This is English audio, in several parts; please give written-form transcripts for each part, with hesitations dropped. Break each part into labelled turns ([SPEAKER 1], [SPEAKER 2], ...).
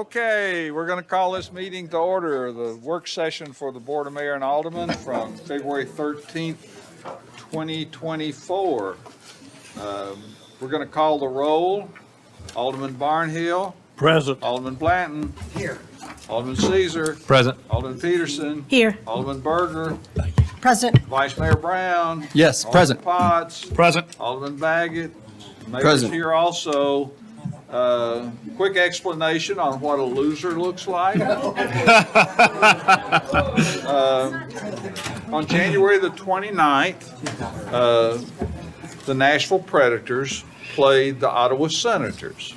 [SPEAKER 1] Okay, we're going to call this meeting to order, the work session for the Board of Mayor and Aldermen from February 13th, 2024. We're going to call the roll. Alderman Barnhill.
[SPEAKER 2] Present.
[SPEAKER 1] Alderman Blanton. Here. Alderman Caesar.
[SPEAKER 2] Present.
[SPEAKER 1] Alderman Peterson.
[SPEAKER 3] Here.
[SPEAKER 1] Alderman Berger.
[SPEAKER 3] Present.
[SPEAKER 1] Vice Mayor Brown.
[SPEAKER 2] Yes,
[SPEAKER 1] Alderman
[SPEAKER 2] present.
[SPEAKER 1] Potts.
[SPEAKER 2] Present.
[SPEAKER 1] Alderman Baggett. Mayor's
[SPEAKER 2] Present.
[SPEAKER 1] here also. Quick explanation on what a loser looks like. On January the 29th, the Nashville Predators played the Ottawa Senators.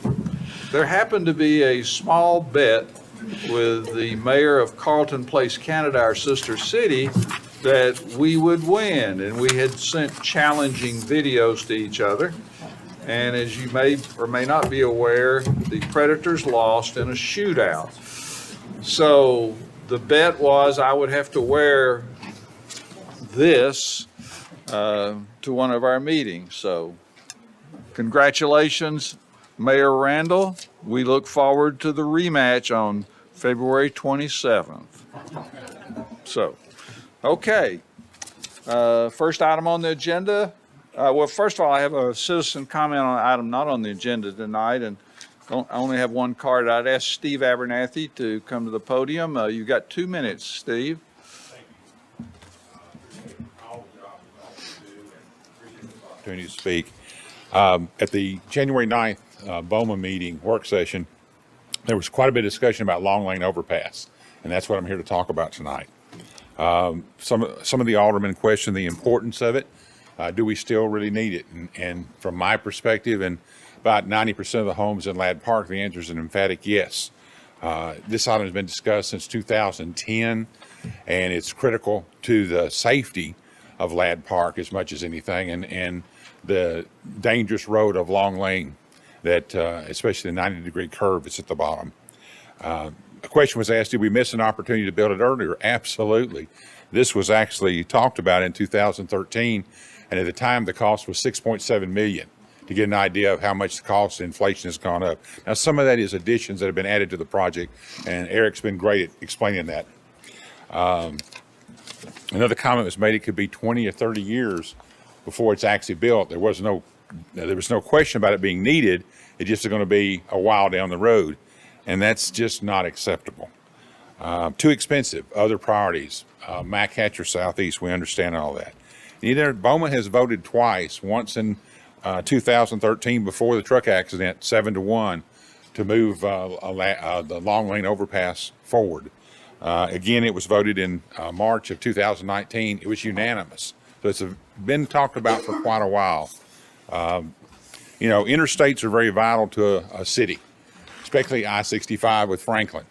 [SPEAKER 1] There happened to be a small bet with the mayor of Carleton Place, Canada, our sister city, that we would win, and we had sent challenging videos to each other. And as you may or may not be aware, the Predators lost in a shootout. So the bet was I would have to wear this to one of our meetings. So congratulations, Mayor Randall. We look forward to the rematch on February 27th. So, okay. First item on the agenda. Well, first of all, I have a citizen comment on an item not on the agenda tonight, and I only have one card. I'd ask Steve Abernathy to come to the podium. You've got 2 minutes, Steve.
[SPEAKER 4] Opportunity to speak. At the January 9th BOMA meeting work session, there was quite a bit of discussion about Long Lane Overpass, and that's what I'm here to talk about tonight. Some of the aldermen questioned the importance of it. Do we still really need it? And from my perspective, and about 90% of the homes in Ladd Park, the answer is an emphatic yes. This item has been discussed since 2010, and it's critical to the safety of Ladd Park as much as anything, and the dangerous road of Long Lane, that especially the 90-degree curve that's at the bottom. A question was asked, did we miss an opportunity to build it earlier? Absolutely. This was actually talked about in 2013, and at the time the cost was $6.7 million, to get an idea of how much the cost of inflation has gone up. Now, some of that is additions that have been added to the project, and Eric's been great at explaining that. Another comment was made, it could be 20 or 30 years before it's actually built. There was no question about it being needed. It just is going to be a while down the road, and that's just not acceptable. Too expensive, other priorities. Mac Hatcher Southeast, we understand all that. BOMA has voted twice, once in 2013 before the truck accident, 7-1, to move the Long Lane Overpass forward. Again, it was voted in March of 2019. It was unanimous. So it's been talked about for quite a while. Interstates are very vital to a city, especially I-65 with Franklin.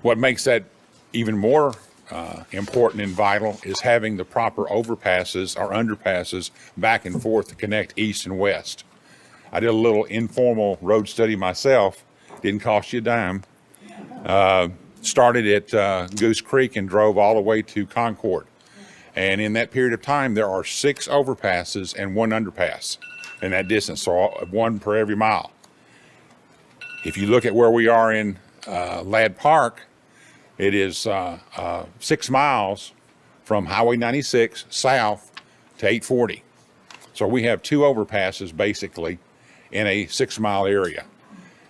[SPEAKER 4] What makes that even more important and vital is having the proper overpasses or underpasses back and forth to connect east and west. I did a little informal road study myself. Didn't cost you a dime. Started at Goose Creek and drove all the way to Concord. And in that period of time, there are 6 overpasses and 1 underpass in that distance, so 1 per every mile. If you look at where we are in Ladd Park, it is 6 miles from Highway 96 south to 840. So we have 2 overpasses basically in a 6-mile area.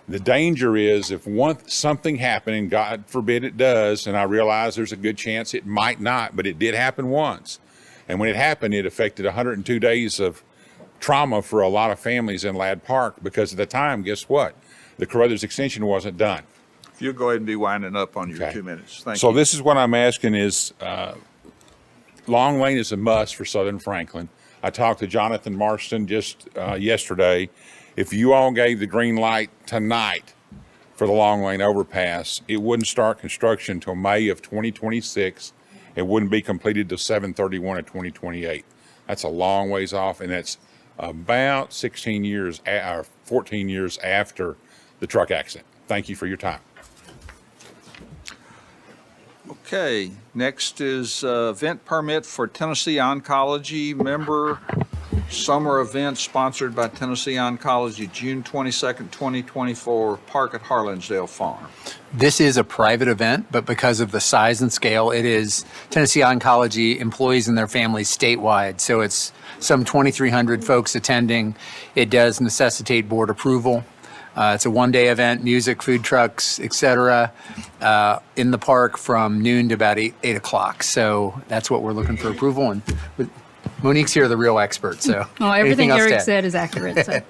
[SPEAKER 4] The danger is if something happened, and God forbid it does, and I realize there's a good chance it might not, but it did happen once. And when it happened, it affected 102 days of trauma for a lot of families in Ladd Park, because at the time, guess what? The Carruthers extension wasn't done.
[SPEAKER 1] If you'll go ahead and be winding up on your
[SPEAKER 4] Okay.
[SPEAKER 1] 2 minutes. Thank you.
[SPEAKER 4] So this is what I'm asking is, Long Lane is a must for Southern Franklin. I talked to Jonathan Marston just yesterday. If you all gave the green light tonight for the Long Lane Overpass, it wouldn't start construction until May of 2026. It wouldn't be completed till 7/31 of 2028. That's a long ways off, and that's about 16 years or 14 years after the truck accident. Thank you for your time.
[SPEAKER 1] Okay, next is event permit for Tennessee Oncology member summer event sponsored by Tennessee Oncology, June 22nd, 2024, Park at Harlinsdale Farm.
[SPEAKER 2] This is a private event, but because of the size and scale, it is Tennessee Oncology employees and their families statewide. So it's some 2,300 folks attending. It does necessitate board approval. It's a one-day event, music, food trucks, et cetera, in the park from noon to about 8 o'clock. So that's what we're looking for approval. And Monique's here, the real expert, so.
[SPEAKER 3] Well,
[SPEAKER 2] anything
[SPEAKER 3] everything
[SPEAKER 2] else to
[SPEAKER 3] Eric
[SPEAKER 2] add?
[SPEAKER 3] said is accurate, so.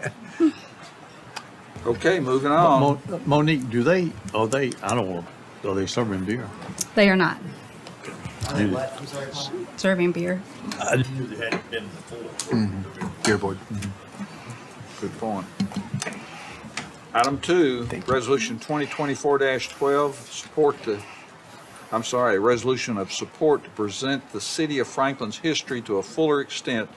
[SPEAKER 1] Okay, moving on.
[SPEAKER 5] Monique, are they serving beer?
[SPEAKER 3] They are not serving beer.
[SPEAKER 5] I knew they hadn't been before.
[SPEAKER 2] Beer board.
[SPEAKER 1] Good point. Item 2, Resolution 2024-12, a resolution of support to present the City of Franklin's history to a fuller extent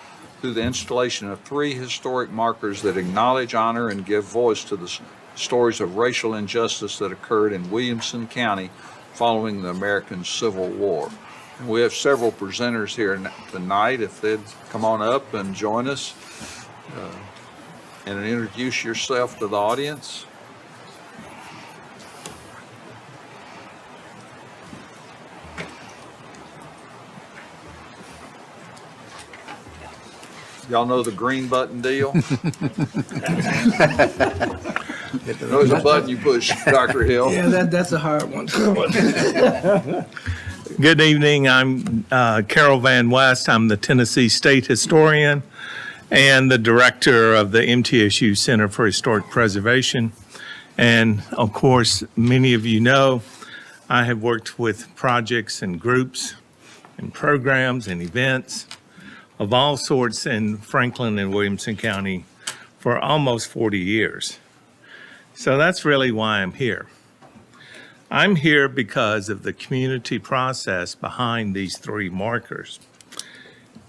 [SPEAKER 1] through the installation of 3 historic markers that acknowledge, honor, and give voice to the stories of racial injustice that occurred in Williamson County following the American Civil War. And we have several presenters here tonight. If they'd come on up and join us and introduce yourself to the audience. Y'all know the green button deal? There's a button you push, Dr. Hill.
[SPEAKER 6] Yeah, that's a hard one.
[SPEAKER 7] Good evening. I'm Carol Van West. I'm the Tennessee State Historian and the director of the MTSU Center for Historic Preservation. And of course, many of you know, I have worked with projects and groups and programs and events of all sorts in Franklin and Williamson County for almost 40 years. So that's really why I'm here. I'm here because of the community process behind these 3 markers.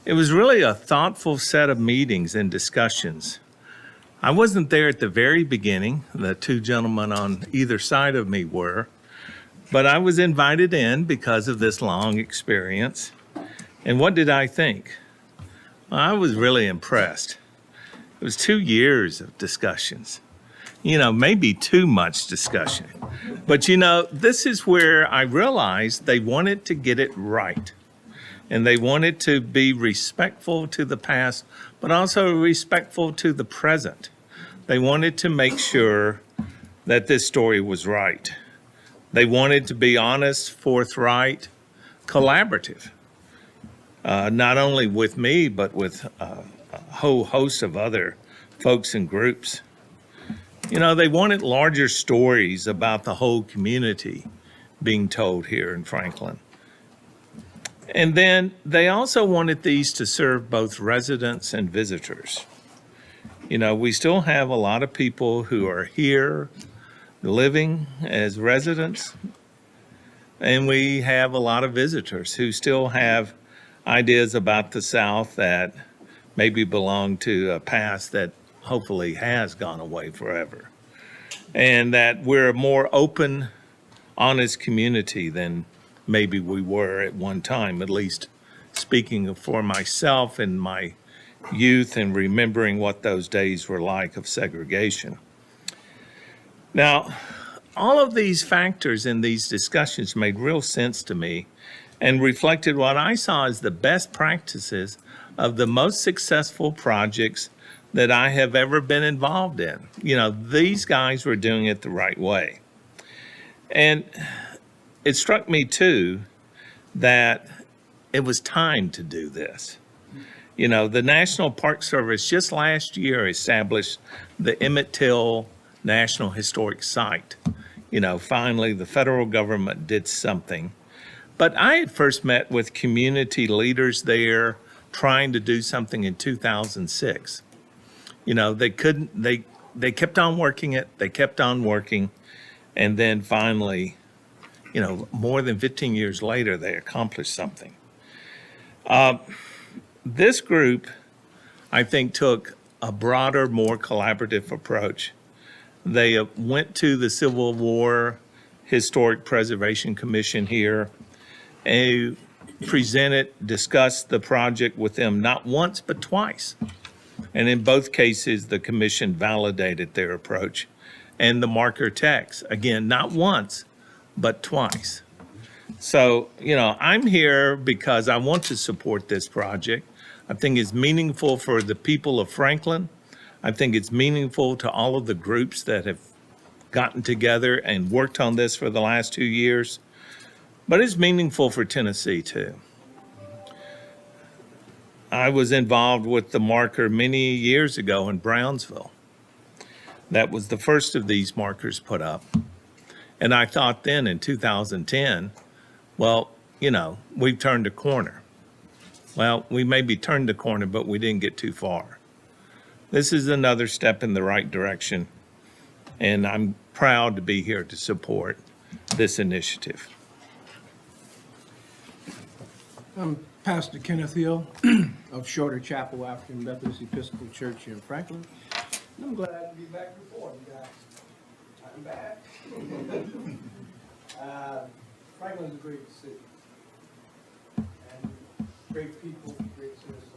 [SPEAKER 7] It was really a thoughtful set of meetings and discussions. I wasn't there at the very beginning. The 2 gentlemen on either side of me were, but I was invited in because of this long experience. And what did I think? Well, I was really impressed. It was 2 years of discussions. Maybe too much discussion. But this is where I realized they wanted to get it right. And they wanted to be respectful to the past, but also respectful to the present. They wanted to make sure that this story was right. They wanted to be honest, forthright, collaborative. Not only with me, but with a whole host of other folks and groups. They wanted larger stories about the whole community being told here in Franklin. And then they also wanted these to serve both residents and visitors. We still have a lot of people who are here living as residents, and we have a lot of visitors who still have ideas about the South that maybe belong to a past that hopefully has gone away forever. And that we're a more open, honest community than maybe we were at one time, at least speaking for myself and my youth and remembering what those days were like of segregation. Now, all of these factors in these discussions made real sense to me and reflected what I saw as the best practices of the most successful projects that I have ever been involved in. These guys were doing it the right way. And it struck me too that it was time to do this. The National Park Service just last year established the Emmett Till National Historic Site. Finally the federal government did something. But I had first met with community leaders there trying to do something in 2006. They kept on working it, and then finally, more than 15 years later, they accomplished something. This group, I think, took a broader, more collaborative approach. They went to the Civil War Historic Preservation Commission here and discussed the project with them not once, but twice. And in both cases, the commission validated their approach and the marker text. Again, not once, but twice. So, I'm here because I want to support this project. I think it's meaningful for the people of Franklin. I think it's meaningful to all of the groups that have gotten together and worked on this for the last 2 years. But it's meaningful for Tennessee, too. I was involved with the marker many years ago in Brownsville. That was the first of these markers put up. And I thought then in 2010, well, we've turned a corner. Well, we maybe turned the corner, but we didn't get too far. This is another step in the right direction, and I'm proud to be here to support this initiative.
[SPEAKER 6] I'm Pastor Kenneth Hill of Shorter Chapel African Methodist Episcopal Church here in Franklin. And I'm glad to be back before you guys. I'm back. Franklin's a great city. And great people, great citizens,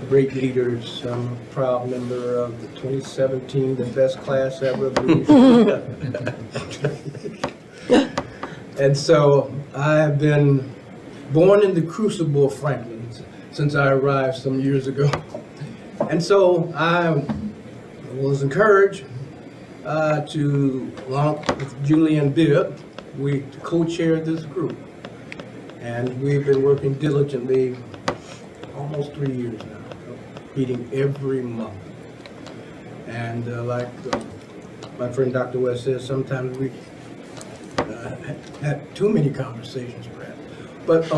[SPEAKER 6] great leaders. I'm a proud member of the 2017, the best class ever. And so I have been born in the crucible of Franklin since I arrived some years ago. And so I was encouraged to, along with Julian Bibb, we co-chaired this group. And we've been working diligently almost 3 years now, meeting every month. And like my friend Dr. West says, sometimes we had too many conversations, perhaps. But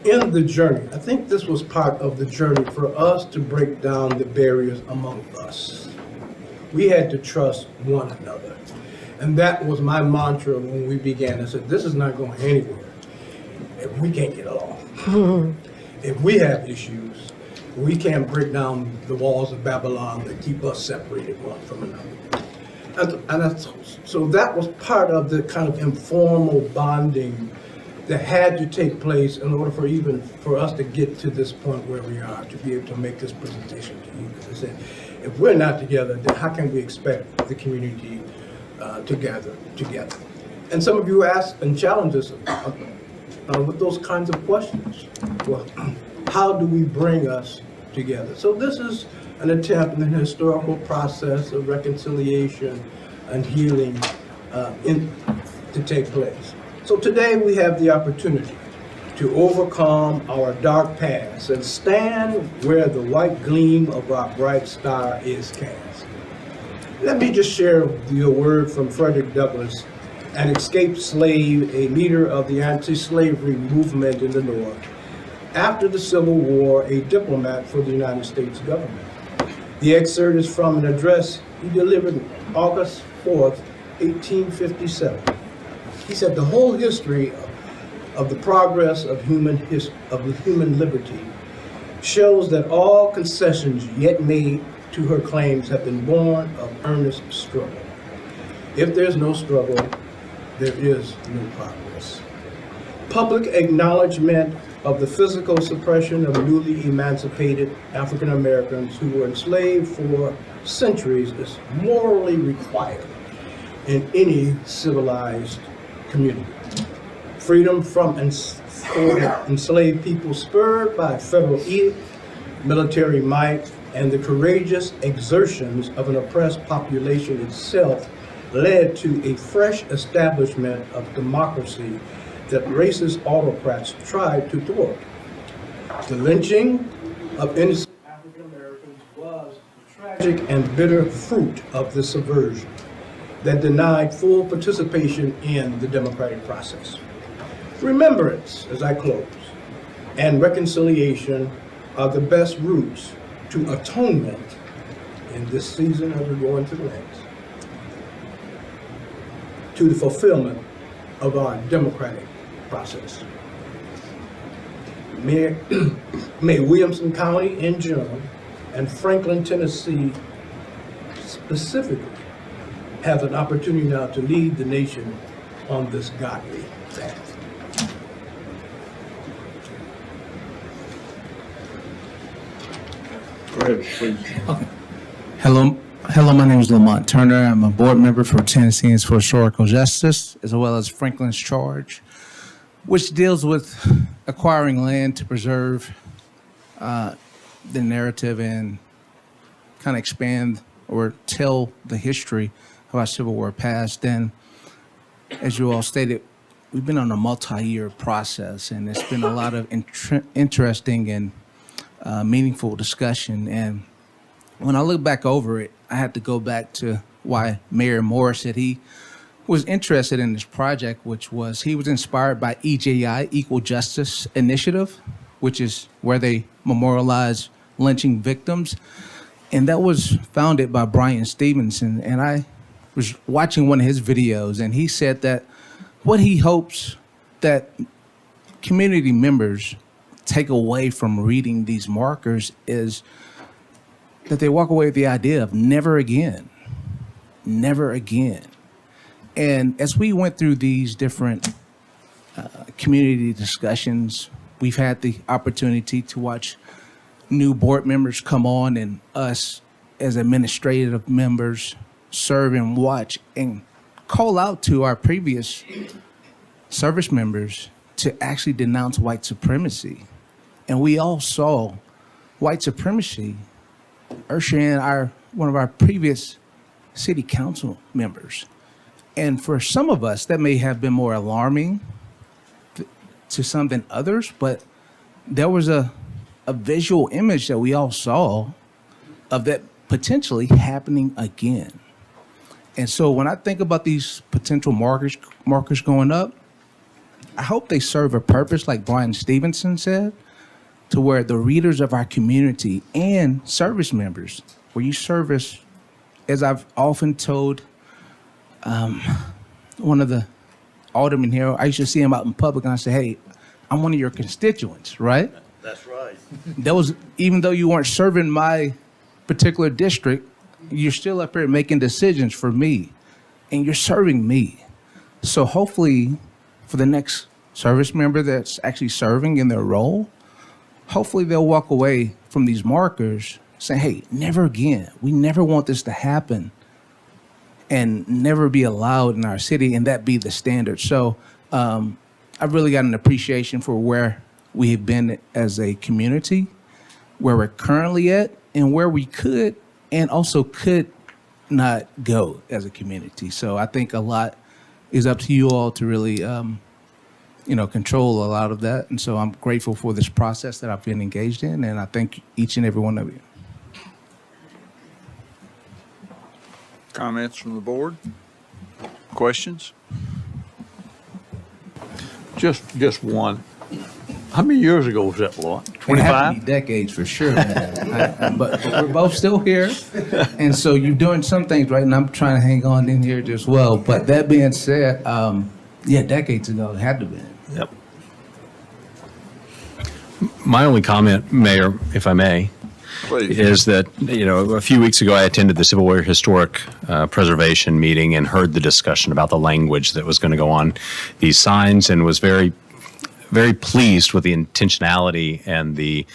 [SPEAKER 6] in the journey, I think this was part of the journey for us to break down the barriers among us. We had to trust one another. And that was my mantra when we began. I said, this is not going anywhere if we can't get along. If we have issues, we can't break down the walls of Babylon that keep us separated one from another. So that was part of the kind of informal bonding that had to take place in order for us to get to this point where we are, to be able to make this presentation to you. Because I said, if we're not together, then how can we expect the community to gather together? And some of you asked and challenged us with those kinds of questions. Well, how do we bring us together? So this is an attempt in the historical process of reconciliation and healing to take place. So today we have the opportunity to overcome our dark past and stand where the white gleam of our bright star is cast. Let me just share with you a word from Frederick Douglass, an escaped slave, a leader of the anti-slavery movement in the North. After the Civil War, a diplomat for the United States government. The excerpt is from an address he delivered August 4th, 1857. He said, the whole history of the progress of human liberty shows that all concessions yet made to her claims have been born of earnest struggle. If there's no struggle, there is no progress. Public acknowledgement of the physical suppression of newly emancipated African Americans who were enslaved for centuries is morally required in any civilized community. Freedom from enslaved people, spurred by federal edict, military might, and the courageous exertions of an oppressed population itself, led to a fresh establishment of democracy that racist autocrats tried to thwart. The lynching of innocent African Americans was the tragic and bitter fruit of the subversion that denied full participation in the democratic process. Remembrance, as I close, and reconciliation are the best routes to atonement in this season as we go into the next, to the fulfillment of our democratic process. May Williamson County in general and Franklin, Tennessee specifically have an opportunity now to lead the nation on this godly path.
[SPEAKER 8] Hello, my name is Lamont Turner. I'm a board member for Tennesseans for Historical Justice, as well as Franklin's Charge, which deals with acquiring land to preserve the narrative and kind of expand or tell the history of our Civil War past. And as you all stated, we've been on a multi-year process, and it's been a lot of interesting and meaningful discussion. And when I look back over it, I had to go back to why Mayor Moore said he was interested in this project, which was he was inspired by EJI, Equal Justice Initiative, which is where they memorialize lynching victims. And that was founded by Brian Stevenson. And I was watching one of his videos, and he said that what he hopes that community members take away from reading these markers is that they walk away with the idea of never again, never again. And as we went through these different community discussions, we've had the opportunity to watch new board members come on and us as administrative members serve and watch and call out to our previous service members to actually denounce white supremacy. And we all saw white supremacy usher in one of our previous city council members. And for some of us, that may have been more alarming to some than others, but there was a visual image that we all saw of that potentially happening again. And so when I think about these potential markers going up, I hope they serve a purpose, like Brian Stevenson said, to where the readers of our community and service members, where you service, as I've often told one of the aldermen here, I used to see him out in public and I say, hey, I'm one of your constituents, right?
[SPEAKER 5] That's right.
[SPEAKER 8] That was, even though you weren't serving my particular district, you're still up here making decisions for me and you're serving me. So hopefully for the next service member that's actually serving in their role, hopefully they'll walk away from these markers saying, hey, never again. We never want this to happen and never be allowed in our city, and that be the standard. So I've really got an appreciation for where we have been as a community, where we're currently at, and where we could and also could not go as a community. So I think a lot is up to you all to really control a lot of that. And so I'm grateful for this process that I've been engaged in, and I thank each and every one of you.
[SPEAKER 1] Comments from the board? Questions? Just one.
[SPEAKER 5] How many years ago was that, Lord?
[SPEAKER 8] It had to
[SPEAKER 5] 25?
[SPEAKER 8] be decades for sure, man. But we're both still here, and so you're doing some things right, and I'm trying to hang on in here as well. But that being said, decades ago, it had to be.
[SPEAKER 5] Yep.
[SPEAKER 9] My only comment, Mayor, if I may,
[SPEAKER 1] Please.
[SPEAKER 9] is that, a few weeks ago I attended the Civil War Historic Preservation meeting and heard the discussion about the language that was going to go on these signs, and was very, very pleased with the intentionality and the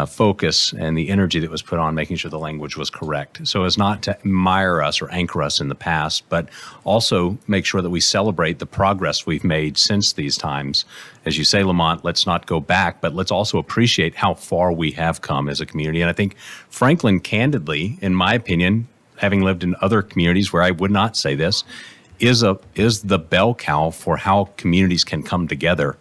[SPEAKER 9] focus and the energy that was put on making sure the language was correct. So as not to mire us or anchor us in the past, but also make sure that we celebrate the progress we've made since these times. As you say, Lamont, let's not go back, but let's also appreciate how far we have come as a community. And I think Franklin, candidly, in my opinion, having lived in other communities where I would not say this, is the bell cow for how communities can come together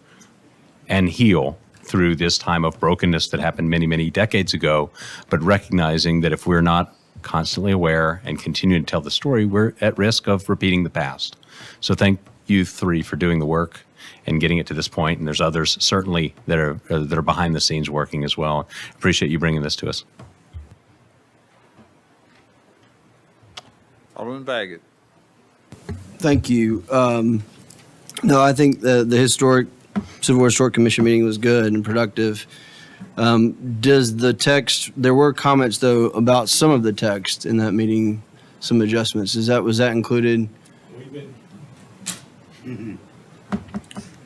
[SPEAKER 9] and heal through this time of brokenness that happened many, many decades ago, but recognizing that if we're not constantly aware and continuing to tell the story, we're at risk of repeating the past. So thank you three for doing the work and getting it to this point, and there's others certainly that are behind the scenes working as well. Appreciate you bringing this to us.
[SPEAKER 1] Alderman Baggett.
[SPEAKER 10] Thank you. No, I think the Civil War Historic Commission meeting was good and productive. Does the text, there were comments though about some of the text in that meeting, some adjustments. Was that included?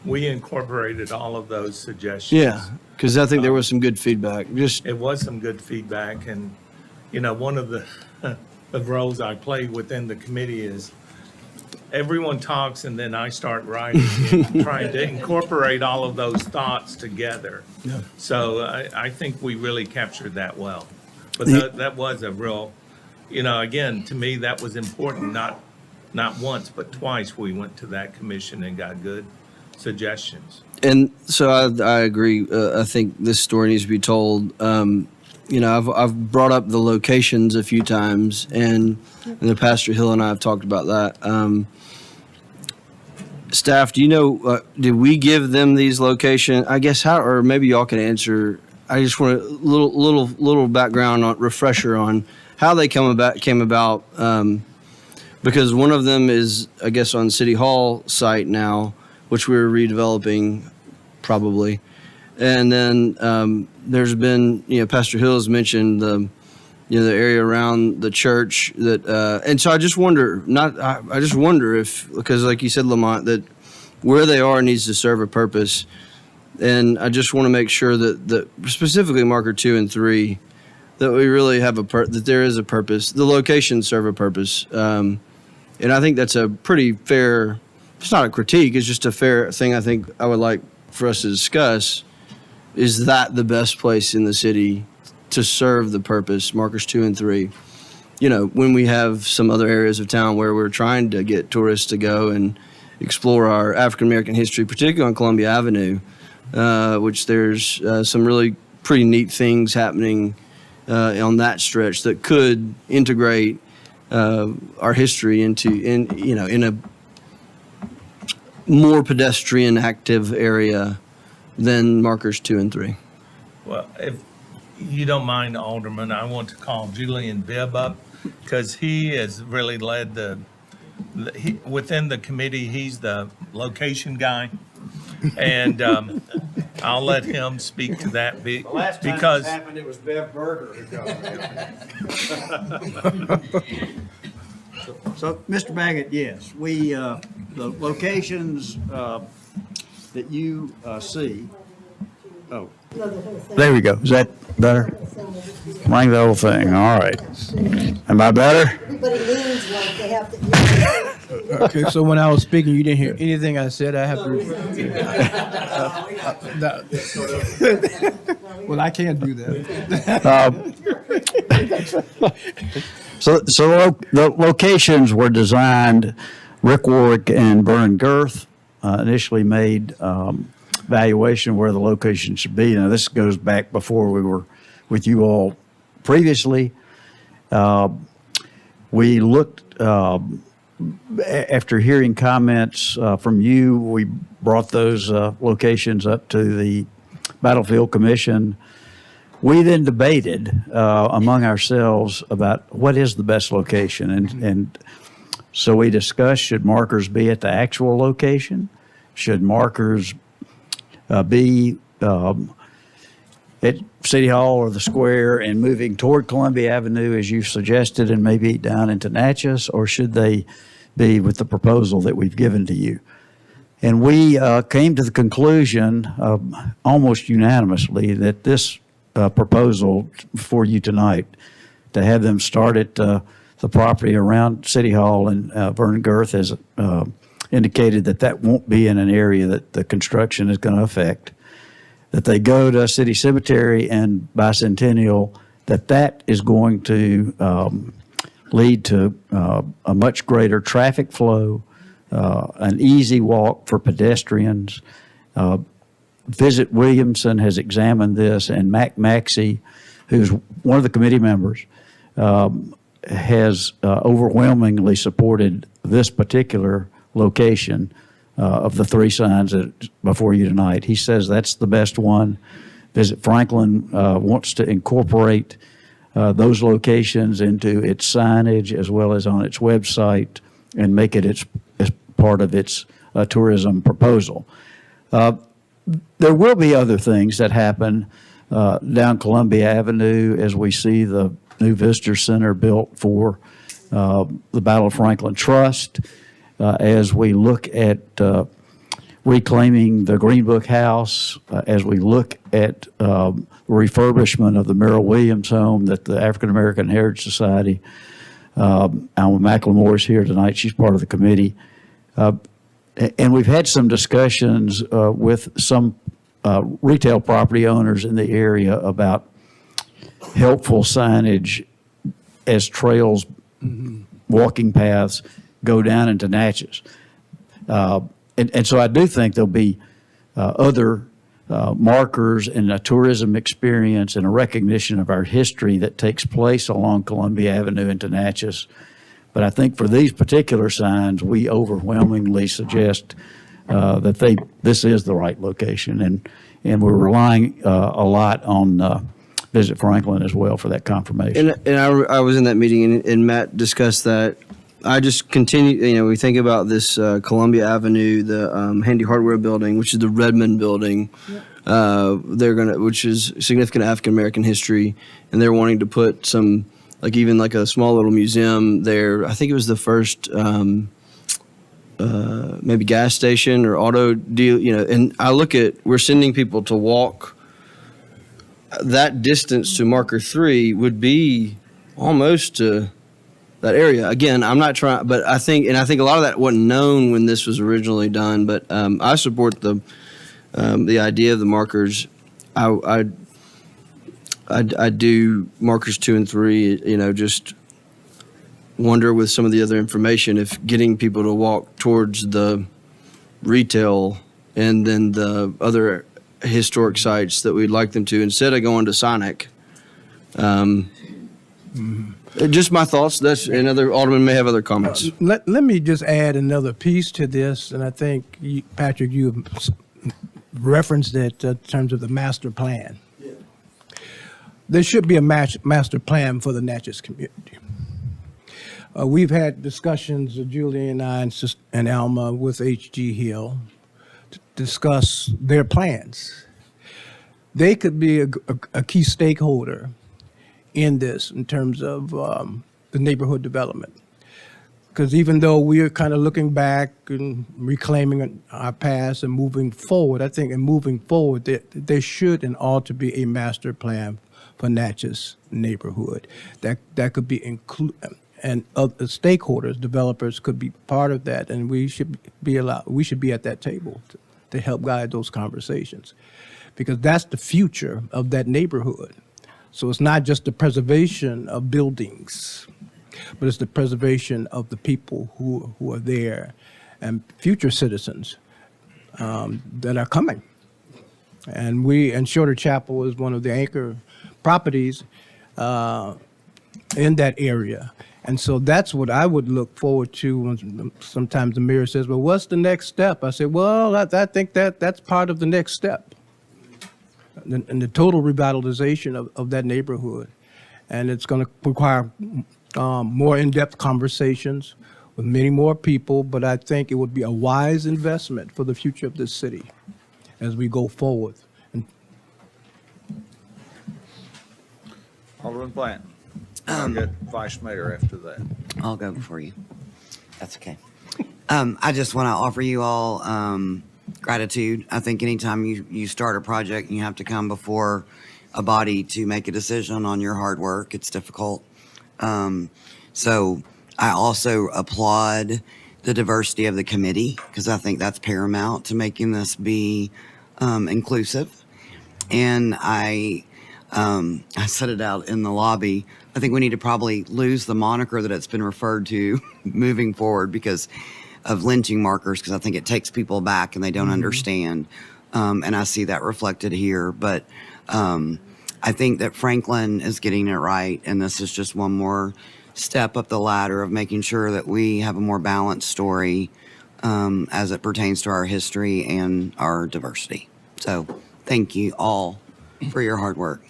[SPEAKER 7] We incorporated all of those suggestions.
[SPEAKER 10] Yeah. Because I think there was some good feedback. Just
[SPEAKER 7] It was some good feedback, and, you know, one of the, the roles I play within the committee is everyone talks and then I start writing and trying to incorporate all of those thoughts together. So I think we really captured that well. But that was a real, you know, again, to me, that was important, not once, but twice we went to that commission and got good suggestions.
[SPEAKER 10] And so I agree. I think this story needs to be told. You know, I've brought up the locations a few times, and the Pastor Hill and I have talked about that. Staff, do you know? Did we give them these locations? I guess how, or maybe y'all can answer. I just want a little background on refresher on how they came about. Because one of them is, I guess, on City Hall site now, which we're redeveloping probably. And then there's been, you know, Pastor Hill has mentioned the area around the church that, and so I just wonder, I just wonder if, because like you said, Lamont, that where they are needs to serve a purpose. And I just want to make sure that specifically marker 2 and 3, that we really have that there is a purpose. The locations serve a purpose. And I think that's a pretty fair, it's not a critique, it's just a fair thing I think I would like for us to discuss. Is that the best place in the city to serve the purpose, markers 2 and 3? You know, when we have some other areas of town where we're trying to get tourists to go and explore our African American history, particularly on Columbia Avenue, which there's some really pretty neat things happening on that stretch that could integrate our history in a more pedestrian active area than markers 2 and 3.
[SPEAKER 7] Well, if you don't mind, Alderman, I want to call Julian Bibb up because he has really led within the committee, he's the location guy. And I'll let him speak to that because
[SPEAKER 6] happened, it was Bev Berger who got it.
[SPEAKER 5] So, Mr. Baggett, yes, the locations that you see, there we go. Is that better? Bring the whole thing, all right. Am I better?
[SPEAKER 11] Everybody leans like they have to.
[SPEAKER 6] Okay, so when I was speaking, you didn't hear anything I said. I have to. Well, I can't do that.
[SPEAKER 5] So the locations were designed, Rick Warwick and Vern Girth initially made evaluation where the location should be. Now, this goes back before we were with you all previously. We looked, after hearing comments from you, we brought those locations up to the Battlefield Commission. We then debated among ourselves about what is the best location. And so we discussed, should markers be at the actual location? Should markers be at City Hall or the square and moving toward Columbia Avenue, as you suggested, and maybe down into Natchez? Or should they be with the proposal that we've given to you? And we came to the conclusion almost unanimously that this proposal for you tonight, to have them start at the property around City Hall, and Vern Girth has indicated that won't be in an area that the construction is going to affect, that they go to City Cemetery and Bicentennial, that is going to lead to a much greater traffic flow, an easy walk for pedestrians. Visit Williamson has examined this, and Mac Maxey, who's one of the committee members, has overwhelmingly supported this particular location of the 3 signs before you tonight. He says that's the best one. Visit Franklin wants to incorporate those locations into its signage as well as on its website and make it as part of its tourism proposal. There will be other things that happen down Columbia Avenue as we see the new visitor center built for the Battle of Franklin Trust, as we look at reclaiming the Green Book House, as we look at refurbishment of the Merrill Williams home that the African American Heritage Society, Alma McLemore is here tonight. She's part of the committee. And we've had some discussions with some retail property owners in the area about helpful signage as trails, walking paths go down into Natchez. And so I do think there'll be other markers and a tourism experience and a recognition of our history that takes place along Columbia Avenue into Natchez. But I think for these particular signs, we overwhelmingly suggest that this is the right location. And we're relying a lot on Visit Franklin as well for that confirmation.
[SPEAKER 10] And I was in that meeting, and Matt discussed that. I just continue, we think about this Columbia Avenue, the Handy Hardware Building, which is the Redmond Building. Which is significant African American history, and they're wanting to put some, even a small little museum there. I think it was the first maybe gas station or auto deal, and I look at, we're sending people to walk that distance to Marker 3 would be almost to that area. Again, I'm not trying, but I think a lot of that wasn't known when this was originally done, but I support the idea of the markers. I do markers 2 and 3, just wonder with some of the other information if getting people to walk towards the retail and then the other historic sites that we'd like them to, instead of going to Sonic. Just my thoughts. And other aldermen may have other comments.
[SPEAKER 6] Let me just add another piece to this, and I think, Patrick, you referenced it in terms of the master plan. There should be a master plan for the Natchez community. We've had discussions, Julie and I and Alma, with H.G. Hill to discuss their plans. They could be a key stakeholder in this in terms of the neighborhood development. Because even though we are kind of looking back and reclaiming our past and moving forward, I think in moving forward, there should and ought to be a master plan for Natchez neighborhood. That could be and other stakeholders, developers could be part of that, and we should be at that table to help guide those conversations. Because that's the future of that neighborhood. So it's not just the preservation of buildings, but it's the preservation of the people who are there and future citizens that are coming. And Shorter Chapel is one of the anchor properties in that area. And so that's what I would look forward to when sometimes the mayor says, well, what's the next step? I say, well, I think that's part of the next step. And the total revitalization of that neighborhood. And it's going to require more in-depth conversations with many more people, but I think it would be a wise investment for the future of this city as we go forward.
[SPEAKER 1] Alderman Plant. I'll get Vice Mayor after that.
[SPEAKER 12] I'll go before you. That's okay. I just want to offer you all gratitude. I think anytime you start a project and you have to come before a body to make a decision on your hard work, it's difficult. So I also applaud the diversity of the committee because I think that's paramount to making this be inclusive. And I said it out in the lobby. I think we need to probably lose the moniker that it's been referred to moving forward because of lynching markers, because I think it takes people back and they don't understand. And I see that reflected here. But I think that Franklin is getting it right. And this is just one more step up the ladder of making sure that we have a more balanced story as it pertains to our history and our diversity. So thank you all for your hard work.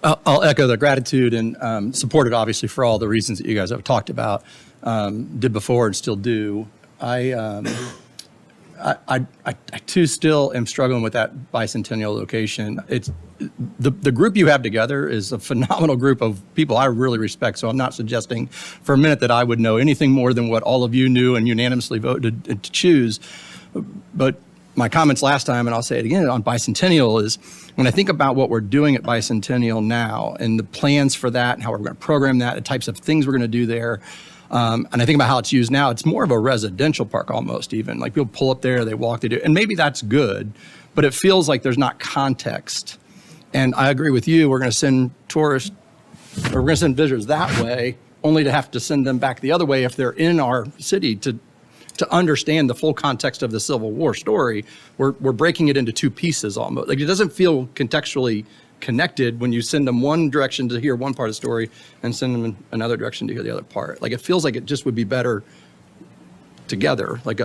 [SPEAKER 13] I'll echo the gratitude and support it, obviously, for all the reasons that you guys have talked about, did before and still do. I I too still am struggling with that bicentennial location. It's, the group you have together is a phenomenal group of people I really respect, so I'm not suggesting for a minute that I would know anything more than what all of you knew and unanimously voted to choose. But my comments last time, and I'll say it again, on bicentennial is, when I think about what we're doing at bicentennial now and the plans for that and how we're going to program that, the types of things we're going to do there, and I think about how it's used now, it's more of a residential park almost even. Like people pull up there, they walk, they do, and maybe that's good, but it feels like there's not context. And I agree with you, we're going to send tourists, or we're going to send visitors that way, only to have to send them back the other way if they're in our city to understand the full context of the Civil War story. We're breaking it into two pieces almost. Like, it doesn't feel contextually connected when you send them one direction to hear one part of the story and send them in another direction to hear the other part. Like, it feels like it just would be better together, like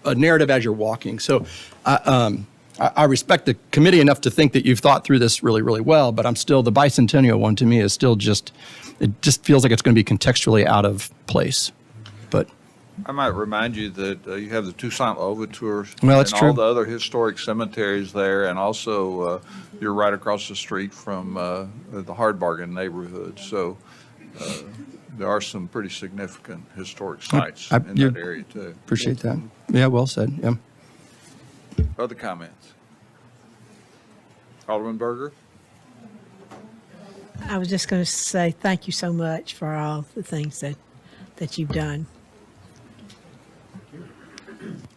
[SPEAKER 13] a narrative as you're walking. So I respect the committee enough to think that you've thought through this really, really well, but I'm still, the bicentennial one to me is still just, it just feels like it's going to be contextually out of place. But
[SPEAKER 1] I might remind you that you have the Toussaint Louverture.
[SPEAKER 13] Well, that's
[SPEAKER 1] and
[SPEAKER 13] true.
[SPEAKER 1] all the other historic cemeteries there, and also you're right across the street from the Hard Bargain neighborhood. So there are some pretty significant historic sites in that area too.
[SPEAKER 13] appreciate that. Yeah, well said. Yeah.
[SPEAKER 1] Other comments? Alderman Berger?
[SPEAKER 11] I was just going to say thank you so much for all the things that you've done.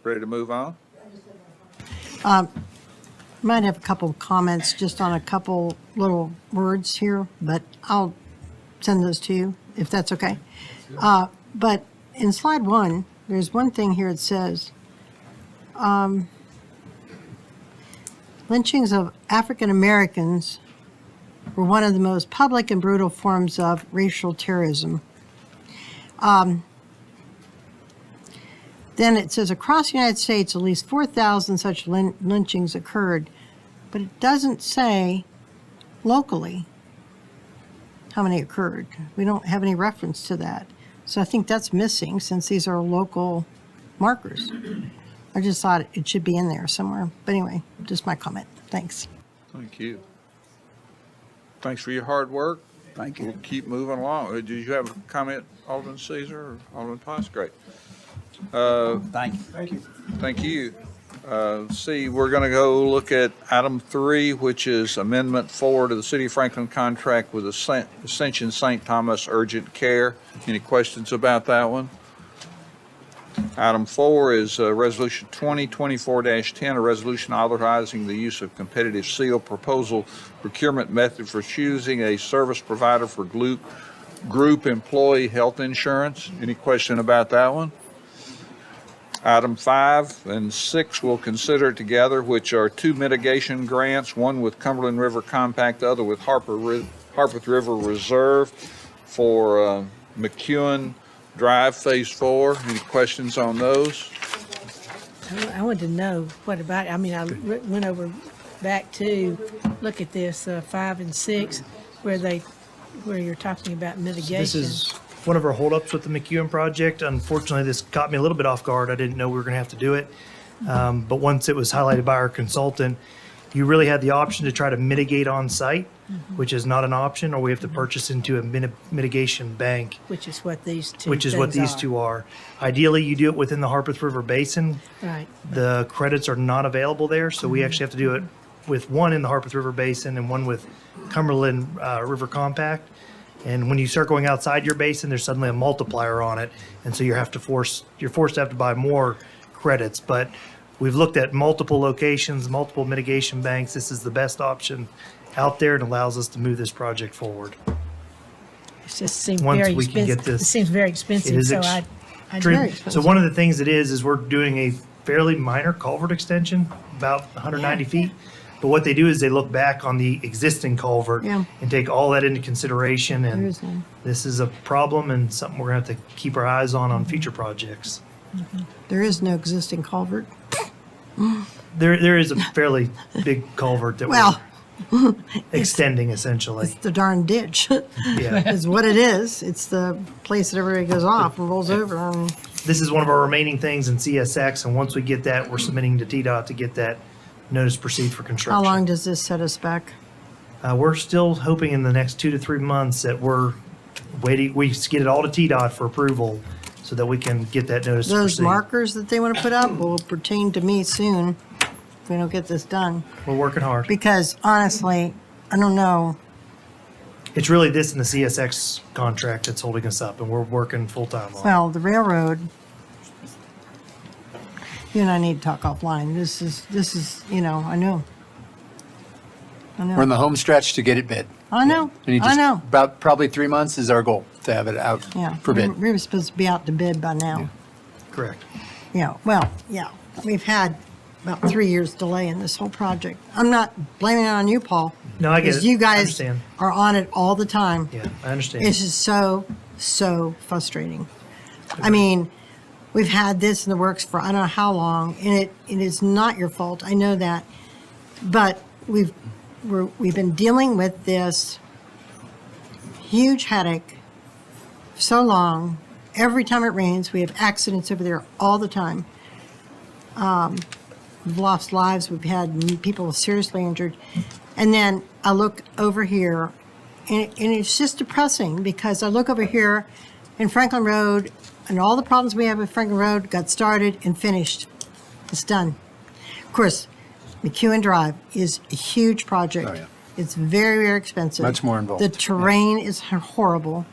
[SPEAKER 1] Ready to move on?
[SPEAKER 11] Might have a couple of comments just on a couple little words here, but I'll send those to you if that's okay. But in slide 1, there's one thing here. It says, lynchings of African Americans were one of the most public and brutal forms of racial terrorism. Then it says, across the United States, at least 4,000 such lynchings occurred, but it doesn't say locally how many occurred. We don't have any reference to that. So I think that's missing since these are local markers. I just thought it should be in there somewhere. But anyway, just my comment. Thanks.
[SPEAKER 1] Thank you. Thanks for your hard work.
[SPEAKER 5] Thank you.
[SPEAKER 1] We'll keep moving along. Did you have a comment, Alderman Caesar or Alderman Potts? Great.
[SPEAKER 5] Thank you.
[SPEAKER 1] Thank you. See, we're going to go look at item 3, which is Amendment 4 to the City of Franklin contract with Ascension St. Thomas Urgent Care. Any questions about that one? Item 4 is Resolution 2024-10, a resolution authorizing the use of competitive seal proposal procurement method for choosing a service provider for group employee health insurance. Any question about that one? Item 5 and 6 we'll consider together, which are 2 mitigation grants, one with Cumberland River Compact, the other with Harpeth River Reserve for McEwen Drive Phase 4. Any questions on those?
[SPEAKER 11] I wanted to know what about, I mean, I went over back to look at this 5 and 6 where you're talking about mitigation.
[SPEAKER 14] This is one of our holdups with the McEwen project. Unfortunately, this caught me a little bit off guard. I didn't know we were going to have to do it. But once it was highlighted by our consultant, you really had the option to try to mitigate on site, which is not an option, or we have to purchase into a mitigation bank,
[SPEAKER 11] Which is what these two
[SPEAKER 14] which is what
[SPEAKER 11] things
[SPEAKER 14] these
[SPEAKER 11] are.
[SPEAKER 14] two are. Ideally, you do it within the Harpeth River Basin.
[SPEAKER 11] Right.
[SPEAKER 14] The credits are not available there, so we actually have to do it with one in the Harpeth River Basin and one with Cumberland River Compact. And when you start going outside your basin, there's suddenly a multiplier on it, and so you're forced to have to buy more credits. But we've looked at multiple locations, multiple mitigation banks. This is the best option out there and allows us to move this project forward.
[SPEAKER 11] It just seems
[SPEAKER 14] Once
[SPEAKER 11] very
[SPEAKER 14] we can get
[SPEAKER 11] expensive. It
[SPEAKER 14] this-
[SPEAKER 11] seems very
[SPEAKER 14] It
[SPEAKER 11] expensive,
[SPEAKER 14] is
[SPEAKER 11] so
[SPEAKER 14] ex-
[SPEAKER 11] I
[SPEAKER 14] Very So one of the things it is we're doing a fairly minor culvert extension, about 190 feet. But what they do is they look back on the existing culvert
[SPEAKER 11] Yeah.
[SPEAKER 14] and take all that into consideration.
[SPEAKER 11] There
[SPEAKER 14] And
[SPEAKER 11] is none.
[SPEAKER 14] this is a problem and something we're going to have to keep our eyes on future projects.
[SPEAKER 11] There is no existing culvert.
[SPEAKER 14] There is a fairly big culvert that
[SPEAKER 11] Well,
[SPEAKER 14] we're extending essentially.
[SPEAKER 11] it's the darn ditch.
[SPEAKER 14] Yeah.
[SPEAKER 11] Is what it is. It's the place that everybody goes off and rolls over and
[SPEAKER 14] this is one of our remaining things in CSX, and once we get that, we're submitting to TDOT to get that notice to proceed for
[SPEAKER 11] How
[SPEAKER 14] construction.
[SPEAKER 11] long does this set us back?
[SPEAKER 14] We're still hoping in the next 2 to 3 months that we're waiting, we get it all to TDOT for approval so that we can get that notice to
[SPEAKER 11] Those
[SPEAKER 14] proceed.
[SPEAKER 11] markers that they want to put up will pertain to me soon if we don't get this done.
[SPEAKER 14] We're working hard.
[SPEAKER 11] Because honestly, I don't know.
[SPEAKER 14] It's really this and the CSX contract that's holding us up, and we're working full-time on it.
[SPEAKER 11] Well, the railroad, you and I need to talk offline. This is, I know. I know.
[SPEAKER 2] We're in the home stretch to get it bid.
[SPEAKER 11] I know.
[SPEAKER 2] We need
[SPEAKER 11] I
[SPEAKER 2] just
[SPEAKER 11] know.
[SPEAKER 2] About probably 3 months is our goal to have it out
[SPEAKER 11] Yeah.
[SPEAKER 2] for bid.
[SPEAKER 11] We were supposed to be out to bid by now.
[SPEAKER 14] Correct.
[SPEAKER 11] Yeah, well, yeah. We've had about 3 years delay in this whole project. I'm not blaming it on you, Paul.
[SPEAKER 14] No, I get
[SPEAKER 11] because
[SPEAKER 14] it.
[SPEAKER 11] you
[SPEAKER 14] I
[SPEAKER 11] guys
[SPEAKER 14] understand.
[SPEAKER 11] are on it all the time.
[SPEAKER 14] Yeah, I understand.
[SPEAKER 11] It's just so frustrating. I mean, we've had this in the works for I don't know how long, and it is not your fault. I know that, but we've been dealing with this huge headache for so long. Every time it rains, we have accidents over there all the time. We've lost lives. We've had people seriously injured. And then I look over here, and it's just depressing because I look over here in Franklin Road, and all the problems we have with Franklin Road got started and finished. It's done. Of course, McEwen Drive is a huge project.
[SPEAKER 2] Oh, yeah.
[SPEAKER 11] It's very, very expensive.
[SPEAKER 2] Much more involved.
[SPEAKER 11] The terrain is horrible.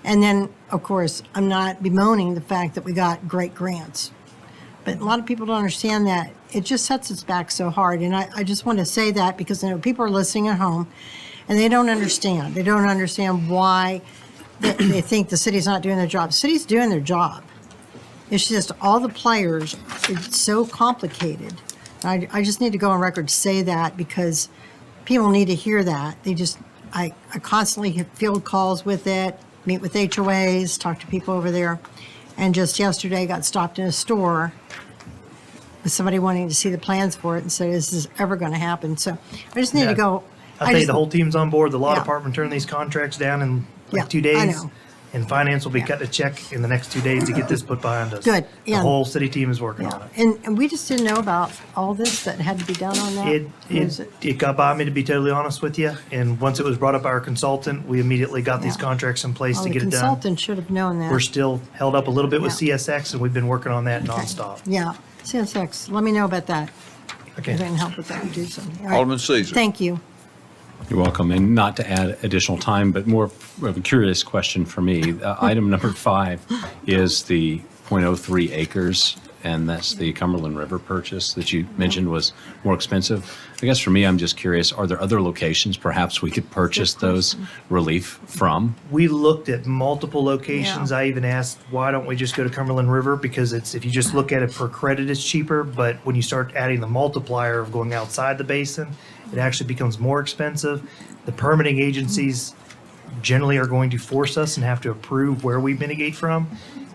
[SPEAKER 11] And then, of course, I'm not bemoaning the fact that we got great grants. But a lot of people don't understand that. It just sets us back so hard. And I just want to say that because I know people are listening at home and they don't understand. They don't understand why they think the city's not doing their job. The city's doing their job. It's just all the players, it's so complicated. I just need to go on record to say that because people need to hear that. I constantly field calls with it, meet with HOAs, talk to people over there. And just yesterday got stopped in a store with somebody wanting to see the plans for it and said, is this ever going to happen? So I just need
[SPEAKER 14] Yeah.
[SPEAKER 11] to go.
[SPEAKER 14] I tell you, the whole team's on board. The law
[SPEAKER 11] Yeah.
[SPEAKER 14] department turned these contracts down in
[SPEAKER 11] Yeah,
[SPEAKER 14] like 2
[SPEAKER 11] I
[SPEAKER 14] days.
[SPEAKER 11] know.
[SPEAKER 14] And finance will be cutting a check in the next 2 days to get this put behind us.
[SPEAKER 11] Good,
[SPEAKER 14] The
[SPEAKER 11] yeah.
[SPEAKER 14] whole city team is working on it.
[SPEAKER 11] And we just didn't know about all this that had to be done on that.
[SPEAKER 14] It got by me, to be totally honest with you. And once it was brought up by our consultant, we immediately got these
[SPEAKER 11] Yeah.
[SPEAKER 14] contracts in place
[SPEAKER 11] Well,
[SPEAKER 14] to
[SPEAKER 11] the
[SPEAKER 14] get it done.
[SPEAKER 11] consultant should have known that.
[SPEAKER 14] We're still held up a little bit with
[SPEAKER 11] Yeah.
[SPEAKER 14] CSX, and we've been working on that
[SPEAKER 11] Okay.
[SPEAKER 14] nonstop.
[SPEAKER 11] Yeah, CSX, let me know about that.
[SPEAKER 14] Okay.
[SPEAKER 11] If I can help with that, do something. All right.
[SPEAKER 1] Alderman Caesar.
[SPEAKER 11] Thank you.
[SPEAKER 9] You're welcome. And not to add additional time, but more of a curious question for me. Item number 5 is the 0.03 acres, and that's the Cumberland River purchase that you mentioned was more expensive. I guess for me, I'm just curious, are there other locations perhaps we could purchase those relief from?
[SPEAKER 14] We looked at multiple locations.
[SPEAKER 11] Yeah.
[SPEAKER 14] I even asked, why don't we just go to Cumberland River? Because if you just look at it per credit, it's cheaper. But when you start adding the multiplier of going outside the basin, it actually becomes more expensive. The permitting agencies generally are going to force us and have to approve where we mitigate from.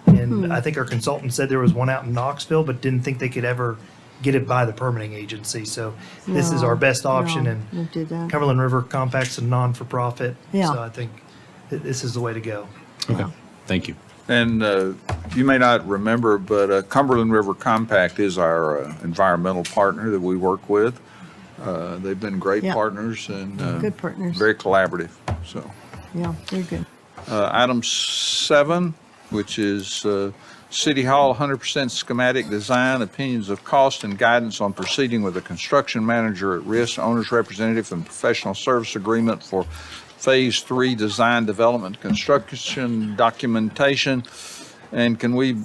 [SPEAKER 14] And I think our consultant said there was one out in Knoxville, but didn't think they could ever get it by the permitting agency. So this is
[SPEAKER 11] No,
[SPEAKER 14] our best option.
[SPEAKER 11] no,
[SPEAKER 14] And
[SPEAKER 11] don't do that.
[SPEAKER 14] Cumberland River Compact's a non-for-profit.
[SPEAKER 11] Yeah.
[SPEAKER 14] So I think this is the way to go.
[SPEAKER 9] Okay, thank you.
[SPEAKER 1] And you may not remember, but Cumberland River Compact is our environmental partner that we work with. They've been great
[SPEAKER 11] Yeah.
[SPEAKER 1] partners and
[SPEAKER 11] Good partners.
[SPEAKER 1] very collaborative, so.
[SPEAKER 11] Yeah, they're good.
[SPEAKER 1] Item 7, which is City Hall 100% schematic design, opinions of cost and guidance on proceeding with a construction manager at risk, owner's representative, and professional service agreement for Phase 3 design, development, construction documentation. And can we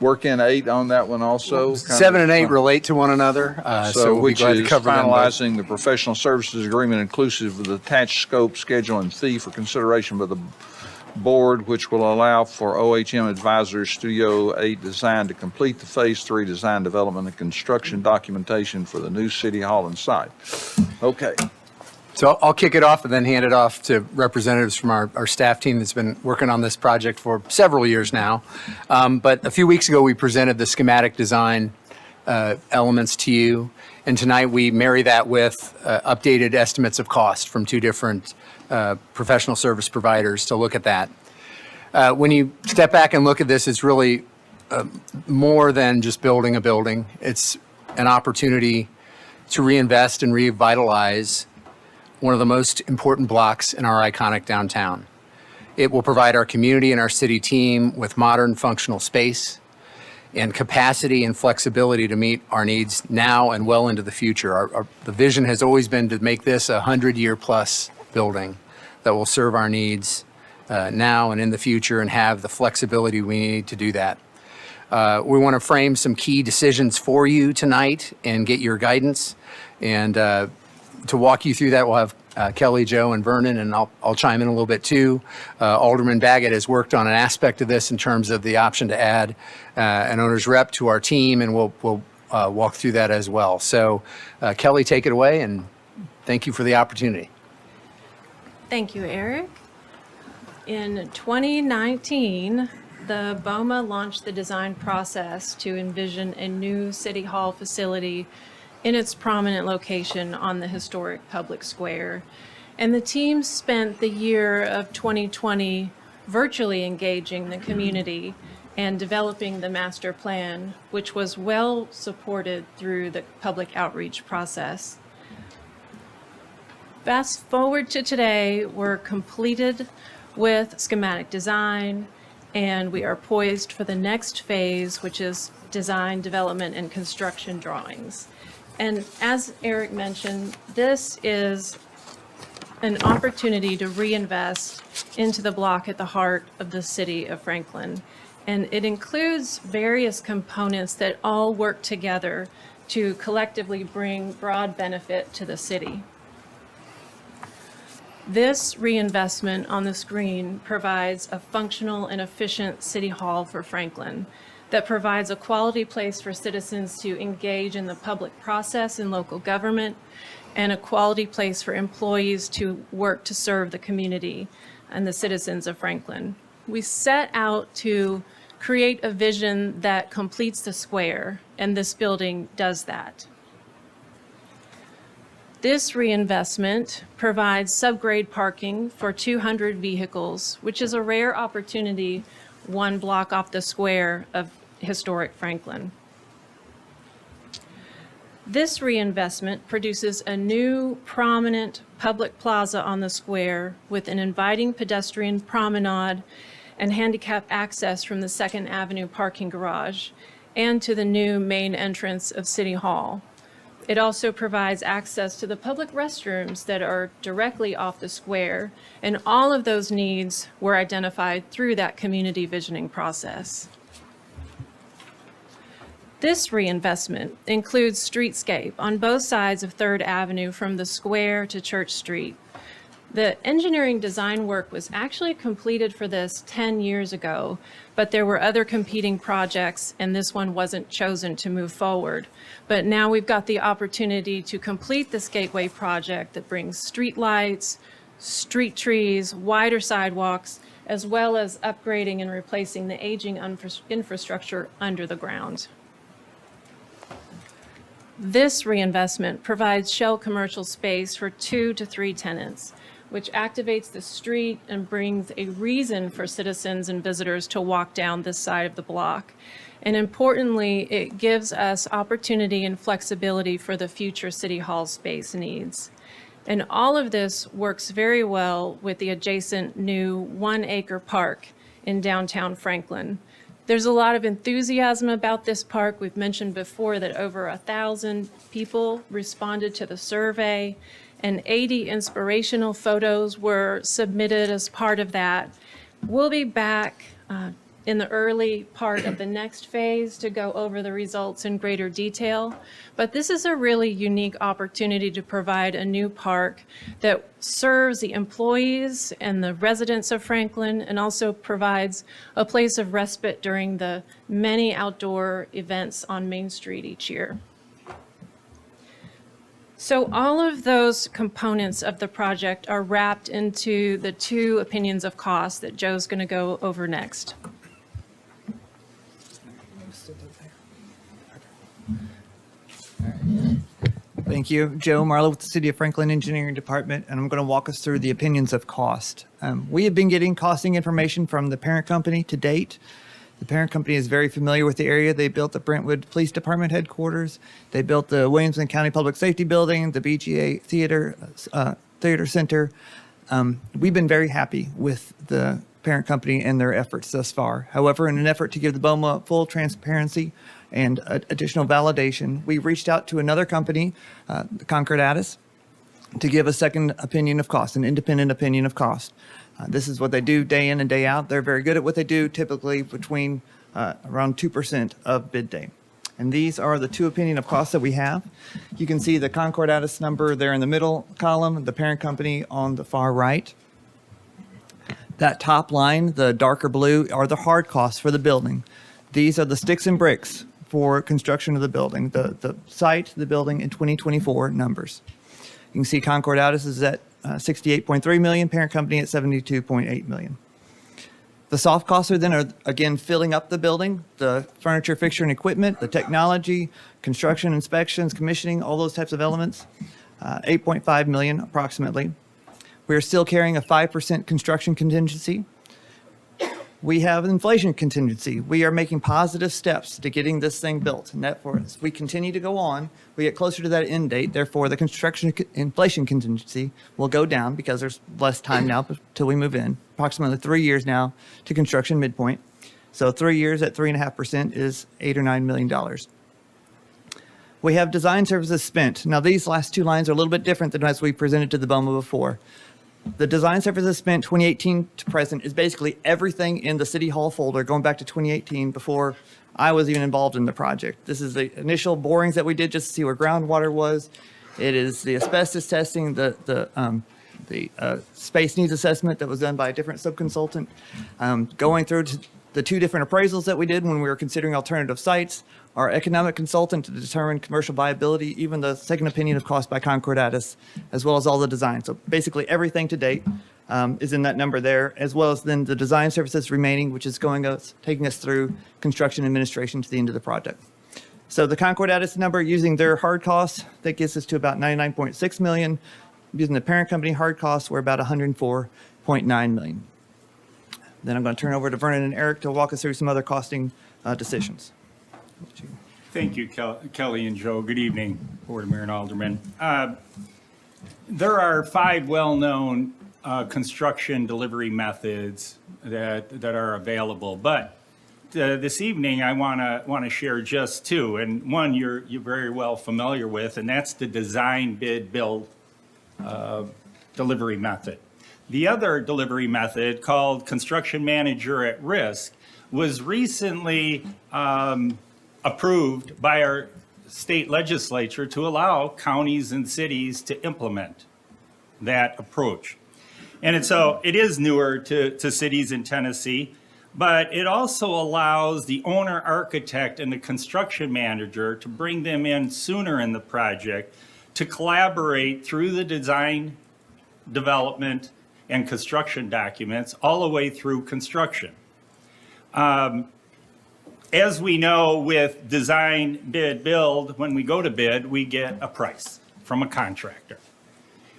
[SPEAKER 1] work in 8 on that one also?
[SPEAKER 2] 7 and 8 relate to one another, so we'll be
[SPEAKER 1] Which
[SPEAKER 2] glad to
[SPEAKER 1] is
[SPEAKER 2] cover them both.
[SPEAKER 1] finalizing the professional services agreement inclusive of the attached scope, schedule, and fee for consideration by the board, which will allow for OHM Advisors Studio 8 Design to complete the Phase 3 design, development, and construction documentation for the new City Hall and site. Okay.
[SPEAKER 2] So I'll kick it off and then hand it off to representatives from our staff team that's been working on this project for several years now. But a few weeks ago, we presented the schematic design elements to you. And tonight, we marry that with updated estimates of cost from 2 different professional service providers to look at that. When you step back and look at this, it's really more than just building a building. It's an opportunity to reinvest and revitalize one of the most important blocks in our iconic downtown. It will provide our community and our city team with modern functional space and capacity and flexibility to meet our needs now and well into the future. The vision has always been to make this a 100-year-plus building that will serve our needs now and in the future and have the flexibility we need to do that. We want to frame some key decisions for you tonight and get your guidance. And to walk you through that, we'll have Kelly, Joe, and Vernon, and I'll chime in a little bit too. Alderman Baggett has worked on an aspect of this in terms of the option to add an owner's rep to our team, and we'll walk through that as well. So Kelly, take it away, and thank you for the opportunity.
[SPEAKER 15] Thank you, Eric. In 2019, the BOMA launched the design process to envision a new City Hall facility in its prominent location on the historic public square. And the team spent the year of 2020 virtually engaging the community and developing the master plan, which was well supported through the public outreach process. Fast forward to today, we're completed with schematic design, and we are poised for the next phase, which is design, development, and construction drawings. And as Eric mentioned, this is an opportunity to reinvest into the block at the heart of the city of Franklin. And it includes various components that all work together to collectively bring broad benefit to the city. This reinvestment on the screen provides a functional and efficient city hall for Franklin that provides a quality place for citizens to engage in the public process in local government, and a quality place for employees to work to serve the community and the citizens of Franklin. We set out to create a vision that completes the square, and this building does that. This reinvestment provides subgrade parking for 200 vehicles, which is a rare opportunity one block off the square of historic Franklin. This reinvestment produces a new prominent public plaza on the square with an inviting pedestrian promenade and handicap access from the 2nd Avenue parking garage and to the new main entrance of City Hall. It also provides access to the public restrooms that are directly off the square, and all of those needs were identified through that community visioning process. This reinvestment includes streetscape on both sides of 3rd Avenue from the square to Church Street. The engineering design work was actually completed for this 10 years ago, but there were other competing projects and this one wasn't chosen to move forward. But now we've got the opportunity to complete this gateway project that brings street lights, street trees, wider sidewalks, as well as upgrading and replacing the aging infrastructure under the ground. This reinvestment provides shell commercial space for 2 to 3 tenants, which activates the street and brings a reason for citizens and visitors to walk down this side of the block. And importantly, it gives us opportunity and flexibility for the future City Hall space needs. And all of this works very well with the adjacent new 1-acre park in downtown Franklin. There's a lot of enthusiasm about this park. We've mentioned before that over 1,000 people responded to the survey, and 80 inspirational photos were submitted as part of that. We'll be back in the early part of the next phase to go over the results in greater detail. But this is a really unique opportunity to provide a new park that serves the employees and the residents of Franklin, and also provides a place of respite during the many outdoor events on Main Street each year. So all of those components of the project are wrapped into the 2 opinions of cost that Joe's going to go over next.
[SPEAKER 16] Thank you. Joe Marlowe with the City of Franklin Engineering Department, and I'm going to walk us through the opinions of cost. We have been getting costing information from the parent company to date. The parent company is very familiar with the area. They built the Brentwood Police Department headquarters. They built the Williamson County Public Safety Building, the BGA Theater Center. We've been very happy with the parent company and their efforts thus far. However, in an effort to give the BOMA full transparency and additional validation, we reached out to another company, Concord Addis, to give a second opinion of cost, an independent opinion of cost. This is what they do day in and day out. They're very good at what they do, typically between around 2% of bid day. And these are the two opinion of costs that we have. You can see the Concord Addis number there in the middle column, the parent company on the far right. That top line, the darker blue, are the hard costs for the building. These are the sticks and bricks for construction of the building, the site, the building in 2024 numbers. You can see Concord Addis is at 68.3 million, parent company at 72.8 million. The soft costs are then again filling up the building, the furniture, fixture, and equipment, the technology, construction, inspections, commissioning, all those types of elements. 8.5 million approximately. We are still carrying a 5% construction contingency. We have an inflation contingency. We are making positive steps to getting this thing built. And that, for as we continue to go on, we get closer to that end date. Therefore, the construction inflation contingency will go down because there's less time now till we move in. Approximately 3 years now to construction midpoint. So 3 years at 3.5% is $8 or $9 million. We have design services spent. Now, these last two lines are a little bit different than as we presented to the BOMA before. The design services spent 2018 to present is basically everything in the City Hall folder going back to 2018 before I was even involved in the project. This is the initial borings that we did just to see where groundwater was. It is the asbestos testing, the space needs assessment that was done by a different subconsultant, going through to the two different appraisals that we did when we were considering alternative sites, our economic consultant to determine commercial viability, even the second opinion of cost by Concord Addis, as well as all the design. So basically everything to date is in that number there, as well as then the design services remaining, which is taking us through construction administration to the end of the project. So the Concord Addis number, using their hard costs, that gets us to about 99.6 million. Using the parent company hard costs, we're about 104.9 million. Then I'm going to turn over to Vernon and Eric to walk us through some other costing decisions.
[SPEAKER 17] Thank you, Kelly and Joe. Good evening, Board of Mayor and Aldermen. There are 5 well-known construction delivery methods that are available, but this evening I want to share just 2, and one you're very well familiar with, and that's the design bid build delivery method. The other delivery method, called construction manager at risk, was recently approved by our state legislature to allow counties and cities to implement that approach. And so it is newer to cities in Tennessee, but it also allows the owner architect and the construction manager to bring them in sooner in the project to collaborate through the design, development, and construction documents all the way through construction. As we know, with design, bid, build, when we go to bid, we get a price from a contractor.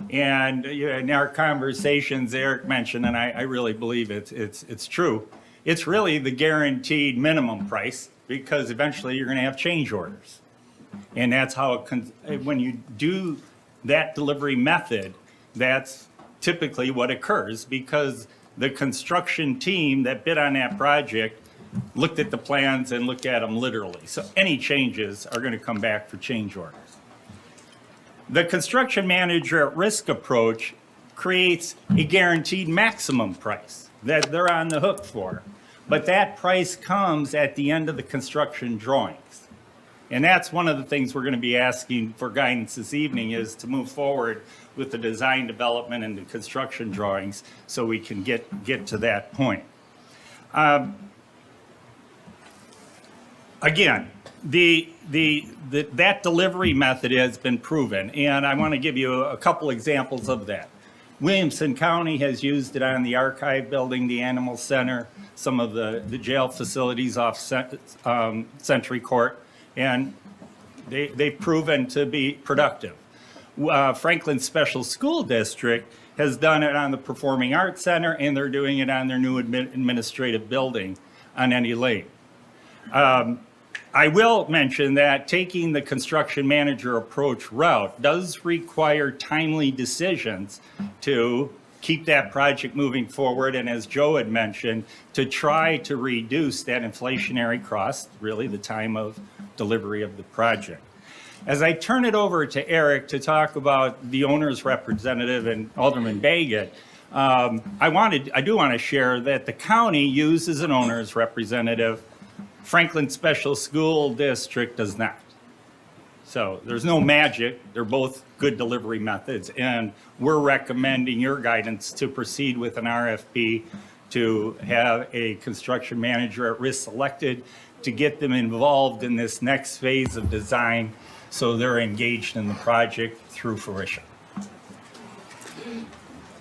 [SPEAKER 17] And in our conversations, Eric mentioned, and I really believe it's true, it's really the guaranteed minimum price, because eventually you're going to have change orders. And that's how when you do that delivery method, that's typically what occurs, because the construction team that bid on that project looked at the plans and looked at them literally. So any changes are going to come back for change orders. The construction manager at risk approach creates a guaranteed maximum price that they're on the hook for. But that price comes at the end of the construction drawings. And that's one of the things we're going to be asking for guidance this evening, is to move forward with the design development and the construction drawings so we can get to that point. Again, that delivery method has been proven, and I want to give you a couple examples of that. Williamson County has used it on the archive building, the animal center, some of the jail facilities off Century Court, and they've proven to be productive. Franklin Special School District has done it on the Performing Arts Center, and they're doing it on their new administrative building on any lane. I will mention that taking the construction manager approach route does require timely decisions to keep that project moving forward, and as Joe had mentioned, to try to reduce that inflationary cost, really the time of delivery of the project. As I turn it over to Eric to talk about the owner's representative and Alderman Baggett, I do want to share that the county uses an owner's representative. Franklin Special School District does not. So there's no magic. They're both good delivery methods. And we're recommending your guidance to proceed with an RFP to have a construction manager at risk selected to get them involved in this next phase of design so they're engaged in the project through fruition.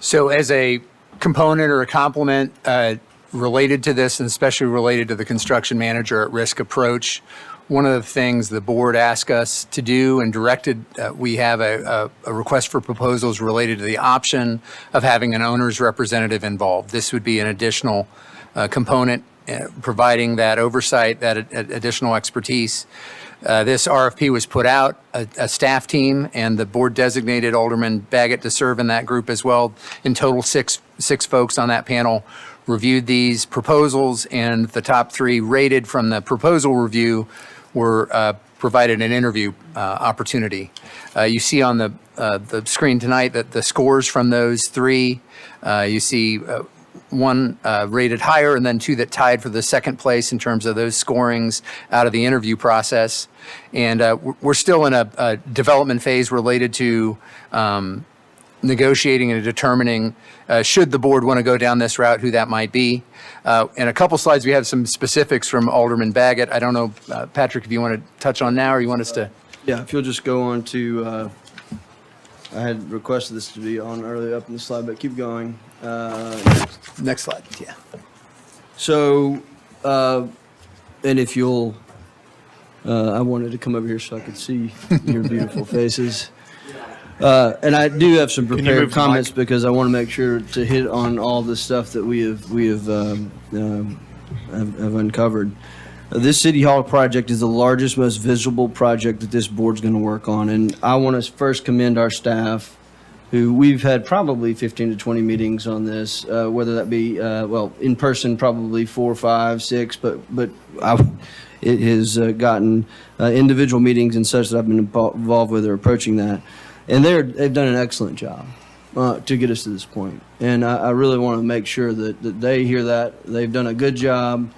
[SPEAKER 2] So as a component or a complement related to this, and especially related to the construction manager at risk approach, one of the things the board asked us to do and directed, we have a request for proposals related to the option of having an owner's representative involved. This would be an additional component providing that oversight, that additional expertise. This RFP was put out, a staff team, and the board designated Alderman Baggett to serve in that group as well. In total, six folks on that panel reviewed these proposals, and the top three rated from the proposal review were provided an interview opportunity. You see on the screen tonight that the scores from those three, you see one rated higher and then two that tied for the second place in terms of those scorings out of the interview process. And we're still in a development phase related to negotiating and determining should the board want to go down this route, who that might be. In a couple slides, we have some specifics from Alderman Baggett. I don't know, Patrick, if you want to touch on now or you want us to?
[SPEAKER 10] Yeah, if you'll just go on to, I had requested this to be on earlier up in the slide, but keep going.
[SPEAKER 2] Next slide, yeah.
[SPEAKER 10] So, and if you'll, I wanted to come over here so I could see your beautiful faces. And I do have some prepared comments because I want to make sure to hit on all the stuff that we have uncovered. This City Hall project is the largest, most visible project that this board's going to work on. And I want to first commend our staff, who we've had probably 15 to 20 meetings on this, whether that be, well, in person, probably 4, 5, 6, but it has gotten individual meetings and such that I've been involved with or approaching that. And they've done an excellent job to get us to this point. And I really want to make sure that they hear that. They've done a good job.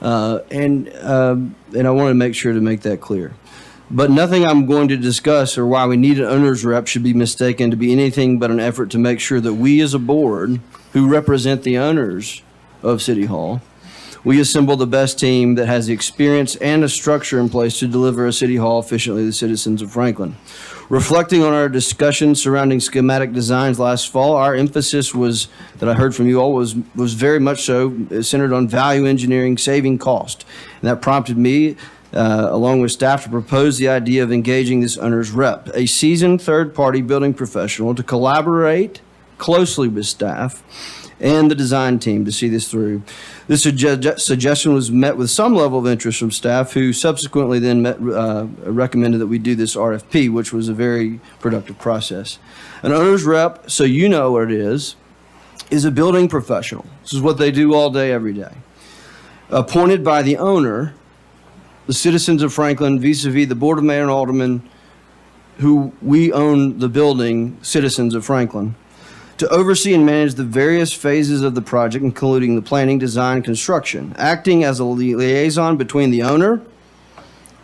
[SPEAKER 10] And I want to make sure to make that clear. But nothing I'm going to discuss or why we need an owner's rep should be mistaken to be anything but an effort to make sure that we as a board who represent the owners of City Hall, we assemble the best team that has the experience and a structure in place to deliver a City Hall efficiently to the citizens of Franklin. Reflecting on our discussion surrounding schematic designs last fall, our emphasis was, that I heard from you all, was very much so centered on value engineering, saving cost. And that prompted me, along with staff, to propose the idea of engaging this owner's rep, a seasoned third-party building professional to collaborate closely with staff and the design team to see this through. This suggestion was met with some level of interest from staff, who subsequently then recommended that we do this RFP, which was a very productive process. An owner's rep, so you know what it is a building professional. This is what they do all day, every day. Appointed by the owner, the citizens of Franklin, vis-a-vis the Board of Mayor and Aldermen, who we own the building, citizens of Franklin, to oversee and manage the various phases of the project, including the planning, design, construction, acting as a liaison between the owner,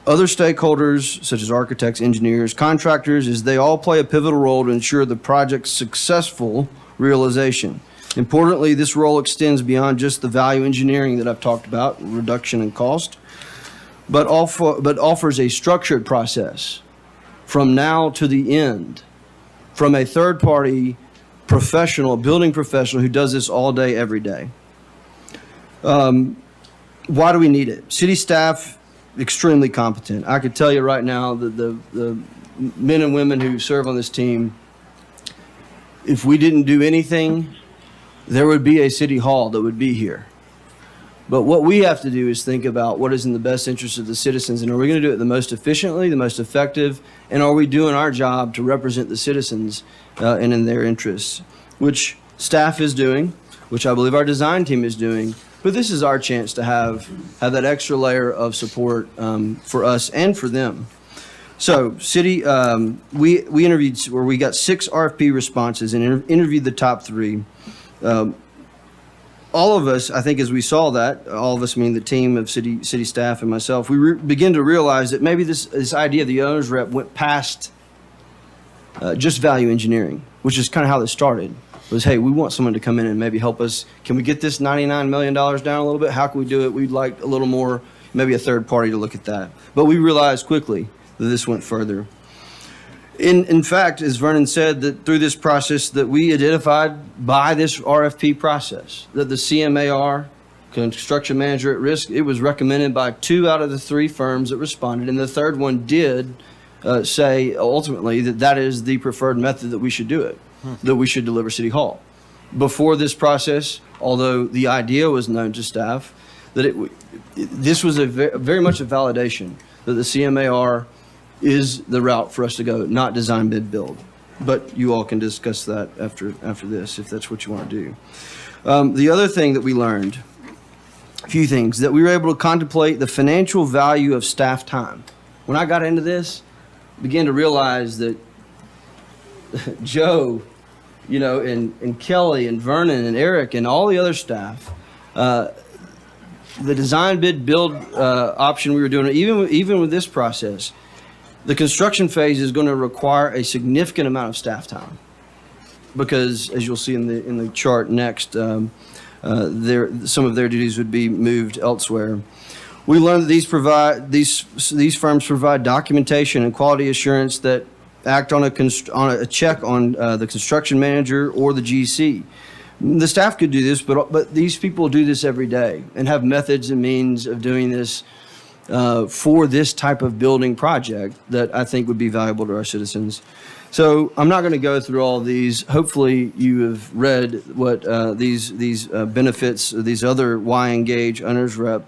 [SPEAKER 10] other stakeholders such as architects, engineers, contractors, as they all play a pivotal role to ensure the project's successful realization. Importantly, this role extends beyond just the value engineering that I've talked about, reduction in cost, but offers a structured process from now to the end, from a third-party professional, a building professional who does this all day, every day. Why do we need it? City staff, extremely competent. I could tell you right now that the men and women who serve on this team, if we didn't do anything, there would be a city hall that would be here. But what we have to do is think about what is in the best interest of the citizens, and are we going to do it the most efficiently, the most effective, and are we doing our job to represent the citizens and in their interests, which staff is doing, which I believe our design team is doing. But this is our chance to have that extra layer of support for us and for them. So, city, we interviewed, where we got 6 RFP responses and interviewed the top 3. All of us, I think, as we saw that, all of us, meaning the team of city staff and myself, we begin to realize that maybe this idea of the owner's rep went past just value engineering, which is kind of how this started. Was, hey, we want someone to come in and maybe help us. Can we get this $99 million down a little bit? How can we do it? We'd like a little more, maybe a third party to look at that. But we realized quickly that this went further. In fact, as Vernon said, that through this process that we identified by this RFP process, that the CMAR, construction manager at risk, it was recommended by 2 out of the 3 firms that responded, and the third one did say ultimately that is the preferred method that we should do it, that we should deliver City Hall. Before this process, although the idea was known to staff, that this was very much a validation that the CMAR is the route for us to go, not design, bid, build. But you all can discuss that after this, if that's what you want to do. The other thing that we learned, a few things, that we were able to contemplate the financial value of staff time. When I got into this, I began to realize that Joe, and Kelly and Vernon and Eric and all the other staff, the design, bid, build option we were doing, even with this process, the construction phase is going to require a significant amount of staff time, because as you'll see in the chart next, some of their duties would be moved elsewhere. We learned that these firms provide documentation and quality assurance that act on a check on the construction manager or the GC. The staff could do this, but these people do this every day and have methods and means of doing this for this type of building project that I think would be valuable to our citizens. So I'm not going to go through all these. Hopefully you have read what these benefits, these other Why Engage Owner's Rep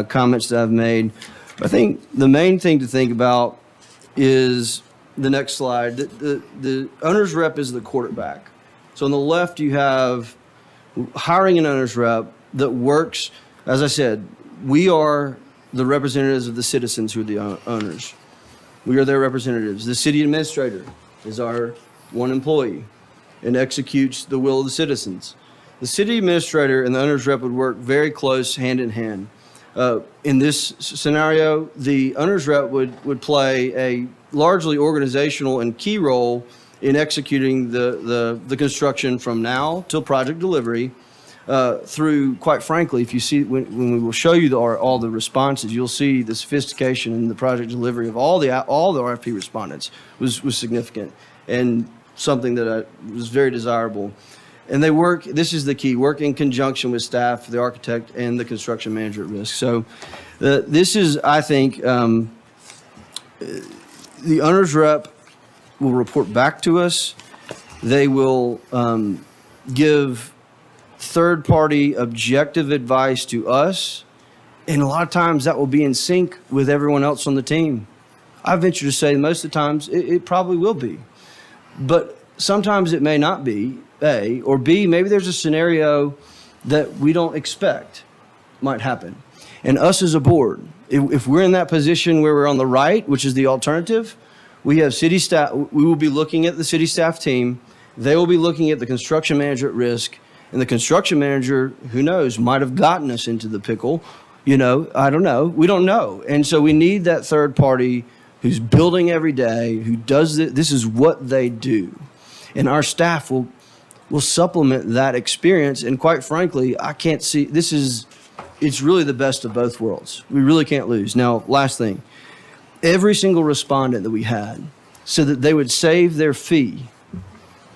[SPEAKER 10] comments that I've made. I think the main thing to think about is the next slide. The Owner's Rep is the quarterback. So on the left you have hiring an Owner's Rep that works. As I said, we are the representatives of the citizens who are the owners. We are their representatives. The city administrator is our one employee and executes the will of the citizens. The city administrator and the owner's rep would work very close hand in hand. In this scenario, the owner's rep would play a largely organizational and key role in executing the construction from now till project delivery, through, quite frankly, if you see, when we will show you all the responses, you'll see the sophistication in the project delivery of all the RFP respondents was significant and something that was very desirable. And they work, this is the key, work in conjunction with staff, the architect, and the construction manager at risk. So this is, I think, the owner's rep will report back to us. They will give third-party objective advice to us, and a lot of times that will be in sync with everyone else on the team. I venture to say most of the times it probably will be, but sometimes it may not be, A, or B, maybe there's a scenario that we don't expect might happen. And us as a board, if we're in that position where we're on the right, which is the alternative, we have city staff, we will be looking at the city staff team, they will be looking at the construction manager at risk, and the construction manager, who knows, might have gotten us into the pickle. I don't know. We don't know. And so we need that third party who's building every day, who does this. This is what they do. And our staff will supplement that experience. And quite frankly, I can't see, it's really the best of both worlds. We really can't lose. Now, last thing, every single respondent that we had said that they would save their fee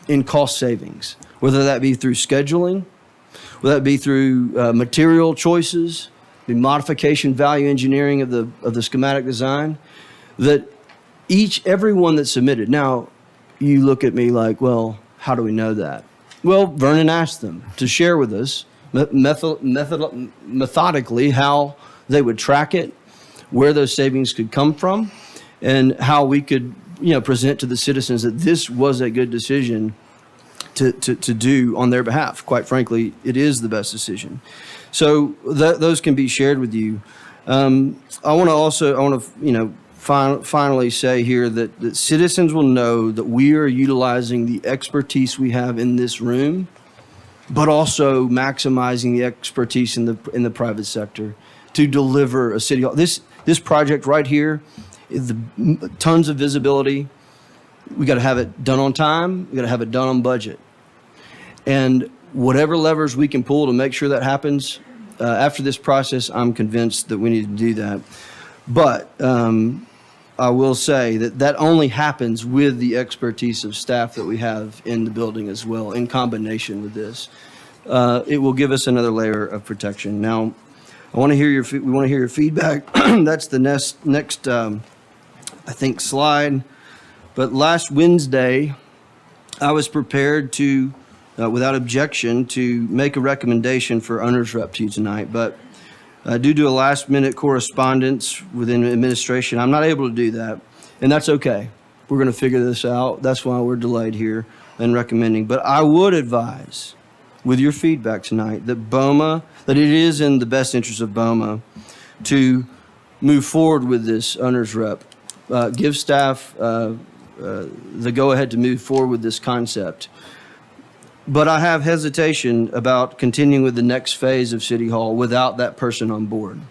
[SPEAKER 10] in cost savings, whether that be through scheduling, whether that be through material choices, the modification value engineering of the schematic design, that everyone that submitted. Now, you look at me like, well, how do we know that? Well, Vernon asked them to share with us methodically how they would track it, where those savings could come from, and how we could, present to the citizens that this was a good decision to do on their behalf. Quite frankly, it is the best decision. So those can be shared with you. I want to finally say here that citizens will know that we are utilizing the expertise we have in this room, but also maximizing the expertise in the private sector to deliver a city hall. This project right here, tons of visibility. We got to have it done on time. We got to have it done on budget. And whatever levers we can pull to make sure that happens after this process, I'm convinced that we need to do that. But I will say that only happens with the expertise of staff that we have in the building as well, in combination with this. It will give us another layer of protection. Now, we want to hear your feedback. That's the next I think, slide. But last Wednesday, I was prepared to, without objection, to make a recommendation for owner's rep to you tonight. But due to a last-minute correspondence within administration, I'm not able to do that. And that's okay. We're going to figure this out. That's why we're delayed here and recommending. But I would advise, with your feedback tonight, that it is in the best interest of BOMA to move forward with this owner's rep. Give staff the go-ahead to move forward with this concept. But I have hesitation about continuing with the next phase of City Hall without that person on board.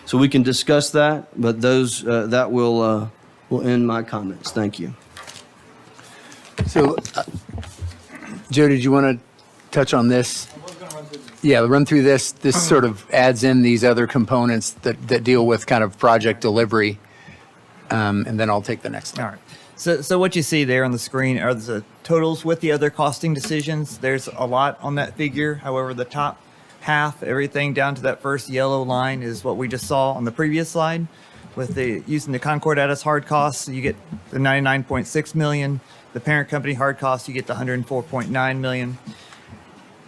[SPEAKER 10] So we can discuss that, but that will end my comments. Thank you.
[SPEAKER 2] So, Joe, did you want to touch on this? Yeah, run through this. This sort of adds in these other components that deal with kind of project delivery, and then I'll take the next one.
[SPEAKER 16] All right. So what you see there on the screen are the totals with the other costing decisions. There's a lot on that figure. However, the top half, everything down to that first yellow line, is what we just saw on the previous slide. With using the Concordat as hard costs, you get the 99.6 million. The parent company hard costs, you get the 104.9 million.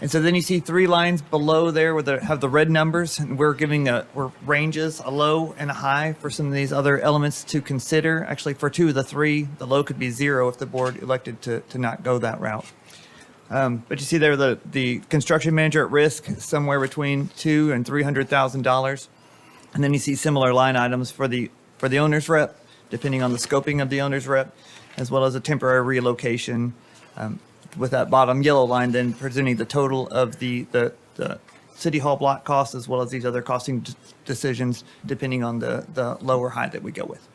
[SPEAKER 16] And so then you see three lines below there where have the red numbers, and we're giving we're ranges, a low and a high for some of these other elements to consider. Actually, for two of the three, the low could be 0 if the board elected to not go that route. But you see there the construction manager at risk, somewhere between $200,000 and $300,000. And then you see similar line items for the owner's rep, depending on the scoping of the owner's rep, as well as a temporary relocation. With that bottom yellow line then presenting the total of the City Hall block costs, as well as these other costing decisions, depending on the low or high that we go with.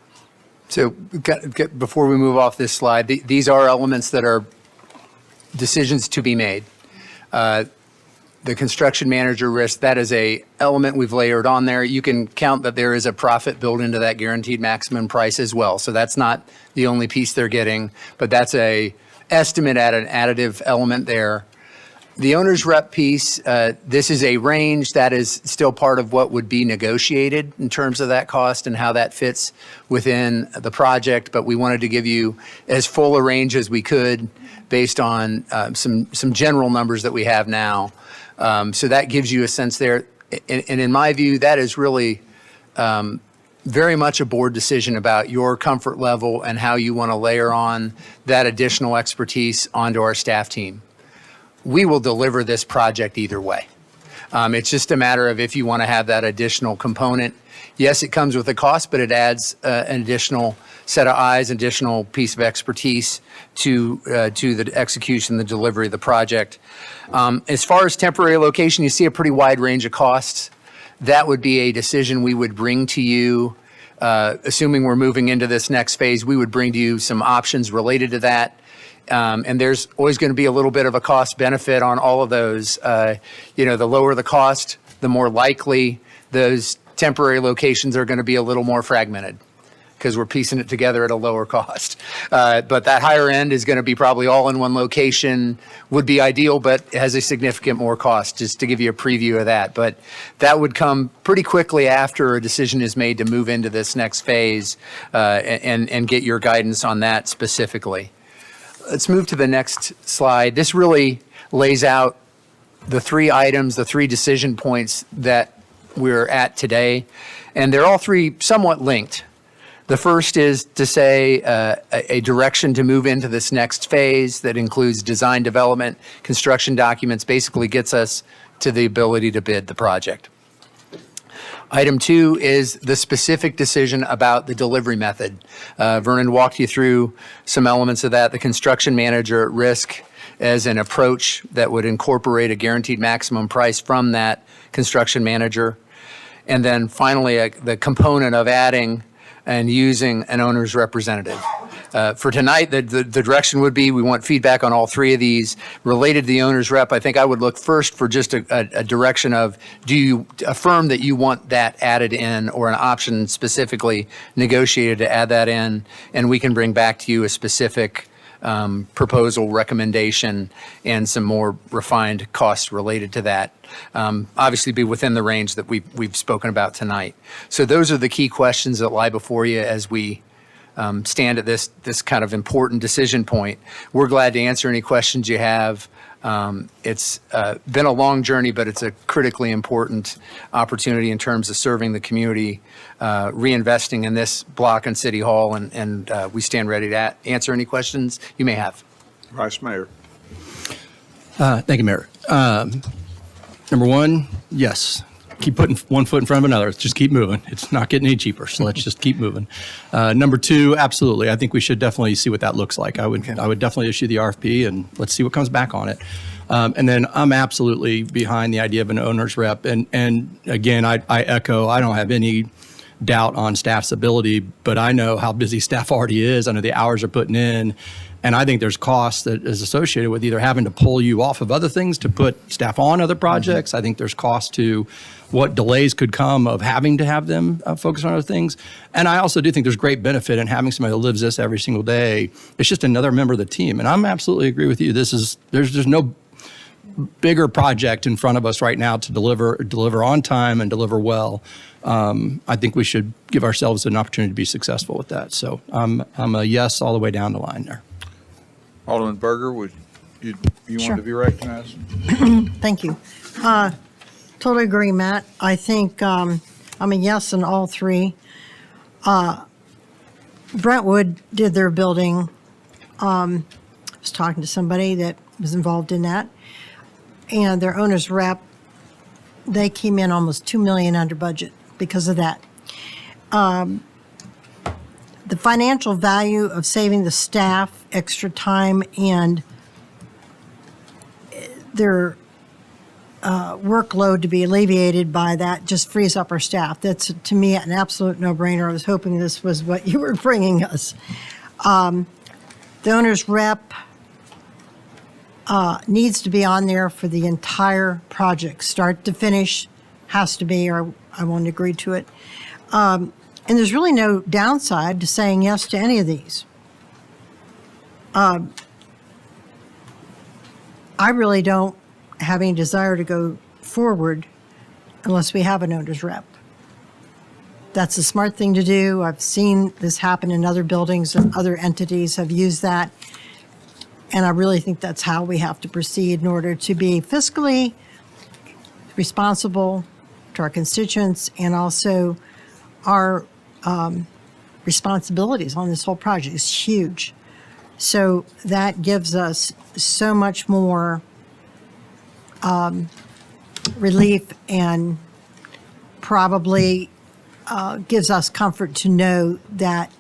[SPEAKER 2] So before we move off this slide, these are elements that are decisions to be made. The construction manager risk, that is a element we've layered on there. You can count that there is a profit built into that guaranteed maximum price as well. So that's not the only piece they're getting, but that's a estimate at an additive element there. The owner's rep piece, this is a range that is still part of what would be negotiated in terms of that cost and how that fits within the project, but we wanted to give you as full a range as we could based on some general numbers that we have now. So that gives you a sense there. And in my view, that is really very much a board decision about your comfort level and how you want to layer on that additional expertise onto our staff team. We will deliver this project either way. It's just a matter of if you want to have that additional component. Yes, it comes with a cost, but it adds an additional set of eyes, additional piece of expertise to the execution, the delivery of the project. As far as temporary location, you see a pretty wide range of costs. That would be a decision we would bring to you, assuming we're moving into this next phase, we would bring to you some options related to that. And there's always going to be a little bit of a cost benefit on all of those. The lower the cost, the more likely those temporary locations are going to be a little more fragmented because we're piecing it together at a lower cost. But that higher end is going to be probably all in one location, would be ideal, but has a significant more cost, just to give you a preview of that. But that would come pretty quickly after a decision is made to move into this next phase and get your guidance on that specifically. Let's move to the next slide. This really lays out the three items, the three decision points that we're at today, and they're all three somewhat linked. The first is to say a direction to move into this next phase that includes design, development, construction documents, basically gets us to the ability to bid the project. Item 2 is the specific decision about the delivery method. Vernon walked you through some elements of that. The construction manager at risk as an approach that would incorporate a guaranteed maximum price from that construction manager. And then finally, the component of adding and using an owner's representative. For tonight, the direction would be we want feedback on all three of these. Related to the owner's rep, I think I would look first for just a direction of, do you affirm that you want that added in, or an option specifically negotiated to add that in? And we can bring back to you a specific proposal, recommendation, and some more refined costs related to that. Obviously be within the range that we've spoken about tonight. So those are the key questions that lie before you as we stand at this kind of important decision point. We're glad to answer any questions you have. It's been a long journey, but it's a critically important opportunity in terms of serving the community, reinvesting in this block and City Hall, and we stand ready to answer any questions you may have.
[SPEAKER 1] Vice Mayor.
[SPEAKER 13] Thank you, Mayor. Number one, yes, keep putting one foot in front of another. Let's just keep moving. It's not getting any cheaper, so let's just keep moving. Number two, absolutely. I think we should definitely see what that looks like. I would definitely issue the RFP, and let's see what comes back on it. And then I'm absolutely behind the idea of an owner's rep. And again, I echo, I don't have any doubt on staff's ability, but I know how busy staff already is. I know the hours they're putting in. And I think there's cost that is associated with either having to pull you off of other things to put staff on other projects. I think there's cost to what delays could come of having to have them focus on other things. And I also do think there's great benefit in having somebody who lives this every single day. It's just another member of the team. And I'm absolutely agree with you. There's no bigger project in front of us right now to deliver on time and deliver well. I think we should give ourselves an opportunity to be successful with that. So I'm a yes all the way down the line there.
[SPEAKER 1] Alderman Berger, would you
[SPEAKER 11] Sure.
[SPEAKER 1] want to be recognized?
[SPEAKER 11] Thank you. Totally agree, Matt. I think I'm a yes on all three. Brentwood did their building. I was talking to somebody that was involved in that, and their owner's rep, they came in almost $2 million under budget because of that. The financial value of saving the staff extra time and their workload to be alleviated by that just frees up our staff. That's, to me, an absolute no-brainer. I was hoping this was what you were bringing us. The owner's rep needs to be on there for the entire project, start to finish, has to be, or I won't agree to it. And there's really no downside to saying yes to any of these. I really don't have any desire to go forward unless we have an owner's rep. That's a smart thing to do. I've seen this happen in other buildings, and other entities have used that. And I really think that's how we have to proceed in order to be fiscally responsible to our constituents, and also our responsibilities on this whole project is huge. So that gives us so much more relief, and probably gives us comfort to know that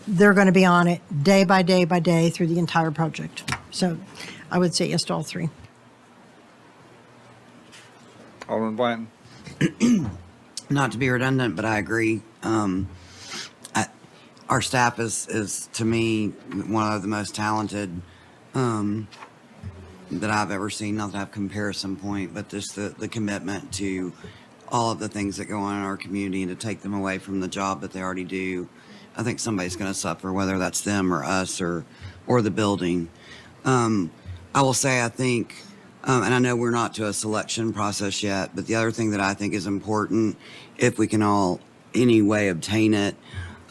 [SPEAKER 11] they're going to be on it day by day by day through the entire project. So I would say yes to all three.
[SPEAKER 1] Alderman Blanton.
[SPEAKER 12] Not to be redundant, but I agree. Our staff is, to me, one of the most talented that I've ever seen. Not to have comparison point, but just the commitment to all of the things that go on in our community, and to take them away from the job that they already do. I think somebody's going to suffer, whether that's them or us or the building. I will say, I think, and I know we're not to a selection process yet, but the other thing that I think is important, if we can all anyway obtain it,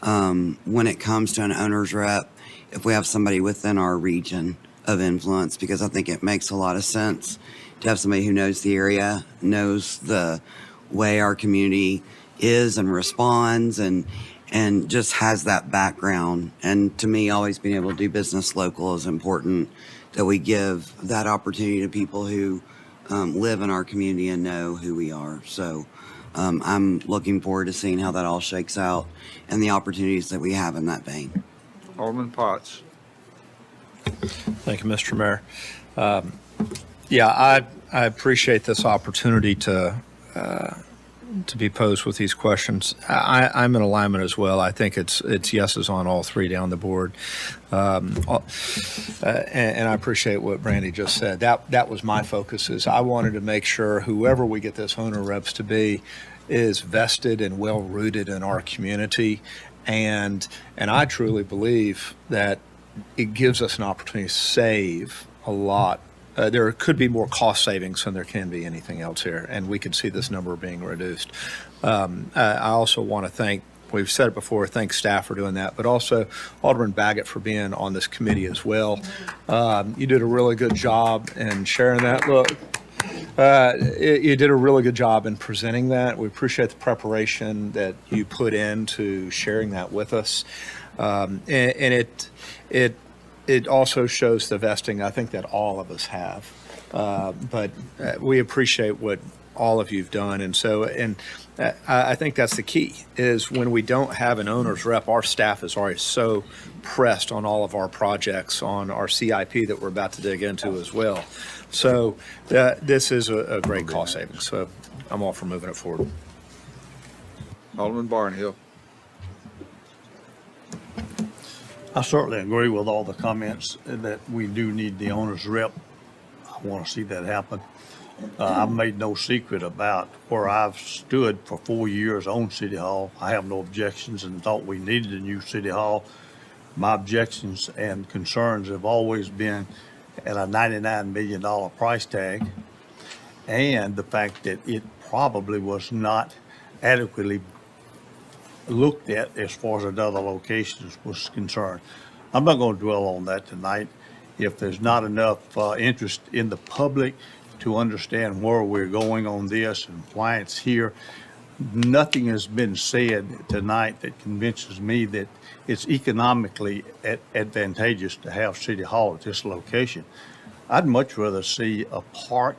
[SPEAKER 12] when it comes to an owner's rep, if we have somebody within our region of influence, because I think it makes a lot of sense to have somebody who knows the area, knows the way our community is and responds, and just has that background. And to me, always being able to do business local is important, that we give that opportunity to people who live in our community and know who we are. So I'm looking forward to seeing how that all shakes out and the opportunities that we have in that vein.
[SPEAKER 1] Alderman Potts.
[SPEAKER 18] Thank you, Mr. Mayor. Yeah, I appreciate this opportunity to be posed with these questions. I'm in alignment as well. I think it's yeses on all three down the board. And I appreciate what Brandy just said. That was my focus, is I wanted to make sure whoever we get this owner reps to be is vested and well rooted in our community. And I truly believe that it gives us an opportunity to save a lot. There could be more cost savings than there can be anything else here, and we could see this number being reduced. I also want to thank, we've said it before, thank staff for doing that, but also Alderman Baggett for being on this committee as well. You did a really good job in sharing that. Look, you did a really good job in presenting that. We appreciate the preparation that you put into sharing that with us. And it also shows the vesting, I think, that all of us have. But we appreciate what all of you've done. And so, I think that's the key, is when we don't have an owner's rep, our staff is already so pressed on all of our projects, on our CIP that we're about to dig into as well. So this is a great cost savings. So I'm all for moving it forward.
[SPEAKER 1] Alderman Barnhill.
[SPEAKER 19] I certainly agree with all the comments that we do need the owner's rep. I want to see that happen. I've made no secret about where I've stood for 4 years on City Hall. I have no objections and thought we needed a new City Hall. My objections and concerns have always been at a $99 million price tag, and the fact that it probably was not adequately looked at as far as another locations was concerned. I'm not going to dwell on that tonight. If there's not enough interest in the public to understand where we're going on this and why it's here, nothing has been said tonight that convinces me that it's economically advantageous to have City Hall at this location. I'd much rather see a park.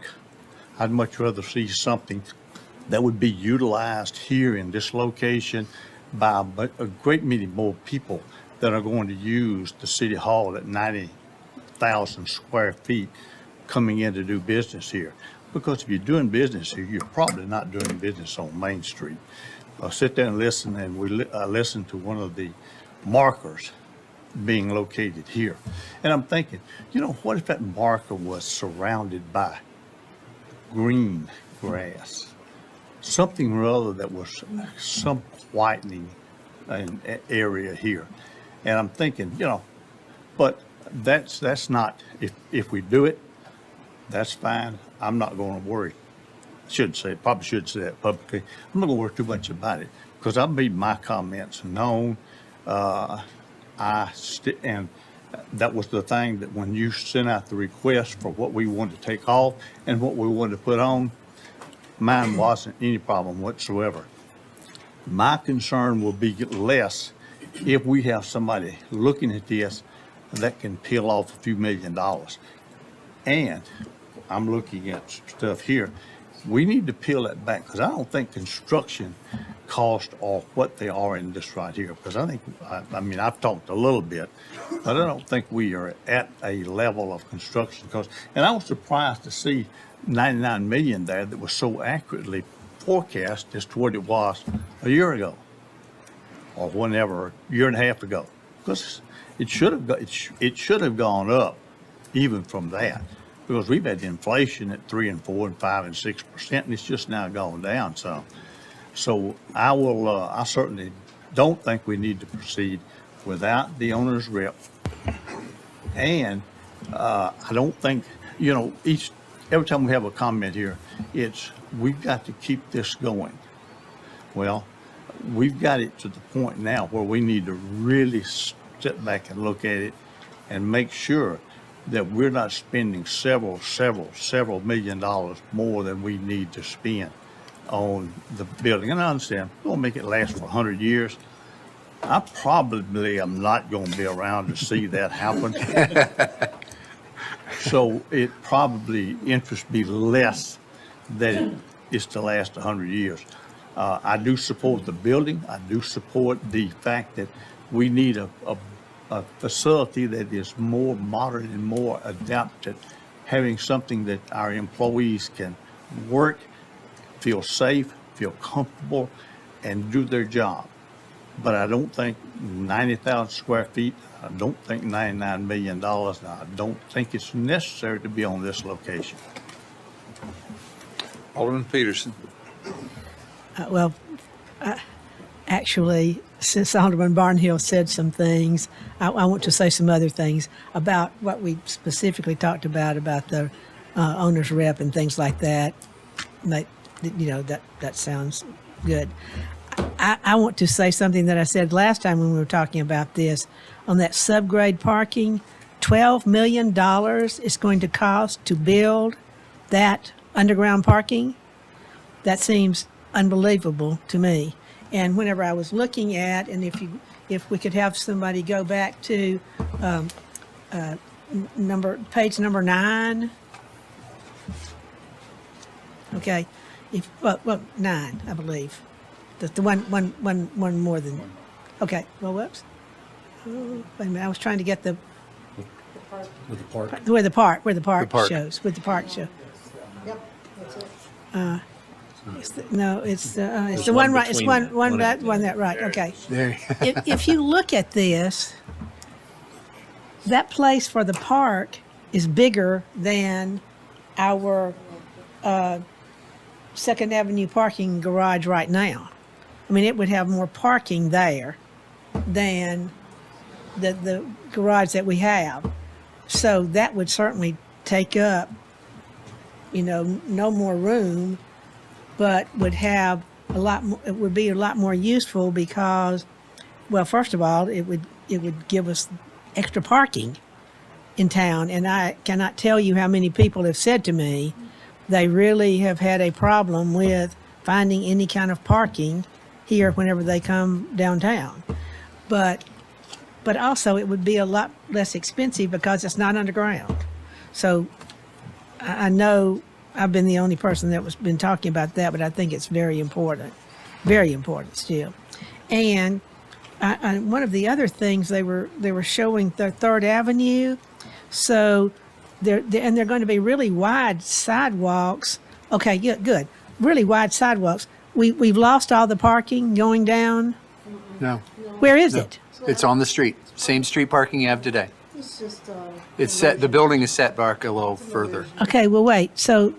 [SPEAKER 19] I'd much rather see something that would be utilized here in this location by a great many more people that are going to use the City Hall at 90,000 square feet coming in to do business here. Because if you're doing business here, you're probably not doing business on Main Street. Sit there and listen, and we listen to one of the markers being located here. And I'm thinking, what if that marker was surrounded by green grass? Something rather that was some whitening area here. And I'm thinking, but that's not, if we do it, that's fine. I'm not going to worry. Probably should say that publicly. I'm not going to worry too much about it, because I've made my comments known. And that was the thing, that when you sent out the request for what we wanted to take off and what we wanted to put on, mine wasn't any problem whatsoever. My concern will be less if we have somebody looking at this that can peel off a few $1 million. And I'm looking at stuff here. We need to peel that back, because I don't think construction costs are what they are in this right here. Because I think, I've talked a little bit, but I don't think we are at a level of construction cost. And I was surprised to see 99 million there that was so accurately forecast as to what it was a year ago, or whenever, a year and a half ago. Because it should have gone up even from that, because we've had inflation at 3 and 4 and 5 and 6%, and it's just now gone down some. So I certainly don't think we need to proceed without the owner's rep. And I don't think, every time we have a comment here, we've got to keep this going. Well, we've got it to the point now where we need to really step back and look at it and make sure that we're not spending several $1 million more than we need to spend on the building. And I understand, we'll make it last for 100 years. I probably am not going to be around to see that happen. So it probably interests me less that it's to last 100 years. I do support the building. I do support the fact that we need a facility that is more modern and more adapted, having something that our employees can work, feel safe, feel comfortable, and do their job. But I don't think 90,000 square feet, I don't think $99 million, and I don't think it's necessary to be on this location.
[SPEAKER 1] Alderman Peterson.
[SPEAKER 20] Actually, since Alderman Barnhill said some things, I want to say some other things about what we specifically talked about the owner's rep and things like that. That sounds good. I want to say something that I said last time when we were talking about this. On that subgrade parking, $12 million is going to cost to build that underground parking. That seems unbelievable to me. And whenever I was looking at, and if we could have somebody go back to page number 9. Okay, 9, I believe. The one more than. Okay, well, whoops. Oh, wait a minute, I was trying to get the.
[SPEAKER 18] With the park.
[SPEAKER 20] Where the park
[SPEAKER 2] park.
[SPEAKER 20] shows, with the park show.
[SPEAKER 11] Yep, that's it.
[SPEAKER 20] It's the one right. It's one that right. Okay.
[SPEAKER 2] There.
[SPEAKER 20] If you look at this, that place for the park is bigger than our Second Avenue parking garage right now. I mean, it would have more parking there than the garage that we have. So that would certainly take up, no more room, but would have a lot more, it would be a lot more useful because, well, first of all, it would give us extra parking in town. And I cannot tell you how many people have said to me they really have had a problem with finding any kind of parking here whenever they come downtown. But also it would be a lot less expensive because it's not underground. So I know I've been the only person that was been talking about that, but I think it's very important still. And one of the other things they were showing the Third Avenue, so they're going to be really wide sidewalks. Okay, good, really wide sidewalks. We've lost all the parking going down.
[SPEAKER 2] No.
[SPEAKER 20] Where is it?
[SPEAKER 2] It's on the street. Same street parking you have today.
[SPEAKER 11] It's just,
[SPEAKER 2] It's set. The building is set back a little further.
[SPEAKER 20] Okay, well, wait. So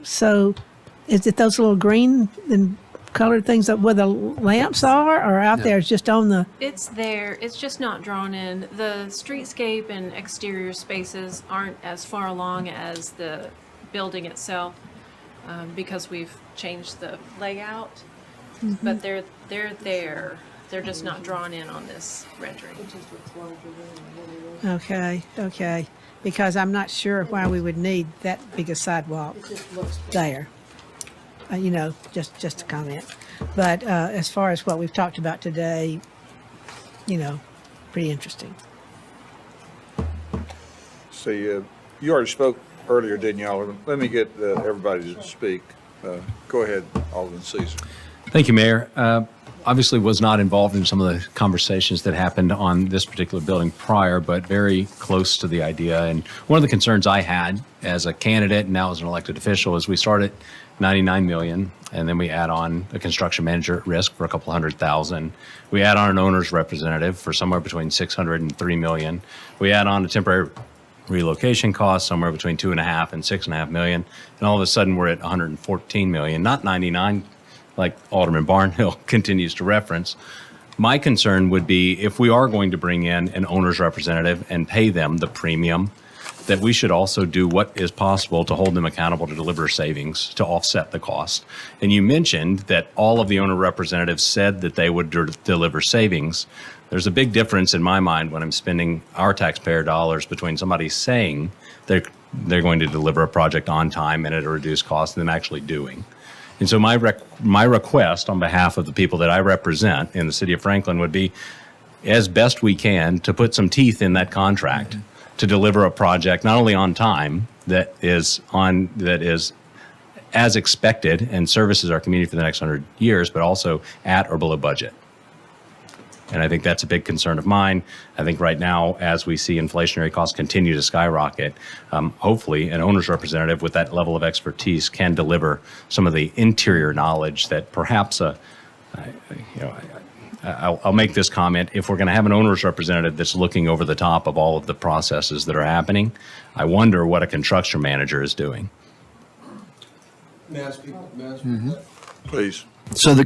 [SPEAKER 20] is it those little green and colored things where the lamps are, or out there? It's just on the.
[SPEAKER 15] It's there, it's just not drawn in. The streetscape and exterior spaces aren't as far along as the building itself because we've changed the layout. But they're there. They're just not drawn in on this rendering.
[SPEAKER 20] Okay. Because I'm not sure why we would need that big a sidewalk there. Just a comment. But as far as what we've talked about today, pretty interesting.
[SPEAKER 1] See, you already spoke earlier, didn't you, Alderman? Let me get everybody to speak. Go ahead, Alderman Caesar.
[SPEAKER 9] Thank you, Mayor. Obviously was not involved in some of the conversations that happened on this particular building prior, but very close to the idea. And one of the concerns I had as a candidate and now as an elected official is we start at 99 million and then we add on a construction manager at risk for a couple $100,000. We add on an owner's representative for somewhere between 600 and 3 million. We add on a temporary relocation cost somewhere between 2.5 and 6.5 million. And all of a sudden we're at 114 million, not 99 like Alderman Barnhill continues to reference. My concern would be if we are going to bring in an owner's representative and pay them the premium, that we should also do what is possible to hold them accountable to deliver savings to offset the cost. And you mentioned that all of the owner representatives said that they would deliver savings. There's a big difference in my mind when I'm spending our taxpayer dollars between somebody saying they're going to deliver a project on time and at a reduced cost and them actually doing. And so my request on behalf of the people that I represent in the city of Franklin would be, as best we can, to put some teeth in that contract to deliver a project not only on time that is as expected and services our community for the next 100 years, but also at or below budget. And I think that's a big concern of mine. I think right now, as we see inflationary costs continue to skyrocket, hopefully an owner's representative with that level of expertise can deliver some of the interior knowledge that perhaps I'll make this comment. If we're going to have an owner's representative that's looking over the top of all of the processes that are happening, I wonder what a construction manager is doing.
[SPEAKER 10] May I speak?
[SPEAKER 1] Please.
[SPEAKER 10] So the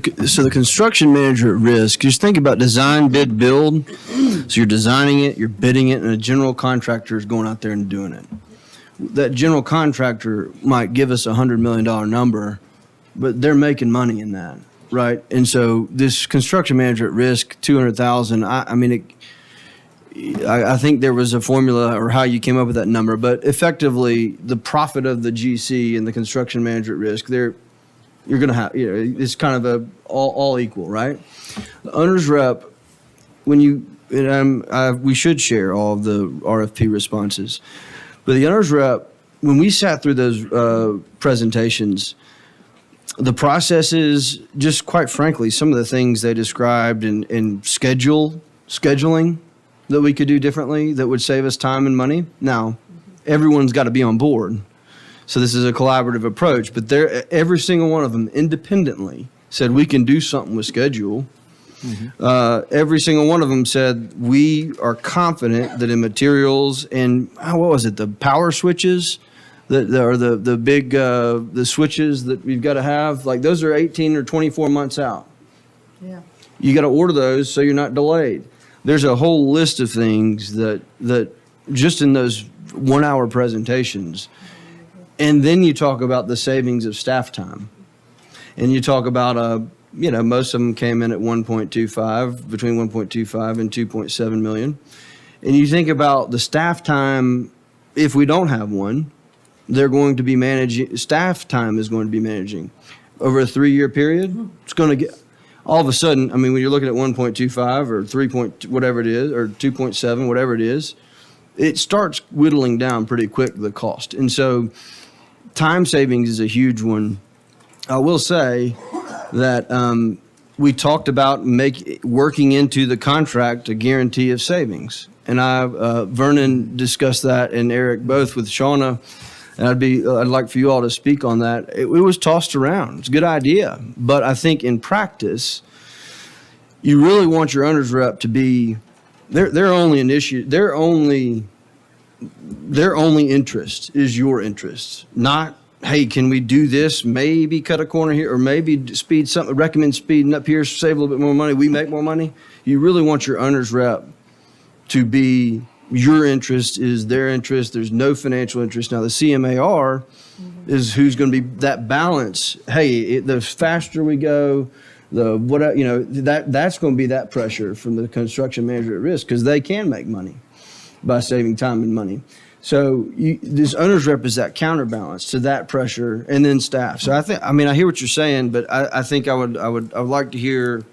[SPEAKER 10] construction manager at risk, just think about design, bid, build. So you're designing it, you're bidding it, and a general contractor is going out there and doing it. That general contractor might give us $100 million number, but they're making money in that, right? And so this construction manager at risk, $200,000. I think there was a formula or how you came up with that number, but effectively the profit of the GC and the construction manager at risk, you're going to have, it's kind of all equal, right? The owner's rep, we should share all of the RFP responses, but the owner's rep, when we sat through those presentations, the processes, just quite frankly, some of the things they described in scheduling that we could do differently that would save us time and money. Now, everyone's got to be on board. So this is a collaborative approach, but every single one of them independently said we can do something with schedule. Every single one of them said we are confident that in materials and what was it, the power switches, the big the switches that we've got to have, like those are 18 or 24 months out.
[SPEAKER 11] Yeah.
[SPEAKER 10] You got to order those so you're not delayed. There's a whole list of things that just in those 1 hour presentations. And then you talk about the savings of staff time. And you talk about, most of them came in at 1.25, between 1.25 and 2.7 million. And you think about the staff time, if we don't have one, they're going to be managing, staff time is going to be managing. Over a 3-year period, it's going to get, all of a sudden, when you're looking at 1.25 or 3 point, whatever it is, or 2.7, whatever it is, it starts whittling down pretty quick, the cost. And so time savings is a huge one. I will say that we talked about working into the contract a guarantee of savings. And Vernon discussed that, and Eric both with Shauna. And I'd like for you all to speak on that. It was tossed around. It's a good idea. But I think in practice, you really want your owner's rep to be, their only interest is your interest, not, hey, can we do this? Maybe cut a corner here, or maybe recommend speeding up here, save a little bit more money. We make more money. You really want your owner's rep to be, your interest is their interest. There's no financial interest. Now the CMAR is who's going to be that balance. Hey, the faster we go, that's going to be that pressure from the construction manager at risk, because they can make money by saving time and money. So this owner's rep is that counterbalance to that pressure, and then staff. So I hear what you're saying, but I think I would like to hear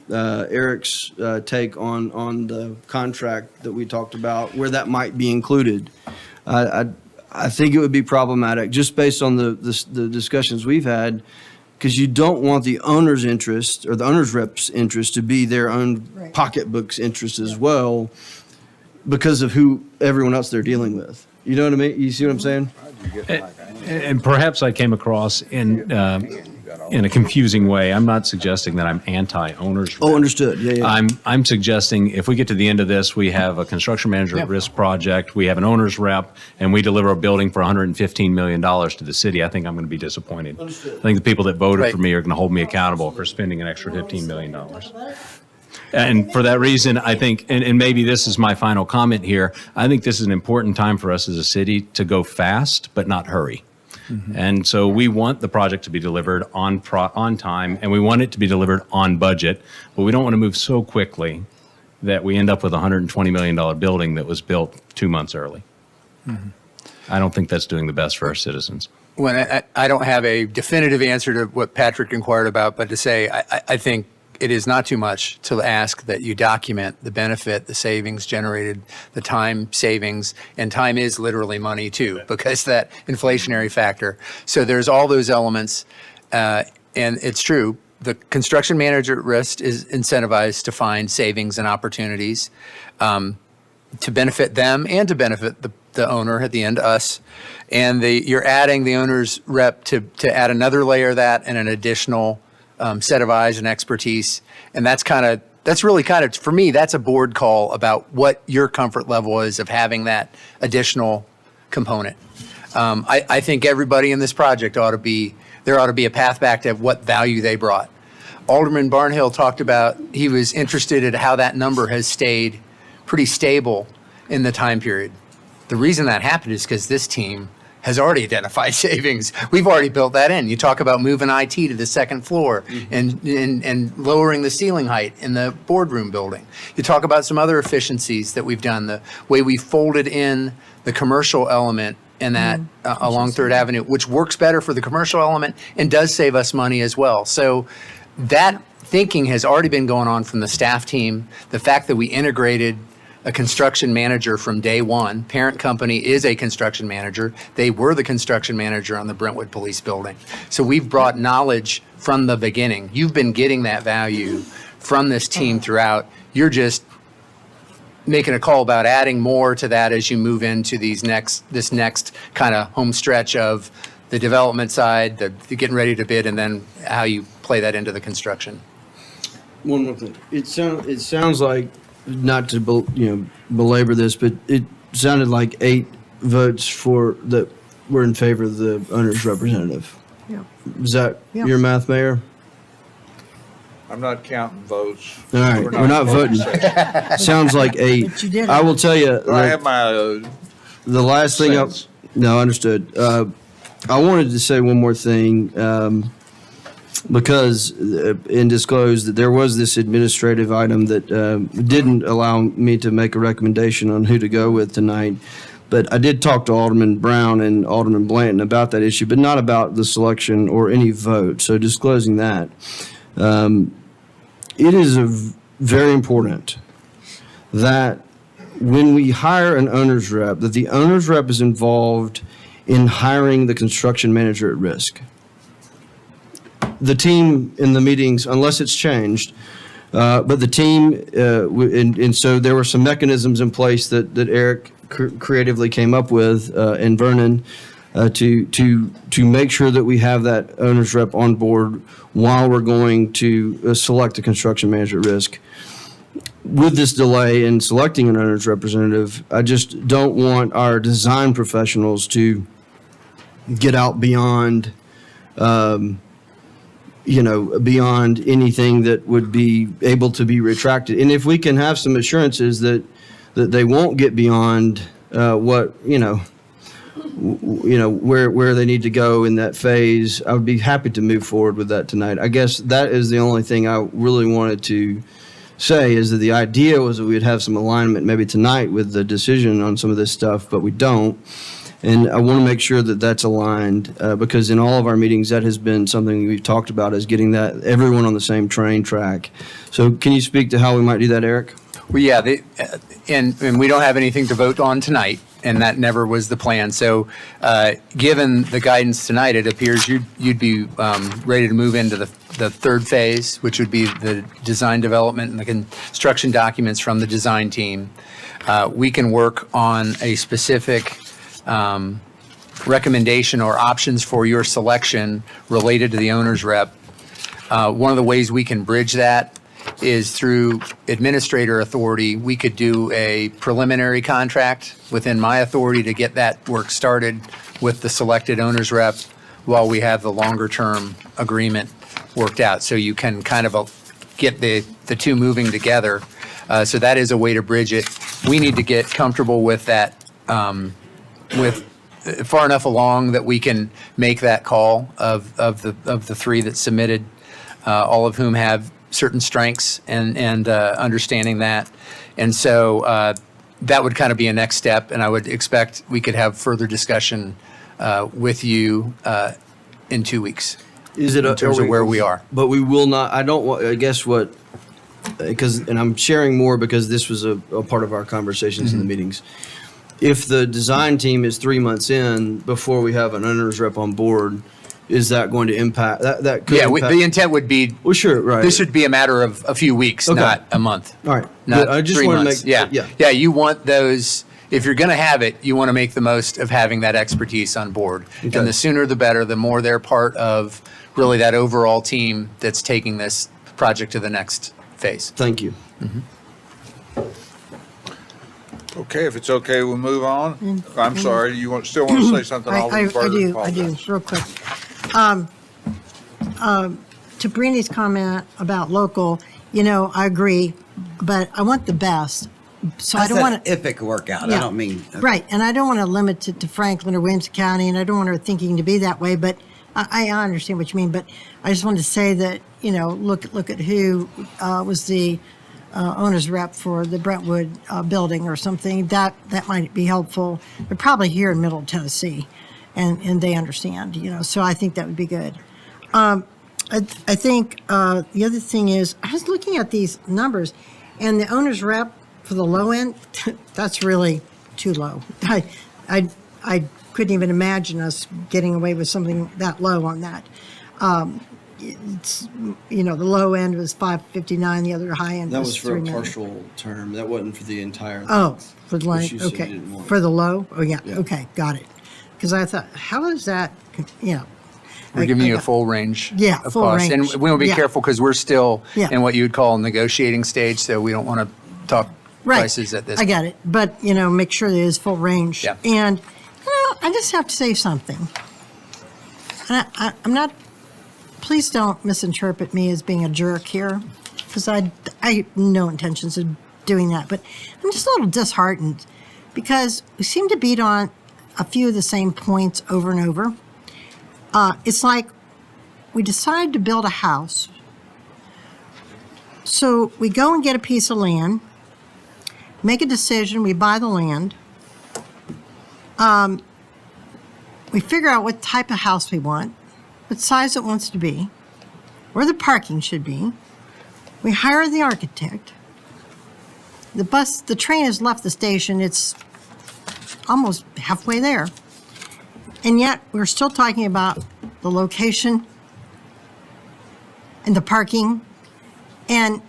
[SPEAKER 10] Eric's take on the contract that we talked about, where that might be included. I think it would be problematic just based on the discussions we've had, because you don't want the owner's interest or the owner's rep's interest to be their own pocketbook's interest as well, because of who everyone else they're dealing with. You know what I mean? You see what I'm saying?
[SPEAKER 9] And perhaps I came across in a confusing way. I'm not suggesting that I'm anti-owners.
[SPEAKER 10] Oh, understood. Yeah.
[SPEAKER 9] I'm suggesting if we get to the end of this, we have a construction manager at risk project, we have an owner's rep, and we deliver a building for $115 million to the city, I think I'm going to be disappointed.
[SPEAKER 10] Understood.
[SPEAKER 9] I think the people that voted for me are going to hold me accountable for spending an extra $15 million. And for that reason, I think, and maybe this is my final comment here, I think this is an important time for us as a city to go fast, but not hurry. And so we want the project to be delivered on time, and we want it to be delivered on budget, but we don't want to move so quickly that we end up with a $120 million building that was built 2 months early. I don't think that's doing the best for our citizens.
[SPEAKER 2] When I don't have a definitive answer to what Patrick inquired about, but to say, I think it is not too much to ask that you document the benefit, the savings generated, the time savings, and time is literally money too, because that inflationary factor. So there's all those elements, and it's true. The construction manager at risk is incentivized to find savings and opportunities to benefit them and to benefit the owner at the end, us. And you're adding the owner's rep to add another layer of that and an additional set of eyes and expertise. And that's really for me, that's a board call about what your comfort level is of having that additional component. I think everybody in this project there ought to be a path back to what value they brought. Alderman Barnhill talked about, he was interested in how that number has stayed pretty stable in the time period. The reason that happened is because this team has already identified savings. We've already built that in. You talk about moving IT to the second floor and lowering the ceiling height in the boardroom building. You talk about some other efficiencies that we've done, the way we folded in the commercial element in that along Third Avenue, which works better for the commercial element and does save us money as well. So that thinking has already been going on from the staff team. The fact that we integrated a construction manager from day one. Parent company is a construction manager. They were the construction manager on the Brentwood Police Building. So we've brought knowledge from the beginning. You've been getting that value from this team throughout. You're just making a call about adding more to that as you move into this next kind of home stretch of the development side, the getting ready to bid, and then how you play that into the construction.
[SPEAKER 10] One more thing. It sounds like, not to belabor this, but it sounded like 8 votes that were in favor of the owner's representative.
[SPEAKER 11] Yeah.
[SPEAKER 10] Is that
[SPEAKER 11] Yeah.
[SPEAKER 10] your math, Mayor?
[SPEAKER 1] I'm not counting votes.
[SPEAKER 10] All right, we're not voting. Sounds like 8.
[SPEAKER 11] But you did
[SPEAKER 10] I will tell you.
[SPEAKER 1] I have my
[SPEAKER 10] The last thing
[SPEAKER 1] sense.
[SPEAKER 10] no, understood. I wanted to say one more thing, because and disclose that there was this administrative item that didn't allow me to make a recommendation on who to go with tonight. But I did talk to Alderman Brown and Alderman Blanton about that issue, but not about the selection or any vote. So disclosing that. It is very important that when we hire an owner's rep, that the owner's rep is involved in hiring the construction manager at risk. The team in the meetings, unless it's changed, but the team, and so there were some mechanisms in place that Eric creatively came up with, and Vernon, to make sure that we have that owner's rep on board while we're going to select a construction manager at risk. With this delay in selecting an owner's representative, I just don't want our design professionals to get out beyond, beyond anything that would be able to be retracted. And if we can have some assurances that they won't get beyond where they need to go in that phase, I would be happy to move forward with that tonight. I guess that is the only thing I really wanted to say, is that the idea was that we'd have some alignment maybe tonight with the decision on some of this stuff, but we don't. And I want to make sure that that's aligned, because in all of our meetings, that has been something we've talked about, is getting that everyone on the same train track. So can you speak to how we might do that, Eric?
[SPEAKER 2] Well, yeah, and we don't have anything to vote on tonight, and that never was the plan. So given the guidance tonight, it appears you'd be ready to move into the third phase, which would be the design development and the construction documents from the design team. We can work on a specific recommendation or options for your selection related to the owner's rep. One of the ways we can bridge that is through administrator authority. We could do a preliminary contract within my authority to get that work started with the selected owner's rep while we have the longer term agreement worked out. So you can kind of get the two moving together. So that is a way to bridge it. We need to get comfortable with that, with far enough along that we can make that call of the three that submitted, all of whom have certain strengths and understanding that. And so that would kind of be a next step, and I would expect we could have further discussion with you in 2 weeks.
[SPEAKER 10] Is it
[SPEAKER 2] in terms of where we are?
[SPEAKER 10] But we will not. I don't want. I guess what. And I'm sharing more because this was a part of our conversations in the meetings. If the design team is 3 months in before we have an owner's rep on board, is that going to impact that? Could impact,
[SPEAKER 2] the intent would be.
[SPEAKER 10] Well, sure, right.
[SPEAKER 2] This would be a matter of a few weeks,
[SPEAKER 10] Okay.
[SPEAKER 2] not a month.
[SPEAKER 10] All right.
[SPEAKER 2] Not
[SPEAKER 10] I just
[SPEAKER 2] 3
[SPEAKER 10] want to
[SPEAKER 2] months.
[SPEAKER 10] make.
[SPEAKER 2] Yeah. You want those. If you're going to have it, you want to make the most of having that expertise on board.
[SPEAKER 10] Okay.
[SPEAKER 2] And the sooner the better, the more they're part of really that overall team that's taking this project to the next phase.
[SPEAKER 10] Thank you.
[SPEAKER 1] Okay, if it's okay, we'll move on. I'm sorry, you still want to say something?
[SPEAKER 11] I
[SPEAKER 1] Alderman Berger?
[SPEAKER 11] do,
[SPEAKER 1] Apologize.
[SPEAKER 11] real quick. To Brandy's comment about local, I agree, but I want the best. So I don't want to.
[SPEAKER 12] If it could work out,
[SPEAKER 11] Yeah.
[SPEAKER 12] I don't mean.
[SPEAKER 11] Right, and I don't want to limit it to Franklin or Williamson County, and I don't want our thinking to be that way, but I understand what you mean, but I just wanted to say that, look at who was the owner's rep for the Brentwood building or something. That might be helpful. They're probably here in Middle Tennessee, and they understand, so I think that would be good. I think the other thing is, I was looking at these numbers, and the owner's rep for the low end, that's really too low. I couldn't even imagine us getting away with something that low on that. It's, the low end was 559, the other high end
[SPEAKER 10] That
[SPEAKER 11] was
[SPEAKER 10] was for
[SPEAKER 11] 3
[SPEAKER 10] a
[SPEAKER 11] million.
[SPEAKER 10] partial term. That wasn't for the entire.
[SPEAKER 11] Oh, for the
[SPEAKER 10] Which
[SPEAKER 11] line,
[SPEAKER 10] you said you
[SPEAKER 11] okay.
[SPEAKER 10] didn't want.
[SPEAKER 11] For the low? Oh, yeah,
[SPEAKER 10] Yeah.
[SPEAKER 11] okay, got it. Because I thought, how is that,
[SPEAKER 2] We're giving you a full range
[SPEAKER 11] Yeah,
[SPEAKER 2] of
[SPEAKER 11] full
[SPEAKER 2] costs.
[SPEAKER 11] range.
[SPEAKER 2] And we will be
[SPEAKER 11] Yeah.
[SPEAKER 2] careful because we're still
[SPEAKER 11] Yeah.
[SPEAKER 2] in what you would call a negotiating stage, so we don't want to talk
[SPEAKER 11] Right.
[SPEAKER 2] prices at this.
[SPEAKER 11] I got it, but, make sure there is full range.
[SPEAKER 2] Yeah.
[SPEAKER 11] And, I just have to say something. And I'm not, please don't misinterpret me as being a jerk here, because I have no intentions of doing that, but I'm just a little disheartened because we seem to beat on a few of the same points over and over. It's like we decide to build a house. So we go and get a piece of land, make a decision, we buy the land. We figure out what type of house we want, what size it wants to be, where the parking should be. We hire the architect. The train has left the station, it's almost halfway there. And yet, we're still talking about the location and the parking. And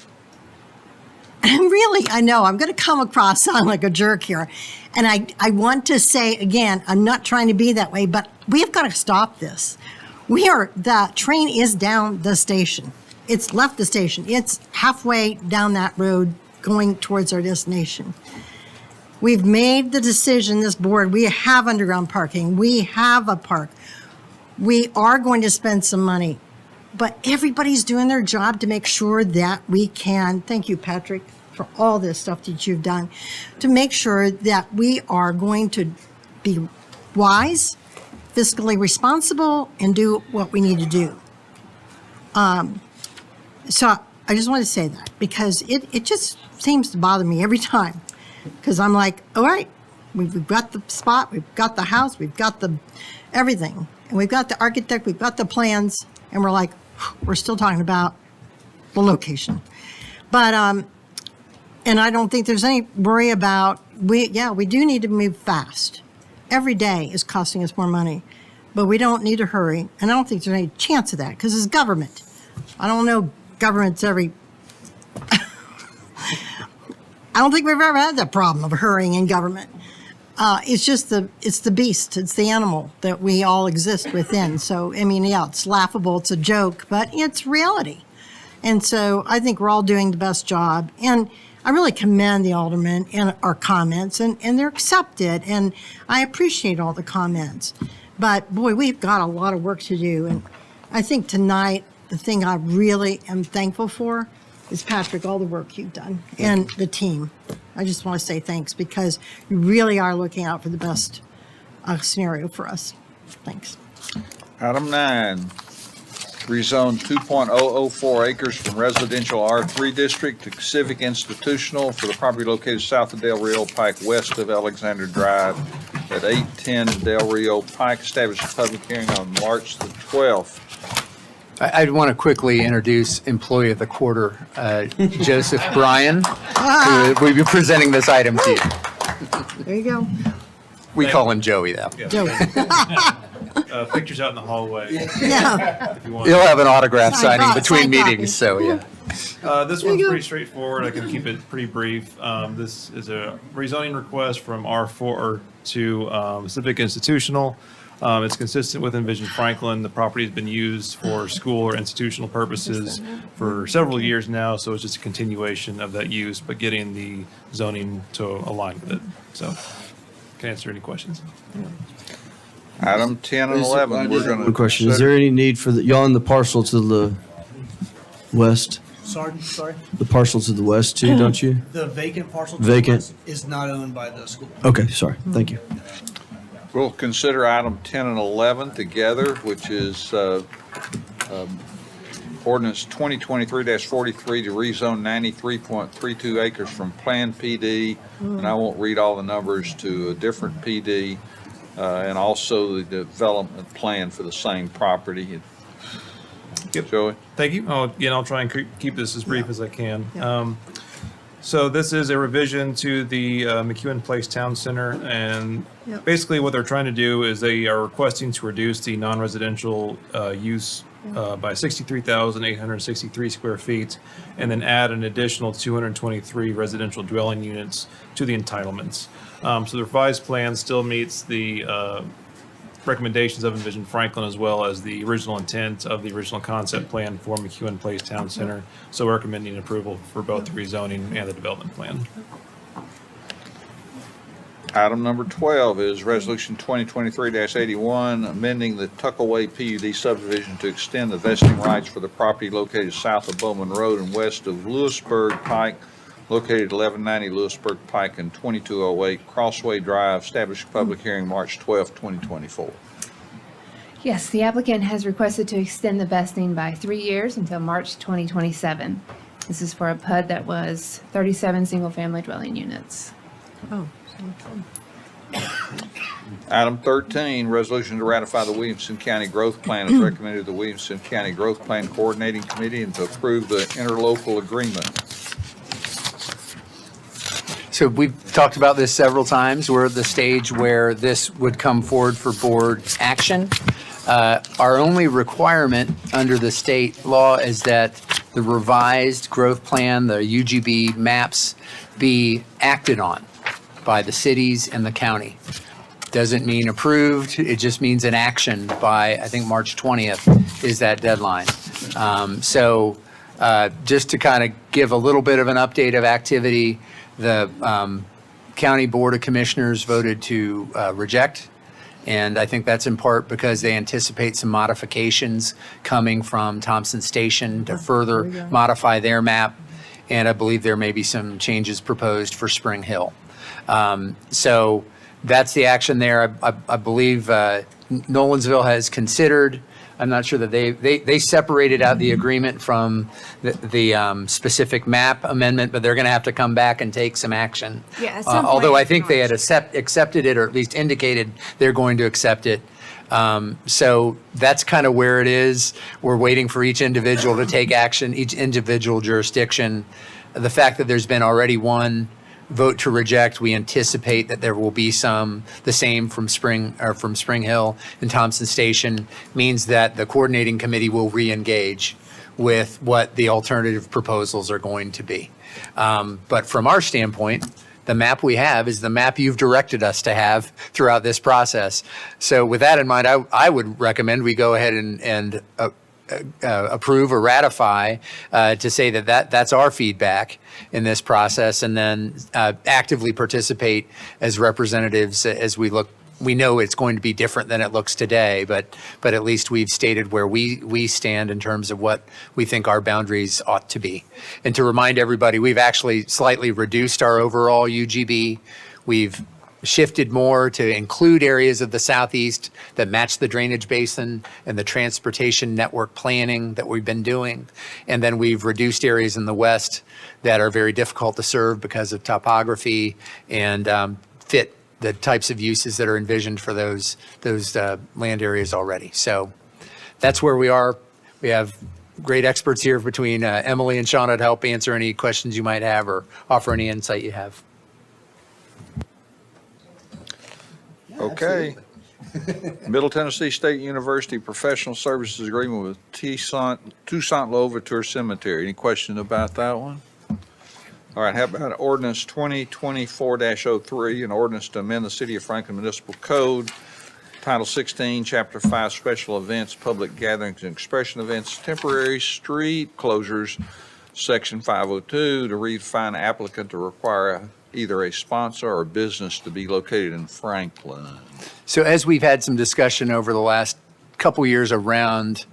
[SPEAKER 11] really, I know I'm going to come across sounding like a jerk here. And I want to say again, I'm not trying to be that way, but we have got to stop this. The train is down the station. It's left the station. It's halfway down that road going towards our destination. We've made the decision, this board, we have underground parking. We have a park. We are going to spend some money, but everybody's doing their job to make sure that we can. Thank you, Patrick, for all this stuff that you've done to make sure that we are going to be wise, fiscally responsible, and do what we need to do. So I just want to say that because it just seems to bother me every time because I'm like, all right, we've got the spot, we've got the house, we've got the everything, and we've got the architect, we've got the plans, and we're like, we're still talking about the location. But and I don't think there's any worry about, we do need to move fast. Every day is costing us more money, but we don't need to hurry. And I don't think there's any chance of that because it's government. I don't know government's I don't think we've ever had that problem of hurrying in government. It's just it's the beast, it's the animal that we all exist within. So, it's laughable, it's a joke, but it's reality. And so I think we're all doing the best job. And I really commend the aldermen and our comments, and they're accepted, and I appreciate all the comments. But boy, we've got a lot of work to do. And I think tonight, the thing I really am thankful for is Patrick, all the work you've done and the team. I just want to say thanks because you really are looking out for the best scenario for us. Thanks.
[SPEAKER 1] Item 9, rezone 2.004 acres from residential R3 district to civic institutional for the property located south of Del Rio Pike, west of Alexander Drive at 810 Del Rio Pike. Establish a public hearing on March the 12th.
[SPEAKER 2] I'd want to quickly introduce Employee of the Quarter, Joseph Bryan, who will be presenting this item to you.
[SPEAKER 11] There you go.
[SPEAKER 2] We call him Joey, though.
[SPEAKER 11] Joey.
[SPEAKER 21] Pictures out in the hallway.
[SPEAKER 11] Yeah.
[SPEAKER 21] If you want.
[SPEAKER 2] He'll have an autograph signing
[SPEAKER 11] copy.
[SPEAKER 2] between
[SPEAKER 11] Signed copy.
[SPEAKER 2] meetings, so yeah.
[SPEAKER 21] This
[SPEAKER 11] There
[SPEAKER 21] one's
[SPEAKER 11] you go.
[SPEAKER 21] pretty straightforward. I can keep it pretty brief. This is a rezoning request from R4 to civic institutional. It's consistent with Envision Franklin. The property has been used for school or institutional purposes for several years now, so it's just a continuation of that use, but getting the zoning to align with it. So, can answer any questions.
[SPEAKER 1] Item 10 and 11, we're going to.
[SPEAKER 10] One question, is there any need for y'all in the parcel to the west?
[SPEAKER 22] Sorry?
[SPEAKER 10] The parcel to the west too, don't you?
[SPEAKER 22] The vacant parcel
[SPEAKER 10] Vacant.
[SPEAKER 22] is not owned by the school.
[SPEAKER 10] Okay, sorry, thank you.
[SPEAKER 1] We'll consider item 10 and 11 together, which is ordinance 2023-43 to rezone 93.32 acres from Plan PD, and I won't read all the numbers, to a different PD, and also the development plan for the same property.
[SPEAKER 21] Yep.
[SPEAKER 1] Joey?
[SPEAKER 21] Thank you. I'll try and keep this as brief as I can. So this is a revision to the McEwen Place Town Center, and basically what they're trying to do is they are requesting to reduce the non-residential use by 63,863 square feet, and then add an additional 223 residential dwelling units to the entitlements. So the revised plan still meets the recommendations of Envision Franklin, as well as the original intent of the original concept plan for McEwen Place Town Center. So we're recommending approval for both the rezoning and the development plan.
[SPEAKER 1] Item number 12 is Resolution 2023-81, amending the Tuckaway PUD subdivision to extend the vesting rights for the property located south of Bowman Road and west of Lewisburg Pike, located 1190 Lewisburg Pike and 2208 Crossway Drive. Established public hearing March 12, 2024.
[SPEAKER 23] Yes, the applicant has requested to extend the vesting by 3 years until March 2027. This is for a PUD that was 37 single-family dwelling units.
[SPEAKER 11] Oh.
[SPEAKER 1] Item 13, resolution to ratify the Williamson County Growth Plan as recommended to the Williamson County Growth Plan Coordinating Committee and to approve the interlocal agreement.
[SPEAKER 2] So we've talked about this several times. We're at the stage where this would come forward for board action. Our only requirement under the state law is that the revised growth plan, the UGB maps, be acted on by the cities and the county. Doesn't mean approved, it just means an action by, I think, March 20th is that deadline. So just to kind of give a little bit of an update of activity, the County Board of Commissioners voted to reject, and I think that's in part because they anticipate some modifications coming from Thompson Station to further modify their map, and I believe there may be some changes proposed for Spring Hill. So that's the action there. I believe Nolensville has considered. I'm not sure that they separated out the agreement from the specific map amendment, but they're going to have to come back and take some action.
[SPEAKER 23] Yeah, at some
[SPEAKER 2] although
[SPEAKER 23] point
[SPEAKER 2] I think they had accepted it, or at least indicated they're going to accept it. So that's kind of where it is. We're waiting for each individual to take action, each individual jurisdiction. The fact that there's been already one vote to reject, we anticipate that there will be the same from Spring Hill and Thompson Station, means that the coordinating committee will re-engage with what the alternative proposals are going to be. But from our standpoint, the map we have is the map you've directed us to have throughout this process. So with that in mind, I would recommend we go ahead and approve or ratify to say that's our feedback in this process, and then actively participate as representatives as we look we know it's going to be different than it looks today, but at least we've stated where we stand in terms of what we think our boundaries ought to be. And to remind everybody, we've actually slightly reduced our overall UGB. We've shifted more to include areas of the southeast that match the drainage basin and the transportation network planning that we've been doing. And then we've reduced areas in the west that are very difficult to serve because of topography and fit the types of uses that are envisioned for those land areas already. So that's where we are. We have great experts here between Emily and Shauna to help answer any questions you might have or offer any insight you have.
[SPEAKER 1] Okay. Middle Tennessee State University Professional Services Agreement with Toussaint Louverture Cemetery. Any question about that one? All right, how about ordinance 2024-03, an ordinance to amend the City of Franklin Municipal Code, Title 16, Chapter 5, Special Events, Public Gatherings and Expression Events, Temporary Street Closures, Section 502, to redefine applicant to require either a sponsor or business to be located in Franklin.
[SPEAKER 2] So as we've had some discussion over the last couple years around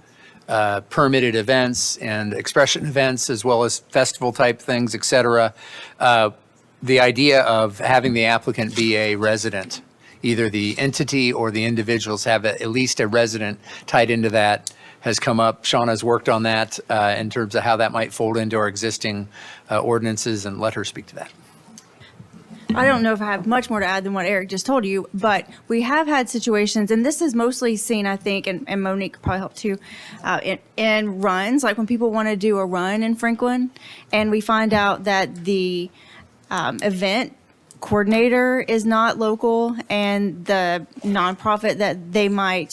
[SPEAKER 2] permitted events and expression events, as well as festival type things, et cetera, the idea of having the applicant be a resident, either the entity or the individuals have at least a resident tied into that, has come up. Shauna's worked on that in terms of how that might fold into our existing ordinances, and let her speak to that.
[SPEAKER 3] I don't know if I have much more to add than what Eric just told you, but we have had situations, and this is mostly seen, I think, and Monique could probably help too, in runs, like when people want to do a run in Franklin, and we find out that the event coordinator is not local, and the nonprofit that they might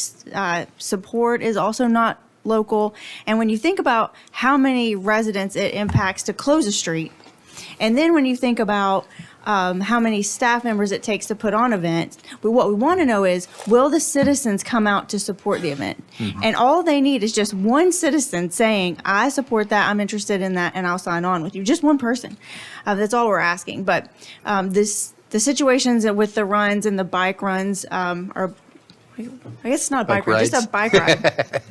[SPEAKER 3] support is also not local. And when you think about how many residents it impacts to close a street, and then when you think about how many staff members it takes to put on events. But what we want to know is, will the citizens come out to support the event? Mm-hmm. And all they need is just one citizen saying, I support that, I'm interested in that, and I'll sign on with you. Just one person. That's all we're asking. But the situations with the runs and the bike runs are, I guess it's not a bike ride, just a bike ride.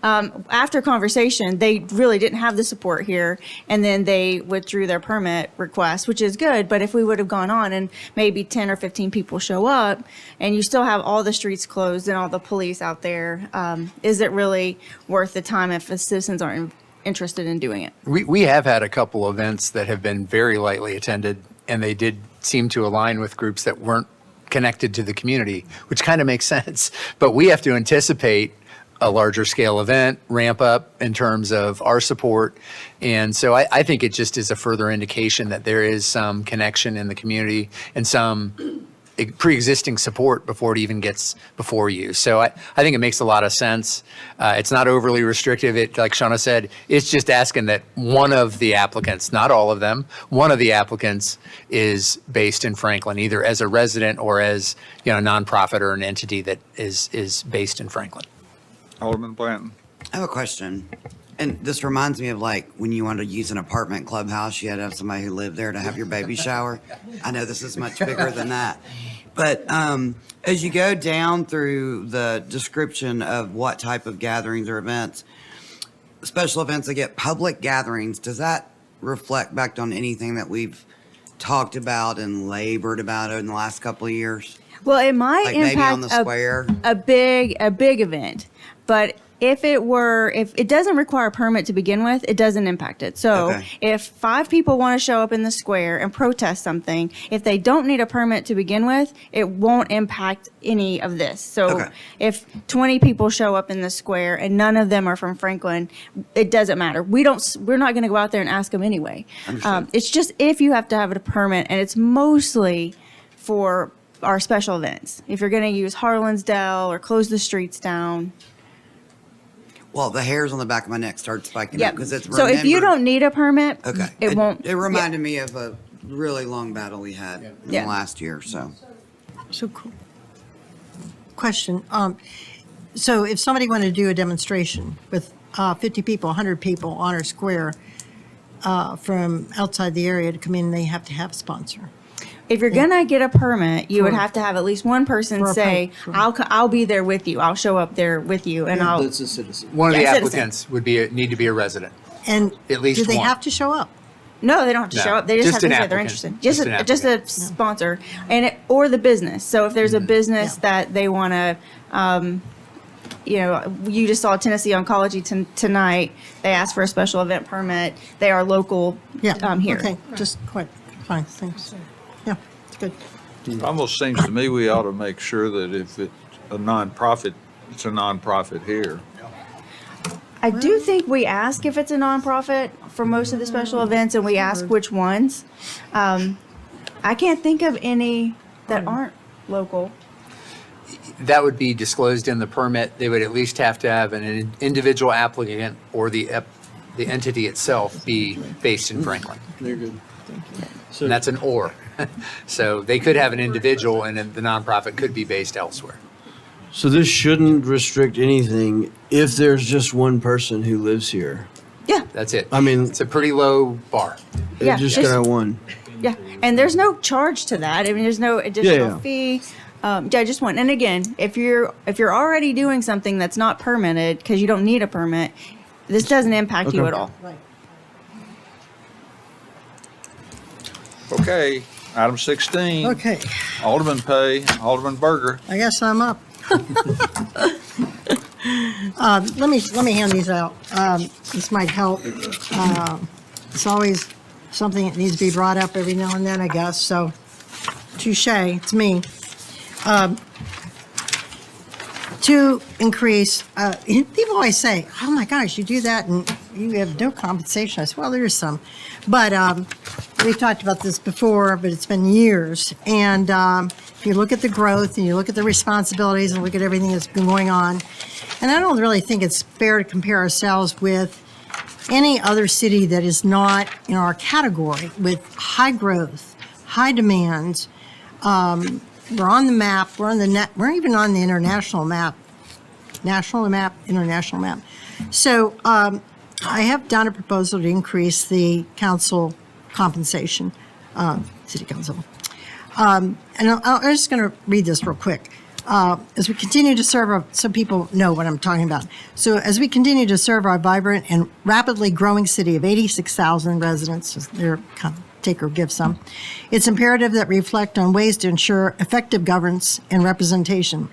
[SPEAKER 3] After conversation, they really didn't have the support here, and then they withdrew their permit request, which is good. But if we would have gone on and maybe 10 or 15 people show up, and you still have all the streets closed and all the police out there, is it really worth the time if the citizens aren't interested in doing it?
[SPEAKER 2] We have had a couple events that have been very lightly attended, and they did seem to align with groups that weren't connected to the community, which kind of makes sense. But we have to anticipate a larger scale event, ramp up in terms of our support. And so I think it just is a further indication that there is some connection in the community and some pre-existing support before it even gets before you. So I think it makes a lot of sense. It's not overly restrictive. It, like Shauna said, it's just asking that one of the applicants, not all of them, one of the applicants is based in Franklin, either as a resident or as a nonprofit or an entity that is based in Franklin.
[SPEAKER 1] Alderman Blanton.
[SPEAKER 12] I have a question. And this reminds me of like when you wanted to use an apartment clubhouse, you had to have somebody who lived there to have your baby shower. I know this is much bigger than that. But as you go down through the description of what type of gatherings or events, special events that get public gatherings, does that reflect back on anything that we've talked about and labored about in the last couple of years?
[SPEAKER 3] Well, it might
[SPEAKER 12] Like maybe on the
[SPEAKER 3] impact
[SPEAKER 12] square?
[SPEAKER 3] a big event, but if it doesn't require a permit to begin with, it doesn't impact it. So
[SPEAKER 12] Okay.
[SPEAKER 3] if 5 people want to show up in the square and protest something, if they don't need a permit to begin with, it won't impact any of this. So
[SPEAKER 12] Okay.
[SPEAKER 3] if 20 people show up in the square and none of them are from Franklin, it doesn't matter. We're not going to go out there and ask them anyway. It's just if you have to have a permit, and it's mostly for our special events. If you're going to use Harlansdale or close the streets down.
[SPEAKER 12] Well, the hairs on the back of my neck start spiking
[SPEAKER 3] Yeah.
[SPEAKER 12] up because it's
[SPEAKER 3] So if you
[SPEAKER 12] remembered-
[SPEAKER 3] don't need a permit,
[SPEAKER 12] Okay.
[SPEAKER 3] it won't.
[SPEAKER 12] It reminded me of a really long battle we had in the last year, so.
[SPEAKER 11] So cool. Question. So if somebody wanted to do a demonstration with 50 people, 100 people on our square from outside the area to come in, they have to have a sponsor.
[SPEAKER 3] If you're gonna get a permit, you would have to have at least one person
[SPEAKER 11] For a
[SPEAKER 3] say, I'll be there with you. I'll show up there with you and I'll.
[SPEAKER 10] That's a citizen.
[SPEAKER 2] One of the
[SPEAKER 3] Yeah, citizen.
[SPEAKER 2] applicants would need to be a resident.
[SPEAKER 11] And
[SPEAKER 2] At least
[SPEAKER 11] do they
[SPEAKER 2] one.
[SPEAKER 11] have to show up?
[SPEAKER 3] No, they don't have to
[SPEAKER 2] No,
[SPEAKER 3] show up. They just have
[SPEAKER 2] just
[SPEAKER 3] to
[SPEAKER 2] an
[SPEAKER 3] say they're
[SPEAKER 2] applicant.
[SPEAKER 3] interested.
[SPEAKER 2] Just an
[SPEAKER 3] Just a sponsor, or the business. So if there's a business that they want to, you just saw Tennessee Oncology tonight. They asked for a special event permit. They are local here.
[SPEAKER 11] Okay, just quite, fine, thanks. Yeah, it's good.
[SPEAKER 1] It almost seems to me we ought to make sure that if it's a nonprofit, it's a nonprofit here.
[SPEAKER 3] I do think we ask if it's a nonprofit for most of the special events, and we ask which ones. I can't think of any that aren't local.
[SPEAKER 2] That would be disclosed in the permit. They would at least have to have an individual applicant or the entity itself be based in Franklin.
[SPEAKER 10] They're good.
[SPEAKER 2] And that's an or. So they could have an individual and then the nonprofit could be based elsewhere.
[SPEAKER 10] So this shouldn't restrict anything if there's just one person who lives here.
[SPEAKER 3] Yeah.
[SPEAKER 2] That's it.
[SPEAKER 10] I mean,
[SPEAKER 2] It's a pretty low bar.
[SPEAKER 10] they're
[SPEAKER 3] Yeah,
[SPEAKER 10] just
[SPEAKER 3] just-
[SPEAKER 10] gonna have one.
[SPEAKER 3] Yeah, and there's no charge to that. I mean, there's no additional
[SPEAKER 10] yeah.
[SPEAKER 3] fee. Just one. And again, if you're already doing something that's not permitted because you don't need a permit, this doesn't impact you
[SPEAKER 10] Okay.
[SPEAKER 3] at all.
[SPEAKER 11] Right.
[SPEAKER 1] Okay, item 16.
[SPEAKER 11] Okay,
[SPEAKER 1] Alderman pay, Alderman Berger.
[SPEAKER 11] I guess I'm up. Let me hand these out. This might help. It's always something that needs to be brought up every now and then, I guess, so touche, it's me. To increase, people always say, oh my gosh, you do that and you have no compensation. I said, well, there is some. But we've talked about this before, but it's been years. And if you look at the growth and you look at the responsibilities and look at everything that's been going on, and I don't really think it's fair to compare ourselves with any other city that is not in our category with high growth, high demands. We're on the map, we're on the net, we're even on the international map, national map, international map. So I have done a proposal to increase the council compensation, city council. And I'm just going to read this real quick. As we continue to serve so people know what I'm talking about. So as we continue to serve our vibrant and rapidly growing city of 86,000 residents, they're kind of take or give some, it's imperative that we reflect on ways to ensure effective governance and representation.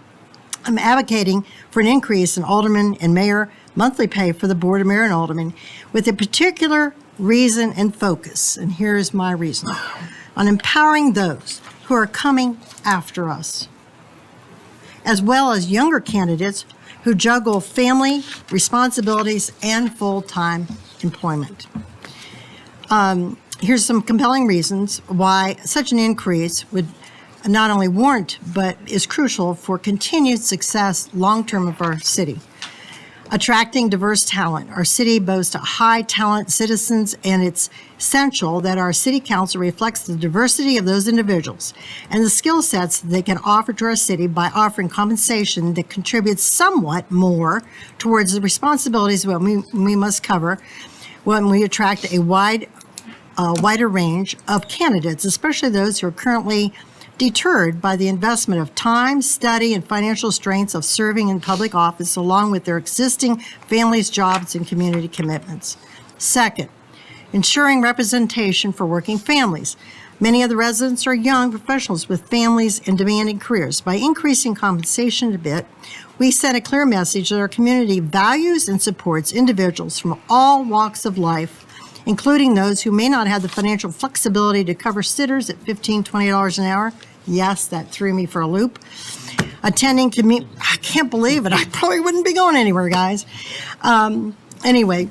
[SPEAKER 11] I'm advocating for an increase in alderman and mayor monthly pay for the board of mayor and aldermen with a particular reason and focus, and here's my reason, on empowering those who are coming after us, as well as younger candidates who juggle family responsibilities and full-time employment. Here's some compelling reasons why such an increase would not only warrant, but is crucial for continued success long-term of our city. Attracting diverse talent. Our city boasts a high talent citizens, and it's essential that our city council reflects the diversity of those individuals and the skill sets that they can offer to our city by offering compensation that contributes somewhat more towards the responsibilities that we must cover when we attract a wider range of candidates, especially those who are currently deterred by the investment of time, study, and financial strengths of serving in public office, along with their existing families, jobs, and community commitments. Second, ensuring representation for working families. Many of the residents are young professionals with families and demanding careers. By increasing compensation a bit, we send a clear message that our community values and supports individuals from all walks of life, including those who may not have the financial flexibility to cover sitters at $15, $20 an hour. Yes, that threw me for a loop. Attending community, I can't believe it. I probably wouldn't be going anywhere, guys. Anyway,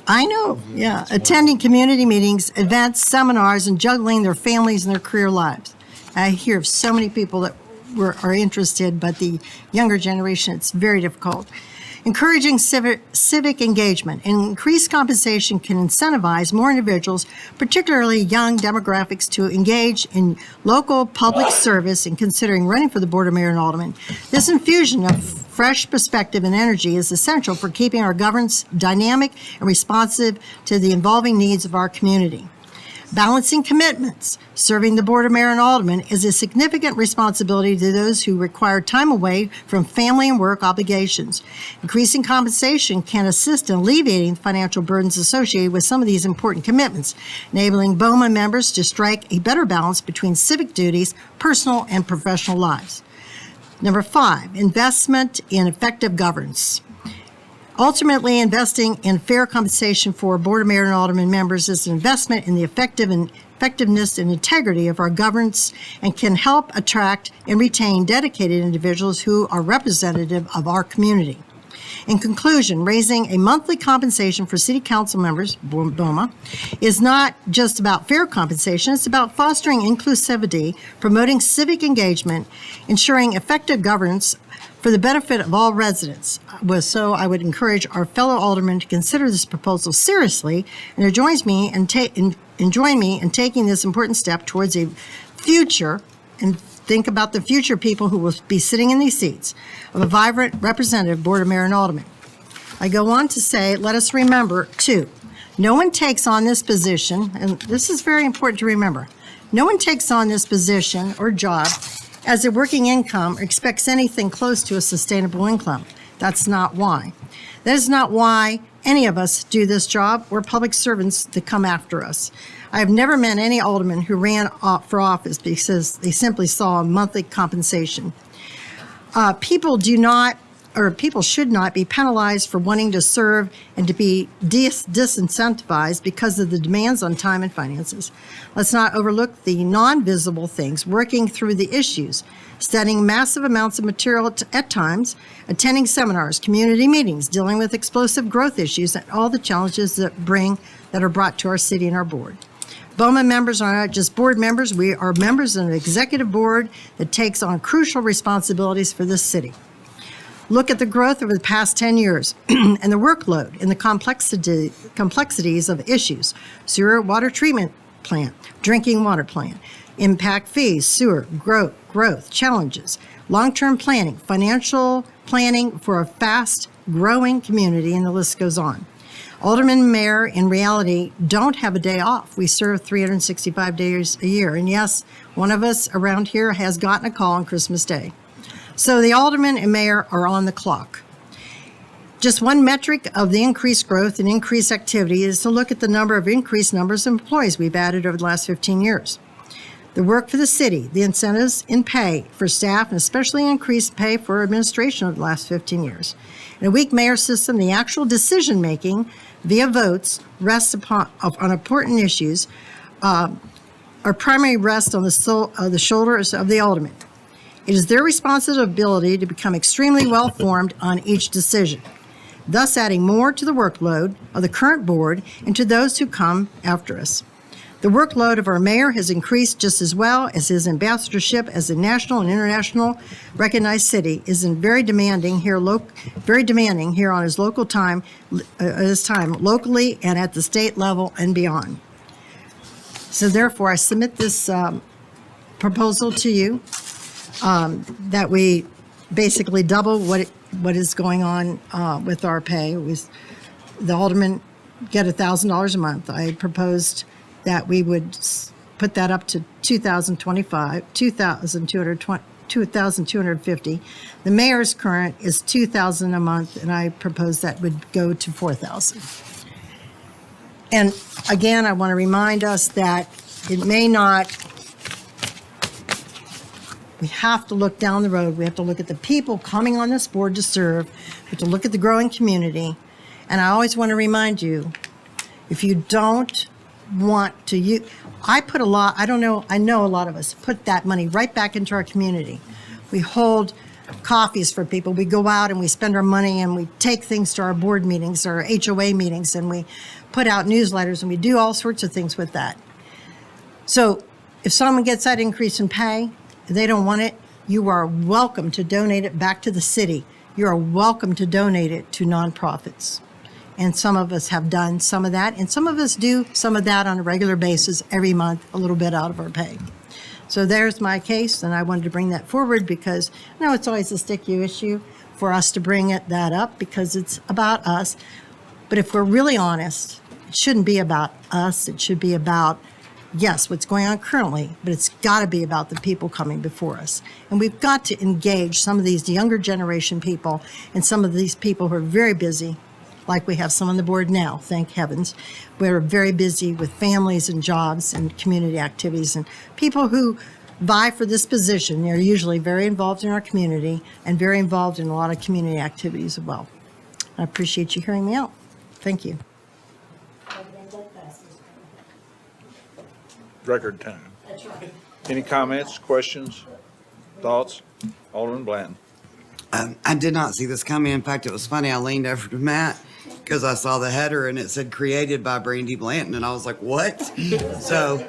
[SPEAKER 11] I know, yeah. Attending community meetings, events, seminars, and juggling their families and their career lives. I hear of so many people that are interested, but the younger generation, it's very difficult. Encouraging civic engagement and increased compensation can incentivize more individuals, particularly young demographics, to engage in local public service and considering running for the Board of Mayor and Aldermen. This infusion of fresh perspective and energy is essential for keeping our governance dynamic and responsive to the evolving needs of our community. Balancing commitments. Serving the Board of Mayor and Aldermen is a significant responsibility to those who require time away from family and work obligations. Increasing compensation can assist in alleviating the financial burdens associated with some of these important commitments, enabling BOMA members to strike a better balance between civic duties, personal and professional lives. Number 5, investment in effective governance. Ultimately, investing in fair compensation for Board of Mayor and Alderman members is an investment in the effectiveness and integrity of our governance and can help attract and retain dedicated individuals who are representative of our community. In conclusion, raising a monthly compensation for City Council members, BOMA, is not just about fair compensation, it's about fostering inclusivity, promoting civic engagement, ensuring effective governance for the benefit of all residents. So I would encourage our fellow aldermen to consider this proposal seriously and join me in taking this important step towards a future, and think about the future people who will be sitting in these seats, of a vibrant representative Board of Mayor and Aldermen. I go on to say, let us remember, too, no one takes on this position, and this is very important to remember, no one takes on this position or job as a working income or expects anything close to a sustainable income. That's not why. That is not why any of us do this job or public servants that come after us. I have never met any alderman who ran for office because they simply saw a monthly compensation. People should not be penalized for wanting to serve and to be disincentivized because of the demands on time and finances. Let's not overlook the non-visible things, working through the issues, studying massive amounts of material at times, attending seminars, community meetings, dealing with explosive growth issues, and all the challenges that are brought to our city and our board. BOMA members are not just board members, we are members of an executive board that takes on crucial responsibilities for this city. Look at the growth over the past 10 years and the workload and the complexities of issues. Sewer water treatment plant, drinking water plant, impact fees, sewer, growth, challenges, long-term planning, financial planning for a fast-growing community, and the list goes on. Alderman and mayor, in reality, don't have a day off. We serve 365 days a year. And yes, one of us around here has gotten a call on Christmas Day. So the alderman and mayor are on the clock. Just one metric of the increased growth and increased activity is to look at the increased numbers of employees we've added over the last 15 years. The work for the city, the incentives in pay for staff, and especially increased pay for administration over the last 15 years. In a weak mayor system, the actual decision-making via votes rests on important issues, our primary rest on the shoulders of the aldermen. It is their responsibility to become extremely well-formed on each decision, thus adding more to the workload of the current board and to those who come after us. The workload of our mayor has increased just as well as his ambassadorship as a national and international recognized city is very demanding here on his local time, locally and at the state level and beyond. So therefore, I submit this proposal to you that we basically double what is going on with our pay. The aldermen get $1,000 a month. I proposed that we would put that up to $2,250. The mayor's current is $2,000 a month, and I propose that would go to $4,000. And again, I want to remind us that it may not. We have to look down the road. We have to look at the people coming on this board to serve. We have to look at the growing community. And I always want to remind you, if you don't want to, I know a lot of us put that money right back into our community. We hold coffees for people. We go out and we spend our money and we take things to our board meetings, our HOA meetings, and we put out newsletters and we do all sorts of things with that. So if someone gets that increase in pay, they don't want it, you are welcome to donate it back to the city. You are welcome to donate it to nonprofits. And some of us have done some of that, and some of us do some of that on a regular basis every month, a little bit out of our pay. So there's my case, and I wanted to bring that forward because I know it's always a sticky issue for us to bring that up because it's about us. But if we're really honest, it shouldn't be about us. It should be about yes, what's going on currently, but it's got to be about the people coming before us. And we've got to engage some of these younger generation people and some of these people who are very busy, like we have some on the board now, thank heavens. We're very busy with families and jobs and community activities. And people who vie for this position, they're usually very involved in our community and very involved in a lot of community activities as well. I appreciate you hearing me out. Thank you.
[SPEAKER 1] Record time. Any comments, questions, thoughts? Alderman Bland.
[SPEAKER 12] I did not see this coming. In fact, it was funny. I leaned over to Matt because I saw the header and it said created by Brandy Blanton. And I was like, what? So,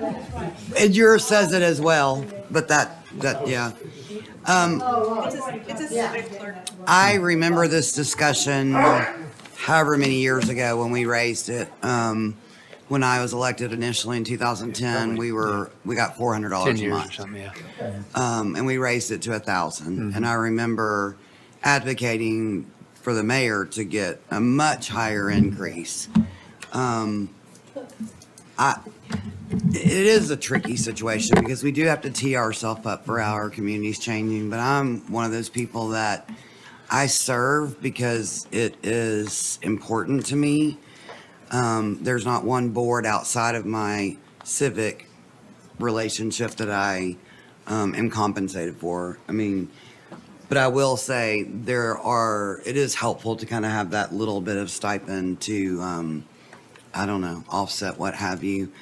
[SPEAKER 12] and yours says it as well. But yeah. I remember this discussion however many years ago when we raised it. When I was elected initially in 2010, we got $400
[SPEAKER 2] 10
[SPEAKER 12] a
[SPEAKER 2] years or
[SPEAKER 12] month.
[SPEAKER 2] something, yeah.
[SPEAKER 12] And we raised it to $1,000. And I remember advocating for the mayor to get a much higher increase. It is a tricky situation because we do have to tee ourselves up for how our community's changing. But I'm one of those people that I serve because it is important to me. There's not one board outside of my civic relationship that I am compensated for. I mean, but I will say it is helpful to kind of have that little bit of stipend to, I don't know, offset what have you.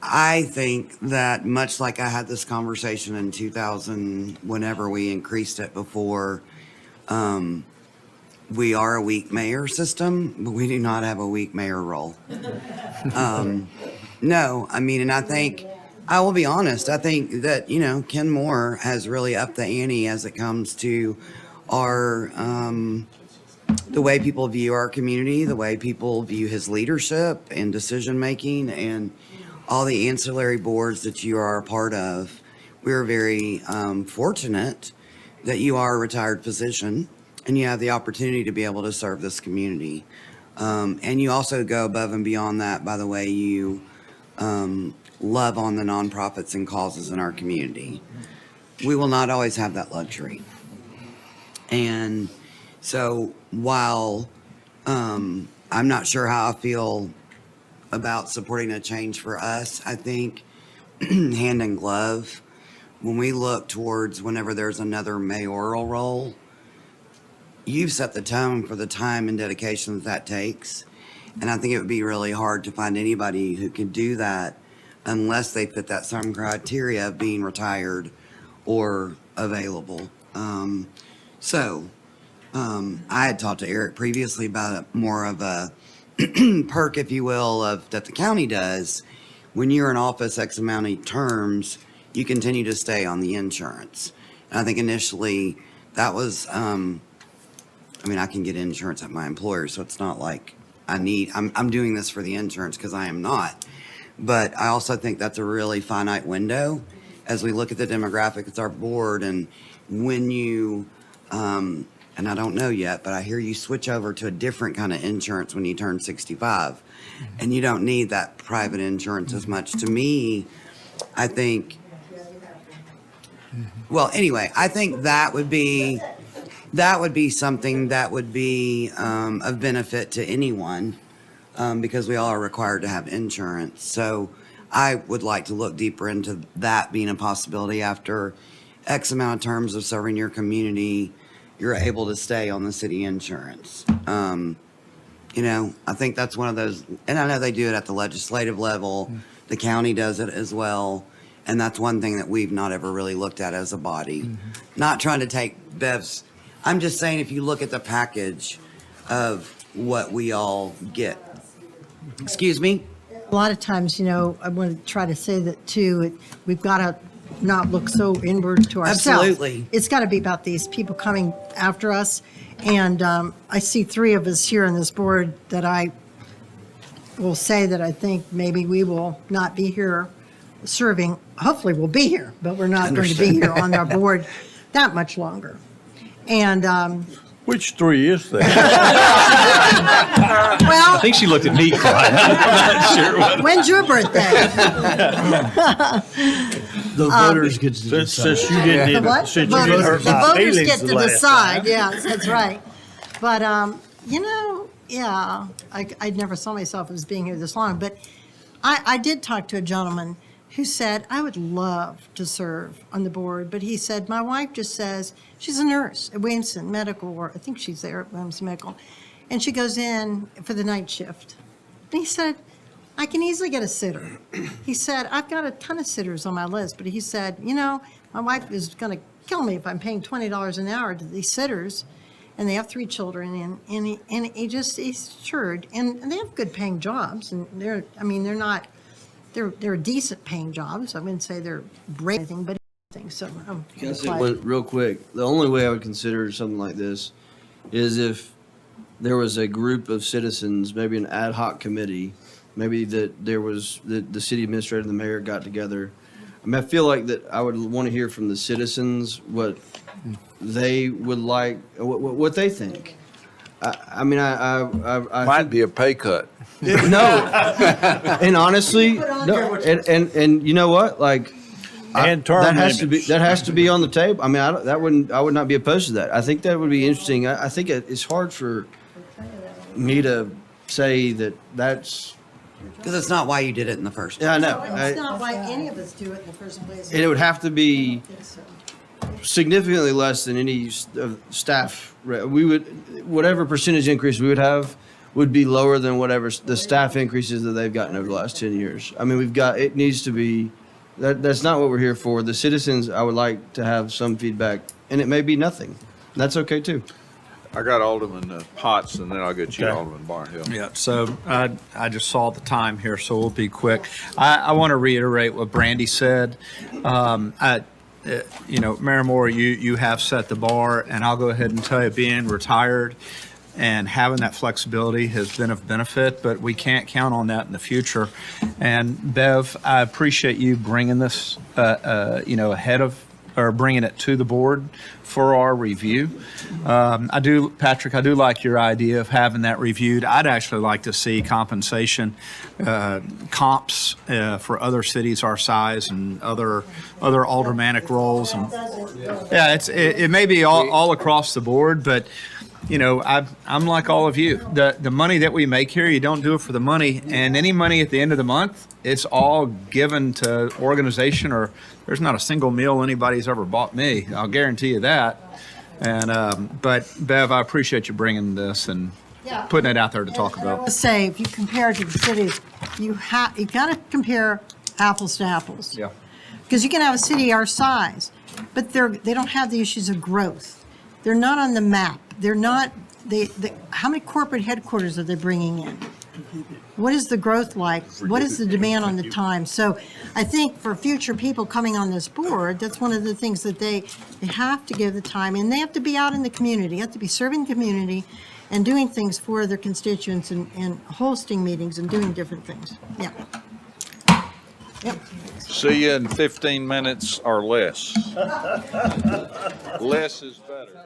[SPEAKER 12] I think that much like I had this conversation in 2000, whenever we increased it before, we are a weak mayor system, but we do not have a weak mayor role. No, I mean, and I think, I will be honest, I think that, Ken Moore has really upped the ante as it comes to our, the way people view our community, the way people view his leadership and decision-making and all the ancillary boards that you are a part of. We're very fortunate that you are a retired physician and you have the opportunity to be able to serve this community. And you also go above and beyond that by the way you love on the nonprofits and causes in our community. We will not always have that luxury. And so while I'm not sure how I feel about supporting a change for us, I think hand in glove, when we look towards whenever there's another mayoral role, you've set the tone for the time and dedication that takes. And I think it would be really hard to find anybody who can do that unless they fit that some criteria of being retired or available. I had talked to Eric previously about more of a perk, if you will, that the county does. When you're in office X amount of terms, you continue to stay on the insurance. And I think initially that was, I can get insurance at my employer, so it's not like I'm doing this for the insurance because I am not. But I also think that's a really finite window as we look at the demographics of our board. And when you, and I don't know yet, but I hear you switch over to a different kind of insurance when you turn 65 and you don't need that private insurance as much. To me, I think, well, anyway, I think that would be something that would be of benefit to anyone because we all are required to have insurance. So I would like to look deeper into that being a possibility after X amount of terms of serving your community, you're able to stay on the city insurance. I think that's one of those, and I know they do it at the legislative level. The county does it as well. And that's one thing that we've not ever really looked at as a body. Not trying to take Bev's, I'm just saying if you look at the package of what we all get. Excuse me?
[SPEAKER 11] A lot of times, I want to try to say that too, we've got to not look so inward to ourselves.
[SPEAKER 12] Absolutely.
[SPEAKER 11] It's got to be about these people coming after us. And I see three of us here on this board that I will say that I think maybe we will not be here serving. Hopefully we'll be here, but we're not going to be here on our board that much longer. And
[SPEAKER 19] Which three is that?
[SPEAKER 11] well,
[SPEAKER 9] I think she looked at me, Clyde. I'm not sure what.
[SPEAKER 11] When's your birthday?
[SPEAKER 10] The voters get to decide.
[SPEAKER 19] Since you didn't,
[SPEAKER 11] The what?
[SPEAKER 19] since
[SPEAKER 11] The
[SPEAKER 19] you didn't hurt
[SPEAKER 11] voters, the
[SPEAKER 19] my
[SPEAKER 11] voters
[SPEAKER 19] feelings
[SPEAKER 11] get
[SPEAKER 19] the
[SPEAKER 11] to
[SPEAKER 19] last
[SPEAKER 11] decide,
[SPEAKER 19] time.
[SPEAKER 11] yes, that's right. But, I never saw myself as being here this long, but I did talk to a gentleman who said, I would love to serve on the board, but he said, my wife just says, she's a nurse at Williamson Medical, or I think she's there at Williamson Medical, and she goes in for the night shift. And he said, I can easily get a sitter. He said, I've got a ton of sitters on my list, but he said, my wife is going to kill me if I'm paying $20 an hour to these sitters, and they have 3 children, and he's assured, and they have good paying jobs, and they're decent paying jobs. I wouldn't say they're great or anything, but anything. So
[SPEAKER 10] Can I say one real quick? The only way I would consider something like this is if there was a group of citizens, maybe an ad hoc committee, maybe that there was the city administrator and the mayor got together. I mean, I feel like that I would want to hear from the citizens what they would like, what they think. I
[SPEAKER 1] Might be a pay cut.
[SPEAKER 10] No, and honestly, no, and you know what? Like,
[SPEAKER 19] And term
[SPEAKER 10] that has
[SPEAKER 19] limits.
[SPEAKER 10] to be on the table. I mean, I would not be opposed to that. I think that would be interesting. I think it's hard for me to say that's.
[SPEAKER 12] Because it's not why you did it in the first place.
[SPEAKER 10] Yeah, I know.
[SPEAKER 11] it's not why any of us do it in the first place.
[SPEAKER 10] And it would have to be
[SPEAKER 11] I think so.
[SPEAKER 10] significantly less than any staff. We would, whatever percentage increase we would have would be lower than whatever the staff increases that they've gotten over the last 10 years. I mean, it needs to be, that's not what we're here for. The citizens, I would like to have some feedback, and it may be nothing. That's okay too.
[SPEAKER 1] I got Alderman Potts, and then I'll get you,
[SPEAKER 19] Okay.
[SPEAKER 1] Alderman Barnhill.
[SPEAKER 18] Yeah, so I just saw the time here, so we'll be quick. I want to reiterate what Brandy said. Mayor Moore, you have set the bar, and I'll go ahead and tell you, being retired and having that flexibility has been of benefit, but we can't count on that in the future. And Bev, I appreciate you bringing this, ahead of, or bringing it to the board for our review. Patrick, I do like your idea of having that reviewed. I'd actually like to see compensation comps for other cities our size and other aldermanic roles. And yeah, it may be all across the board, but I'm like all of you. The money that we make here, you don't do it for the money, and any money at the end of the month, it's all given to organization, or there's not a single meal anybody's ever bought me. I'll guarantee you that. And but Bev, I appreciate you bringing this and putting it out there to talk
[SPEAKER 11] And I
[SPEAKER 18] about.
[SPEAKER 11] will say, if you compare it to the cities, you got to compare apples to apples.
[SPEAKER 18] Yeah.
[SPEAKER 11] Because you can have a city our size, but they don't have the issues of growth. They're not on the map. They're not, how many corporate headquarters are they bringing in? What is the growth like? What is the demand on the time? So I think for future people coming on this board, that's one of the things that they have to give the time, and they have to be out in the community, have to be serving the community and doing things for their constituents and hosting meetings and doing different things. Yeah. Yep.
[SPEAKER 1] See you in 15 minutes or less. Less is better.